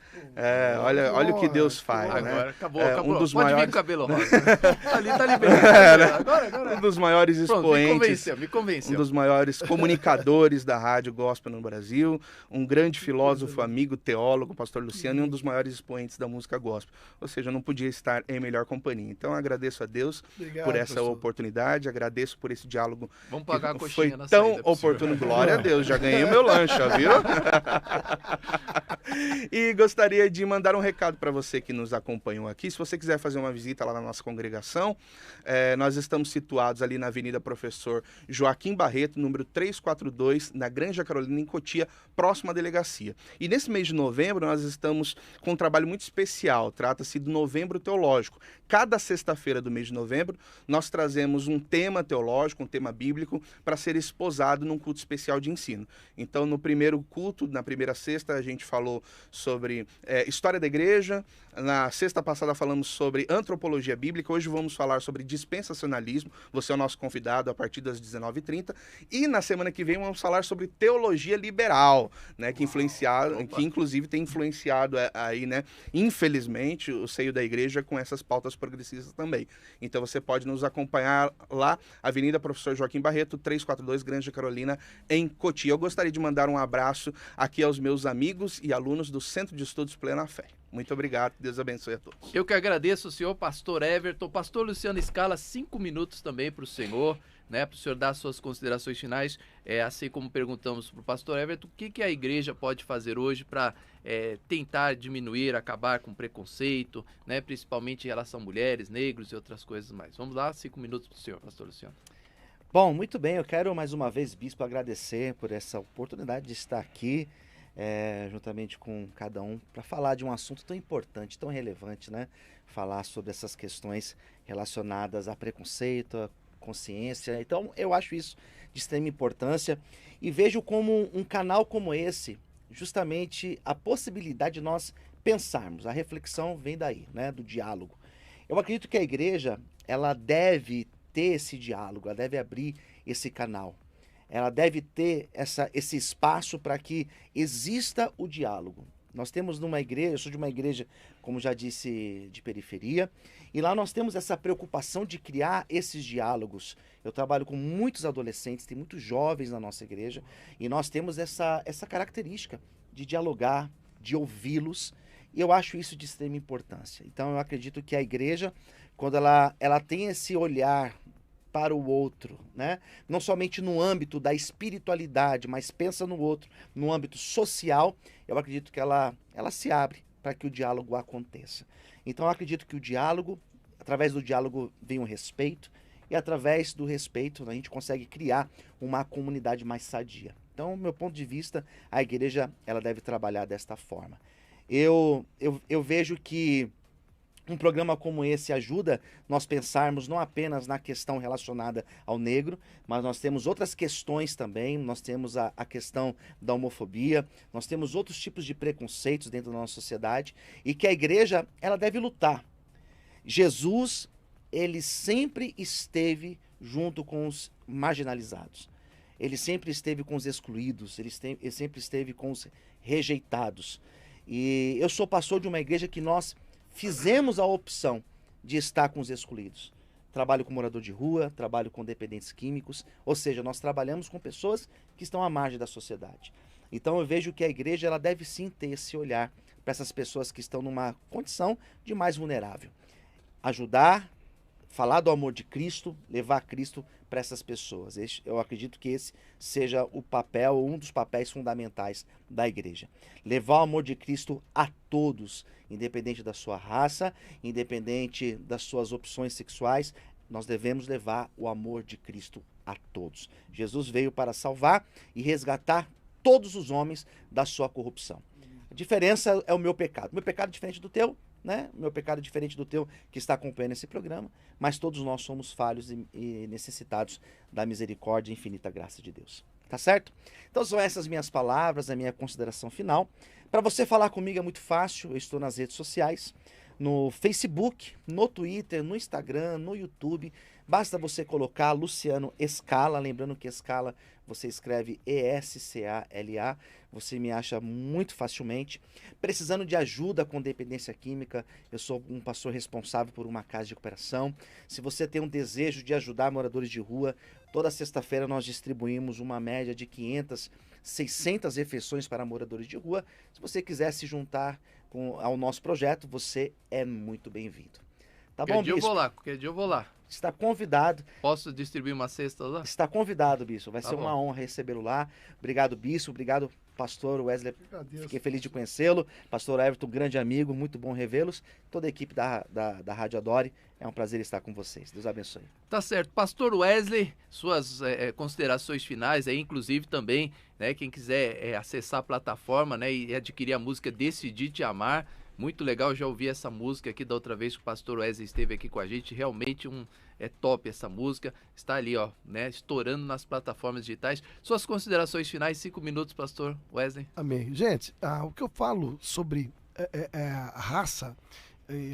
Olha o que Deus faz, agora, né? Acabou. Um dos Pode maiores... vir com o cabelo rosa. tá liberado. Agora. Um dos maiores expoentes. Me convenceu. Um dos maiores comunicadores da rádio gospel no Brasil. Um grande filósofo, amigo, teólogo, pastor Luciano, e um dos maiores expoentes da música gospel. Ou seja, eu não podia estar em melhor companhia. Então, agradeço a Deus por essa oportunidade, agradeço por esse diálogo. Vamos pagar a foi coxinha na tão saída, oportuno. Glória a Deus, já ganhei o meu lanche, ó, viu? E gostaria de mandar um recado para você que nos acompanhou aqui. Se você quiser fazer uma visita lá na nossa congregação, nós estamos situados ali na Avenida Professor Joaquim Barreto, número 342, na Granja Carolina, em Cotia, próximo à delegacia. E nesse mês de novembro, nós estamos com um trabalho muito especial. Trata-se do Novembro Teológico. Cada sexta-feira do mês de novembro, nós trazemos um tema teológico, um tema bíblico, para ser esposado num culto especial de ensino. Então, no primeiro culto, na primeira sexta, a gente falou sobre história da igreja. Na sexta passada falamos sobre antropologia bíblica. Hoje vamos falar sobre dispensacionalismo. Você é o nosso convidado a partir das 19h30. E na semana que vem vamos falar sobre teologia liberal, né, que inclusive tem influenciado aí, né, infelizmente, o seio da igreja com essas pautas progressistas também. Então você pode nos acompanhar lá, Avenida Professor Joaquim Barreto, 342, Granja Carolina, em Cotia. Eu gostaria de mandar um abraço aqui aos meus amigos e alunos do Centro de Estudos Plena Fé. Muito obrigado, Deus abençoe a todos. Eu que agradeço o senhor, pastor Everton. Pastor Luciano Scala, 5 minutos também para o senhor, né, para o senhor dar suas considerações finais, assim como perguntamos para o pastor Everton, o que a igreja pode fazer hoje para tentar diminuir, acabar com preconceito, né, principalmente em relação a mulheres, negros e outras coisas mais. Vamos lá, 5 minutos para o senhor, pastor Luciano. Bom, muito bem, eu quero mais uma vez, bispo, agradecer por essa oportunidade de estar aqui, juntamente com cada um, para falar de um assunto tão importante, tão relevante, né? Falar sobre essas questões relacionadas a preconceito, a consciência. Então, eu acho isso de extrema importância e vejo como um canal como esse, justamente a possibilidade de nós pensarmos. A reflexão vem daí, né? Do diálogo. Eu acredito que a igreja, ela deve ter esse diálogo, ela deve abrir esse canal. Ela deve ter esse espaço para que exista o diálogo. Nós temos numa igreja, eu sou de uma igreja, como já disse, de periferia, e lá nós temos essa preocupação de criar esses diálogos. Eu trabalho com muitos adolescentes, tem muitos jovens na nossa igreja, e nós temos essa característica de dialogar, de ouvi-los, e eu acho isso de extrema importância. Então eu acredito que a igreja, quando ela tem esse olhar para o outro, né? Não somente no âmbito da espiritualidade, mas pensa no outro, no âmbito social, eu acredito que ela se abre para que o diálogo aconteça. Então eu acredito que o diálogo, através do diálogo vem o respeito, e através do respeito a gente consegue criar uma comunidade mais sadia. Então, do meu ponto de vista, a igreja ela deve trabalhar desta forma. Eu vejo que um programa como esse ajuda nós pensarmos não apenas na questão relacionada ao negro, mas nós temos outras questões também, nós temos a questão da homofobia, nós temos outros tipos de preconceitos dentro da nossa sociedade e que a igreja ela deve lutar. Jesus, ele sempre esteve junto com os marginalizados, ele sempre esteve com os excluídos, ele sempre esteve com os rejeitados. E eu sou pastor de uma igreja que nós fizemos a opção de estar com os excluídos. Trabalho com morador de rua, trabalho com dependentes químicos, ou seja, nós trabalhamos com pessoas que estão à margem da sociedade. Então eu vejo que a igreja ela deve sim ter esse olhar para essas pessoas que estão numa condição de mais vulnerável. Ajudar, falar do amor de Cristo, levar Cristo para essas pessoas. Eu acredito que esse seja o papel, um dos papéis fundamentais da igreja. Levar o amor de Cristo a todos, independente da sua raça, independente das suas opções sexuais, nós devemos levar o amor de Cristo a todos. Jesus veio para salvar e resgatar todos os homens da sua corrupção. A diferença é o meu pecado. Meu pecado é diferente do teu, né? Meu pecado é diferente do teu que está acompanhando esse programa, mas todos nós somos falhos e necessitados da misericórdia e infinita graça de Deus. Tá certo? Então são essas minhas palavras, a minha consideração final. Para você falar comigo é muito fácil, eu estou nas redes sociais, no Facebook, no Twitter, no Instagram, no YouTube. Basta você colocar Luciano Scala, lembrando que Scala você escreve E-S-C-A-L-A, você me acha muito facilmente. Precisando de ajuda com dependência química, eu sou um pastor responsável por uma casa de recuperação. Se você tem um desejo de ajudar moradores de rua, toda sexta-feira nós distribuímos uma média de 500, 600 refeições para moradores de rua. Se você quiser se juntar ao nosso projeto, você é muito bem-vindo. Tá bom, Bispo? Qualquer dia eu vou lá. Está convidado. Posso distribuir uma cesta lá? Está convidado, Bispo. Vai ser bom. uma honra recebê-lo lá. Obrigado, Bispo. Obrigado, pastor Wesley. Agradeço. Fiquei feliz de conhecê-lo. Pastor Everton, grande amigo, muito bom revê-los. Toda a equipe da Rádio Adore, é um prazer estar com vocês. Deus abençoe. Tá certo. Pastor Wesley, suas considerações finais aí, inclusive também, né, quem quiser acessar a plataforma, né, e adquirir a música Decidi Te Amar, muito legal, já ouvi essa música aqui da outra vez que o pastor Wesley esteve aqui com a gente, realmente é top essa música, está ali, ó, né, estourando nas plataformas digitais. Suas considerações finais, 5 minutos, pastor Wesley. Amém. Gente, o que eu falo sobre raça,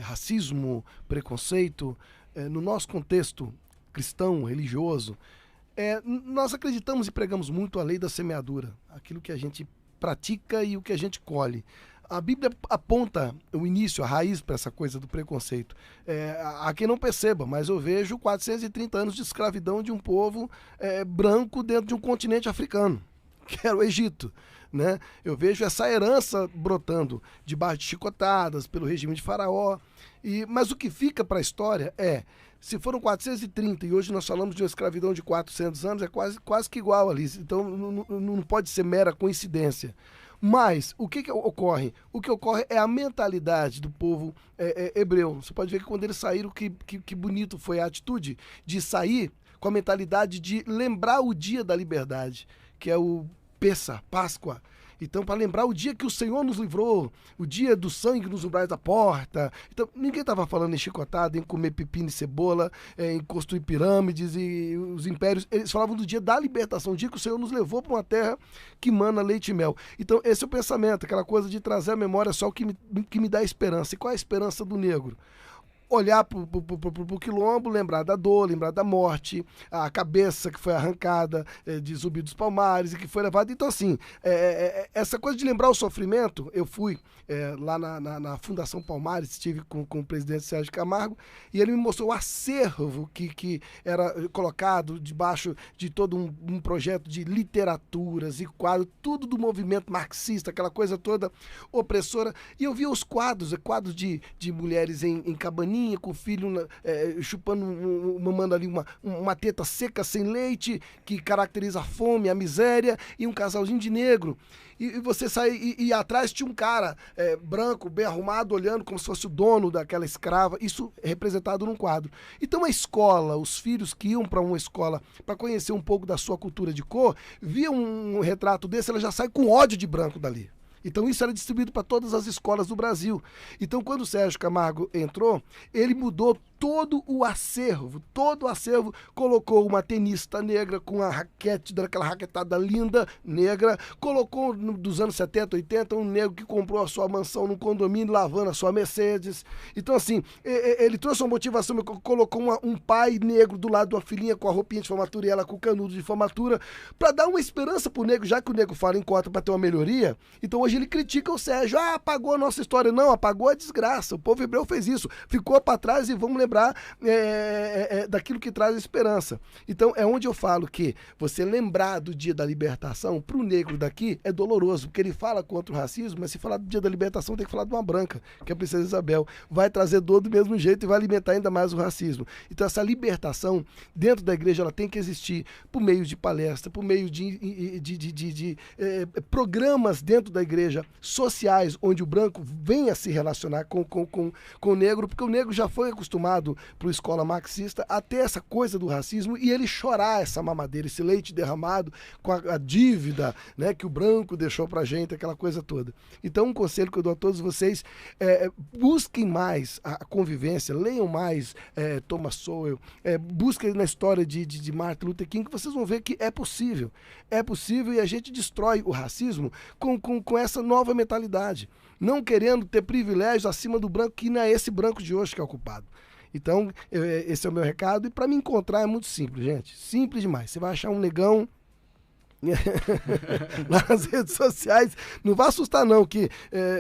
racismo, preconceito, no nosso contexto cristão, religioso, nós acreditamos e pregamos muito a lei da semeadura, aquilo que a gente pratica e o que a gente colhe. A Bíblia aponta o início, a raiz para essa coisa do preconceito. Há quem não perceba, mas eu vejo 430 anos de escravidão de um povo branco dentro de um continente africano, que era o Egito. Né? Eu vejo essa herança brotando debaixo de chicotadas pelo regime de Faraó. Mas o que fica para a história se foram 430 e hoje nós falamos de uma escravidão de 400 anos, é quase que igual ali. Então não pode ser mera coincidência. Mas o que ocorre? O que ocorre é a mentalidade do povo hebreu. Você pode ver que quando eles saíram, que bonito foi a atitude de sair com a mentalidade de lembrar o dia da liberdade, que é o Páscoa. Então, para lembrar o dia que o Senhor nos livrou, o dia do sangue nos umbrais da porta. Então, ninguém estava falando em chicotada, em comer pepino e cebola, em construir pirâmides e os impérios. Eles falavam do dia da libertação, o dia que o Senhor nos levou para uma terra que mana leite e mel. Então, esse é o pensamento, aquela coisa de trazer à memória só o que me dá esperança. E qual é a esperança do negro? Olhar pro quilombo, lembrar da dor, lembrar da morte, a cabeça que foi arrancada de Zumbi dos Palmares e que foi levada. Então, assim, essa coisa de lembrar o sofrimento, eu fui lá na Fundação Palmares, estive com o presidente Sérgio Camargo, e ele me mostrou o acervo que era colocado debaixo de todo um projeto de literaturas e quadros, tudo do movimento marxista, aquela coisa toda opressora. E eu via os quadros de mulheres em cabaninha, com o filho chupando, mamando ali uma teta seca sem leite, que caracteriza a fome, a miséria, e um casalzinho de negro. E você sai, e atrás tinha um cara branco, bem arrumado, olhando como se fosse o dono daquela escrava, isso representado num quadro. Então a escola, os filhos que iam para uma escola para conhecer um pouco da sua cultura de cor, via um retrato desse, ela já sai com ódio de branco dali. Então isso era distribuído para todas as escolas do Brasil. Então quando o Sérgio Camargo entrou, ele mudou todo o acervo, colocou uma tenista negra com a raquete, daquela raquetada linda, negra, colocou dos anos 70, 80, um negro que comprou a sua mansão num condomínio lavando a sua Mercedes. Então assim, ele trouxe uma motivação, colocou um pai negro do lado de uma filhinha com a roupinha de formatura e ela com o canudo de formatura, para dar uma esperança pro negro, já que o negro fala em cota para ter uma melhoria. Então hoje ele critica o Sérgio, apagou a nossa história. Não, apagou a desgraça, o povo hebreu fez isso, ficou para trás e vamos lembrar daquilo que traz esperança. Então é onde eu falo que você lembrar do dia da libertação para o negro daqui é doloroso, porque ele fala contra o racismo, mas se falar do dia da libertação tem que falar de uma branca, que é a Princesa Isabel, vai trazer dor do mesmo jeito e vai alimentar ainda mais o racismo. Então essa libertação dentro da igreja ela tem que existir por meio de palestra, por meio de programas dentro da igreja, sociais, onde o branco venha se relacionar com o negro, porque o negro já foi acostumado para a escola marxista a ter essa coisa do racismo e ele chorar essa mamadeira, esse leite derramado com a dívida, né, que o branco deixou pra gente, aquela coisa toda. Então um conselho que eu dou a todos vocês, busquem mais a convivência, leiam mais Thomas Sowell, busquem na história de Martin Luther King, que vocês vão ver que é possível e a gente destrói o racismo com essa nova mentalidade, não querendo ter privilégios acima do branco, que não é esse branco de hoje que é o culpado. Então, esse é o meu recado. E para me encontrar é muito simples, gente. Simples demais. Você vai achar um negão lá nas redes sociais. Não vai assustar, não, que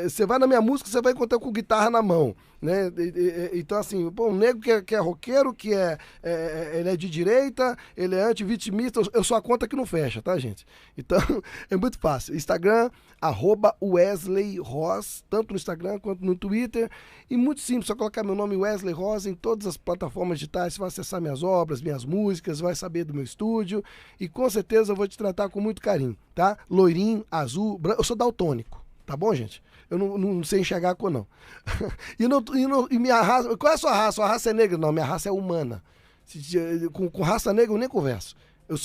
você vai na minha música, você vai encontrar com guitarra na mão. né? Então, assim, pô, um negro que é roqueiro, ele é de direita, ele é antivitimista, eu sou a conta que não fecha, tá, gente? Então, é muito fácil. Instagram, @Wesley Ross, tanto no Instagram quanto no Twitter, e muito simples, só colocar meu nome Wesley Ross em todas as plataformas digitais, você vai acessar minhas obras, minhas músicas, vai saber do meu estúdio, e com certeza eu vou te tratar com muito carinho, tá? Loirinho, azul, branco, eu sou daltônico, tá bom, gente? Eu não sei enxergar a cor, não. E minha raça... Qual é a sua raça? Sua raça é negra? Não, minha raça é humana. Com raça negra eu nem converso.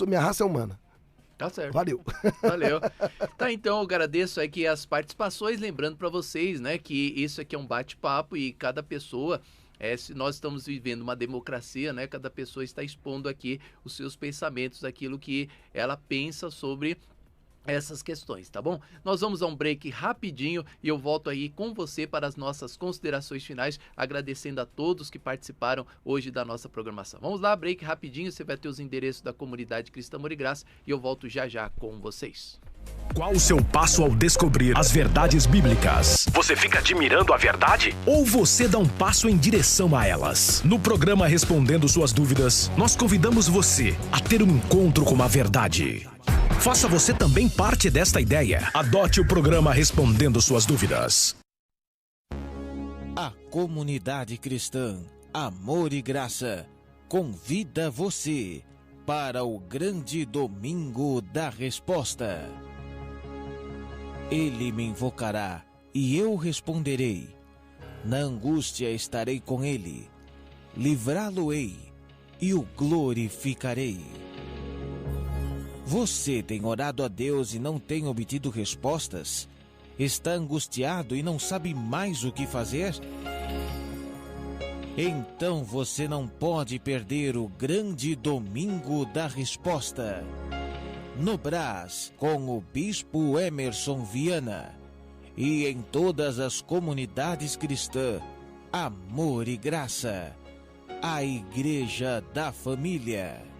Minha raça é humana. Tá certo. Valeu. Valeu. Tá, então eu agradeço aqui as participações, lembrando para vocês, né, que isso aqui é um bate-papo e cada pessoa... se nós estamos vivendo uma democracia, né? Cada pessoa está expondo aqui os seus pensamentos, aquilo que ela pensa sobre essas questões, tá bom? Nós vamos a um break rapidinho e eu volto aí com você para as nossas considerações finais, agradecendo a todos que participaram hoje da nossa programação. Vamos lá, break rapidinho, você vai ter os endereços da Comunidade Cristã Amor e Graça e eu volto já já com vocês. Qual o seu passo ao descobrir as verdades bíblicas? Você fica admirando a verdade? Ou você dá um passo em direção a elas? No programa Respondendo Suas Dúvidas, nós convidamos você a ter um encontro com a verdade. Faça você também parte desta ideia. Adote o programa Respondendo Suas Dúvidas. A Comunidade Cristã Amor e Graça convida você para o grande domingo da resposta. Ele me invocará e eu responderei. Na angústia estarei com ele, livrá-lo-ei e o glorificarei. Você tem orado a Deus e não tem obtido respostas? Está angustiado e não sabe mais o que fazer? Então você não pode perder o grande domingo da resposta. No Brás, com o Bispo Emerson Viana. E em todas as comunidades cristãs, Amor e Graça. A Igreja da Família.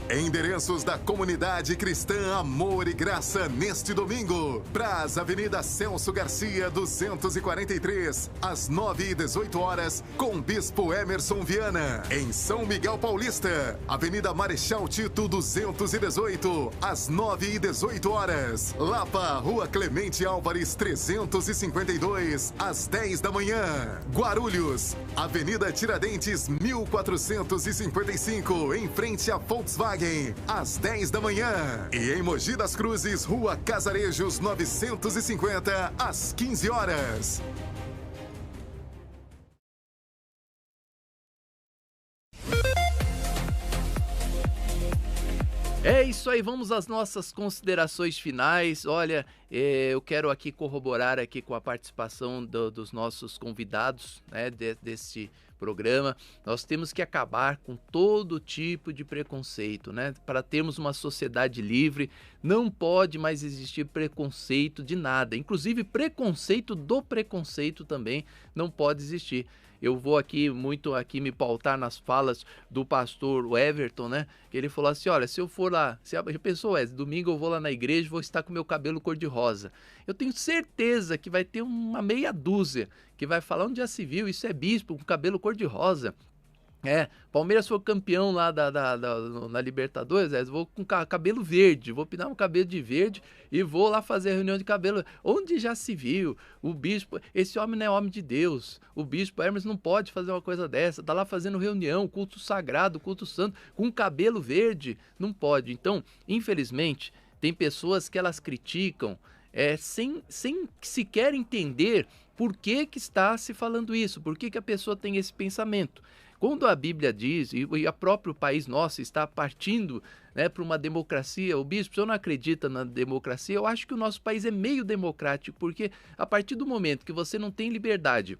Endereços da Comunidade Cristã Amor e Graça neste domingo. Brás, Avenida Celso Garcia, 243, às 9h18, com Bispo Emerson Viana. Em São Miguel Paulista, Avenida Marechal Tito, 218, às 9h18. Lapa, Rua Clemente Álvares, 352, às 10 da manhã. Guarulhos, Avenida Tiradentes, 1455, em frente a Volkswagen, às 10 da manhã. E em Mogi das Cruzes, Rua Casarejos 950, às 15 horas. É isso aí, vamos às nossas considerações finais. Olha, eu quero aqui corroborar aqui com a participação dos nossos convidados, né, desse programa. Nós temos que acabar com todo tipo de preconceito, né? Para termos uma sociedade livre, não pode mais existir preconceito de nada. Inclusive, preconceito do preconceito também não pode existir. Eu vou aqui me pautar nas falas do pastor Everton, né? Ele falou assim, olha, se eu for lá, já pensou, domingo eu vou lá na igreja e vou estar com meu cabelo cor-de-rosa. Eu tenho certeza que vai ter uma meia dúzia que vai falar, onde já se viu, isso é bispo com cabelo cor-de-rosa. Palmeiras foi campeão lá na Libertadores, vou com cabelo verde, vou pintar um cabelo de verde e vou lá fazer a reunião de cabelo. Onde já se viu? O bispo, esse homem não é homem de Deus. O bispo Hermes não pode fazer uma coisa dessa, tá lá fazendo reunião, culto sagrado, culto santo, com cabelo verde, não pode. Então, infelizmente, tem pessoas que elas criticam sem sequer entender por que está se falando isso, por que a pessoa tem esse pensamento. Quando a Bíblia diz, e o próprio país nosso está partindo, né, para uma democracia, o bispo, se eu não acredita na democracia, eu acho que o nosso país é meio democrático, porque a partir do momento que você não tem liberdade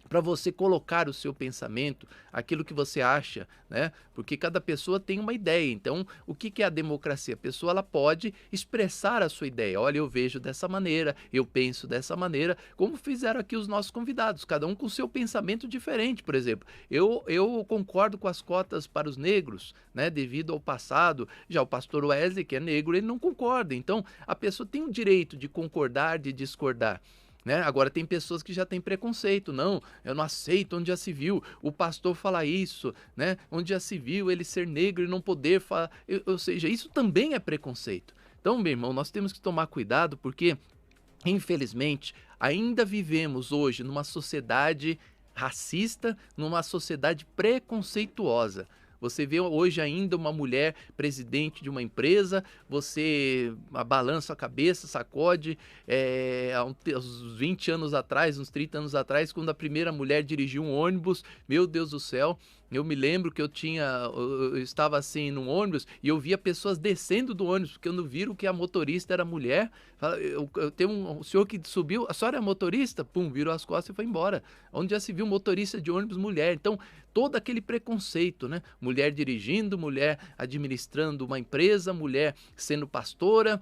para você colocar o seu pensamento, aquilo que você acha, né? Porque cada pessoa tem uma ideia. Então, o que é a democracia? A pessoa ela pode expressar a sua ideia. Olha, eu vejo dessa maneira, eu penso dessa maneira, como fizeram aqui os nossos convidados, cada um com o seu pensamento diferente. Por exemplo, eu concordo com as cotas para os negros, né? Devido ao passado. Já o pastor Wesley, que é negro, ele não concorda. Então, a pessoa tem o direito de concordar, de discordar. né? Agora tem pessoas que já têm preconceito, não, eu não aceito onde já se viu o pastor falar isso, né? Onde já se viu ele ser negro e não poder falar, ou seja, isso também é preconceito. Então, meu irmão, nós temos que tomar cuidado porque, infelizmente, ainda vivemos hoje numa sociedade racista, numa sociedade preconceituosa. Você vê hoje ainda uma mulher presidente de uma empresa, você balança a cabeça, sacode. Há uns 20 anos atrás, uns 30 anos atrás, quando a primeira mulher dirigiu um ônibus, meu Deus do céu, eu me lembro que eu estava assim num ônibus e eu via pessoas descendo do ônibus, porque quando viram que a motorista era mulher, eu tenho um senhor que subiu, a senhora é motorista? Pum, virou as costas e foi embora. Onde já se viu motorista de ônibus mulher? Então, todo aquele preconceito, né? Mulher dirigindo, mulher administrando uma empresa, mulher sendo pastora,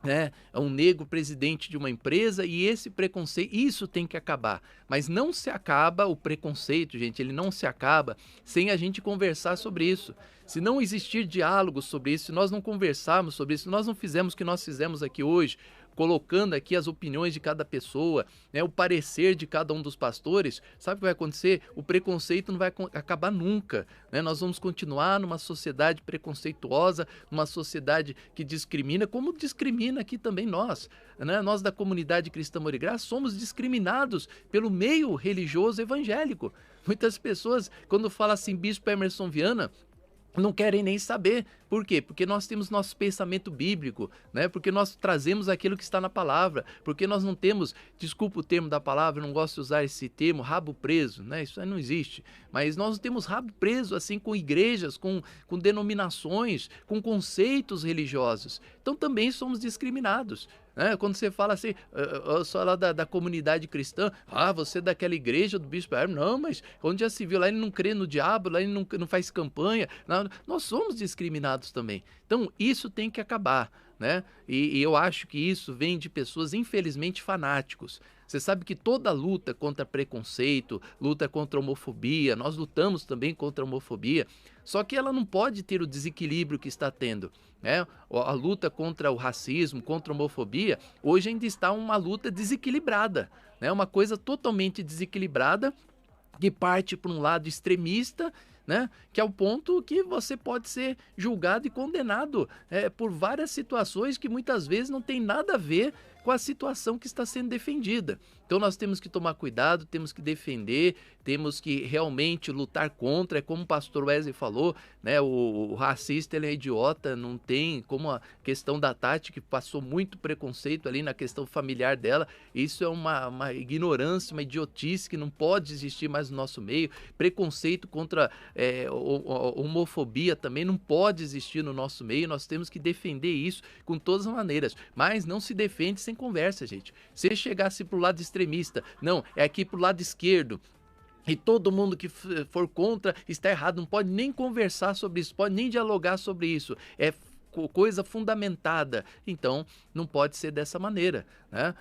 né? É um negro presidente de uma empresa, e esse preconceito, isso tem que acabar. Mas não se acaba o preconceito, gente, ele não se acaba sem a gente conversar sobre isso. Se não existir diálogo sobre isso, se nós não conversarmos sobre isso, se nós não fizermos o que nós fizemos aqui hoje, colocando aqui as opiniões de cada pessoa, né, o parecer de cada um dos pastores, sabe o que vai acontecer? O preconceito não vai acabar nunca, né? Nós vamos continuar numa sociedade preconceituosa, numa sociedade que discrimina, como discrimina aqui também nós, né? Nós da comunidade cristã Amor e Graça somos discriminados pelo meio religioso evangélico. Muitas pessoas, quando falam assim, Bispo Emerson Viana, não querem nem saber. Por quê? Porque nós temos nosso pensamento bíblico, né? Porque nós trazemos aquilo que está na palavra, porque nós não temos, desculpa o termo da palavra, eu não gosto de usar esse termo, rabo preso, né? Isso aí não existe, mas nós não temos rabo preso assim com igrejas, com denominações, com conceitos religiosos. Então também somos discriminados. Quando você fala assim, eu sou lá da comunidade cristã, você é daquela igreja do Bispo Hermes, não, mas onde já se viu, lá ele não crê no diabo, lá ele não faz campanha, não, nós somos discriminados também. Então isso tem que acabar, né? E eu acho que isso vem de pessoas, infelizmente, fanáticos. Você sabe que toda luta contra preconceito, luta contra homofobia, nós lutamos também contra a homofobia, só que ela não pode ter o desequilíbrio que está tendo, né? A luta contra o racismo, contra a homofobia, hoje ainda está uma luta desequilibrada, né? Uma coisa totalmente desequilibrada, que parte para um lado extremista, né? Que é o ponto que você pode ser julgado e condenado por várias situações que muitas vezes não tem nada a ver com a situação que está sendo defendida. Então nós temos que tomar cuidado, temos que defender, temos que realmente lutar contra. É como o pastor Wesley falou, né? O racista, ele é idiota, não tem como a questão da Tati, que passou muito preconceito ali na questão familiar dela. Isso é uma ignorância, uma idiotice que não pode existir mais no nosso meio. Preconceito contra homofobia também não pode existir no nosso meio. Nós temos que defender isso com todas as maneiras, mas não se defende sem conversa, gente. Se chegasse pro lado extremista, não, é aqui pro lado esquerdo, e todo mundo que for contra está errado, não pode nem conversar sobre isso, pode nem dialogar sobre isso, é coisa fundamentada, então não pode ser dessa maneira, né?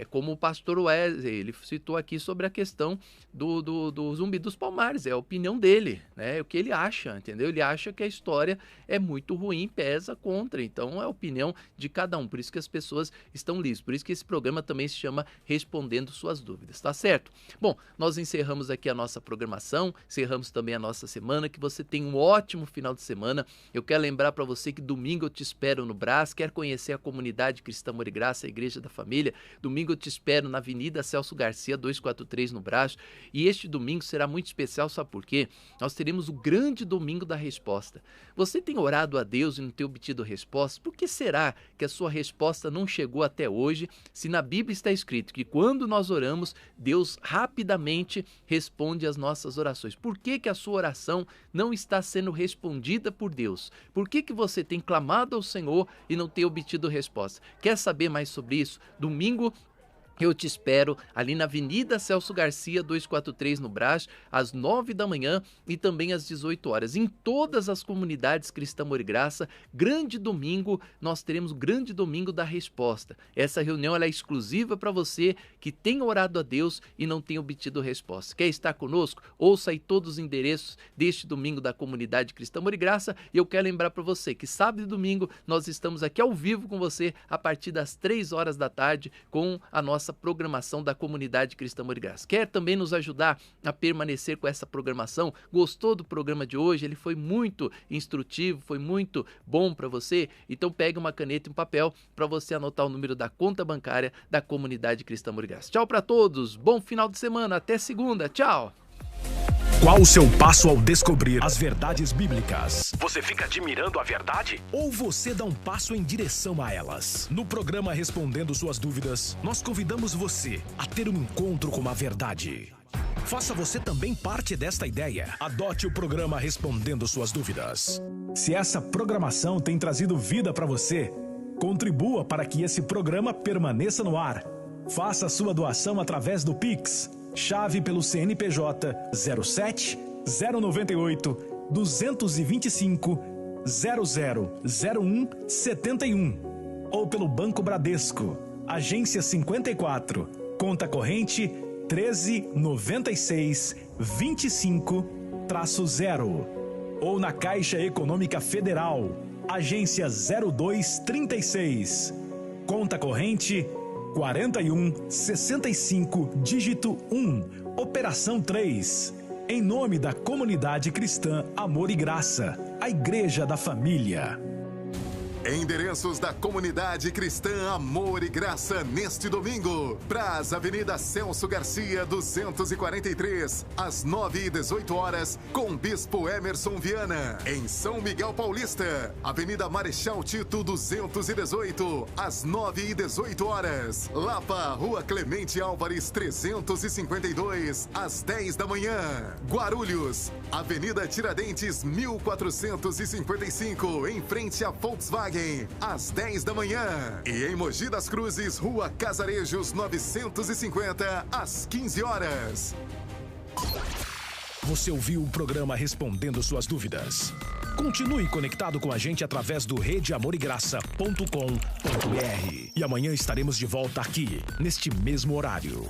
Como o pastor Wesley, ele citou aqui sobre a questão do Zumbi dos Palmares, é a opinião dele, né? É o que ele acha, entendeu? Ele acha que a história é muito ruim, pesa contra, então é a opinião de cada um, por isso que as pessoas estão livres, por isso que esse programa também se chama Respondendo Suas Dúvidas, tá certo? Bom, nós encerramos aqui a nossa programação, encerramos também a nossa semana, que você tenha um ótimo final de semana. Eu quero lembrar para você que domingo eu te espero no Brás. Quer conhecer a comunidade Cristã Amor e Graça, a Igreja da Família? Domingo eu te espero na Avenida Celso Garcia, 243 no Brás. E este domingo será muito especial, sabe por quê? Nós teremos o grande domingo da resposta. Você tem orado a Deus e não tem obtido resposta? Por que será que a sua resposta não chegou até hoje, se na Bíblia está escrito que quando nós oramos, Deus rapidamente responde às nossas orações? Por que que a sua oração não está sendo respondida por Deus? Por que que você tem clamado ao Senhor e não tem obtido resposta? Quer saber mais sobre isso? Domingo eu te espero ali na Avenida Celso Garcia, 243 no Brás, às 9 da manhã e também às 18 horas. Em todas as comunidades Cristã Amor e Graça, grande domingo, nós teremos o grande domingo da resposta. Essa reunião ela é exclusiva para você que tem orado a Deus e não tem obtido resposta. Quer estar conosco? Ouça aí todos os endereços deste domingo da comunidade Cristã Amor e Graça. E eu quero lembrar para você que sábado e domingo nós estamos aqui ao vivo com você a partir das 3 horas da tarde com a nossa nossa programação da Comunidade Cristã Amor e Graça. Quer também nos ajudar a permanecer com essa programação? Gostou do programa de hoje? Ele foi muito instrutivo, foi muito bom para você? Então pegue uma caneta e um papel para você anotar o número da conta bancária da Comunidade Cristã Amor e Graça. Tchau para todos, bom final de semana, até segunda, tchau! Qual o seu passo ao descobrir as verdades bíblicas? Você fica admirando a verdade? Ou você dá um passo em direção a elas? No programa Respondendo Suas Dúvidas, nós convidamos você a ter um encontro com a verdade. Faça você também parte desta ideia. Adote o programa Respondendo Suas Dúvidas. Se essa programação tem trazido vida para você, contribua para que esse programa permaneça no ar. Faça sua doação através do Pix. Chave pelo CNPJ 07 098 225 0001 71 ou pelo Banco Bradesco, agência 54, conta corrente 1396 25-0 ou na Caixa Econômica Federal, agência 0236, conta corrente 4165, dígito 1, operação 3. Em nome da Comunidade Cristã Amor e Graça, a Igreja da Família. Endereços da Comunidade Cristã Amor e Graça neste domingo. Brás, Avenida Celso Garcia, 243, às 9h18, com Bispo Emerson Viana. Em São Miguel Paulista, Avenida Marechal Tito, 218, às 9h18. Lapa, Rua Clemente Álvares, 352, às 10 da manhã. Guarulhos, Avenida Tiradentes, 1455, em frente a Volkswagen, às 10 da manhã. E em Mogi das Cruzes, Rua Casarejos 950, às 15 horas. Você ouviu o programa Respondendo Suas Dúvidas? Continue conectado com a gente através do redeamorigraça.com.br. E amanhã estaremos de volta aqui, neste mesmo horário.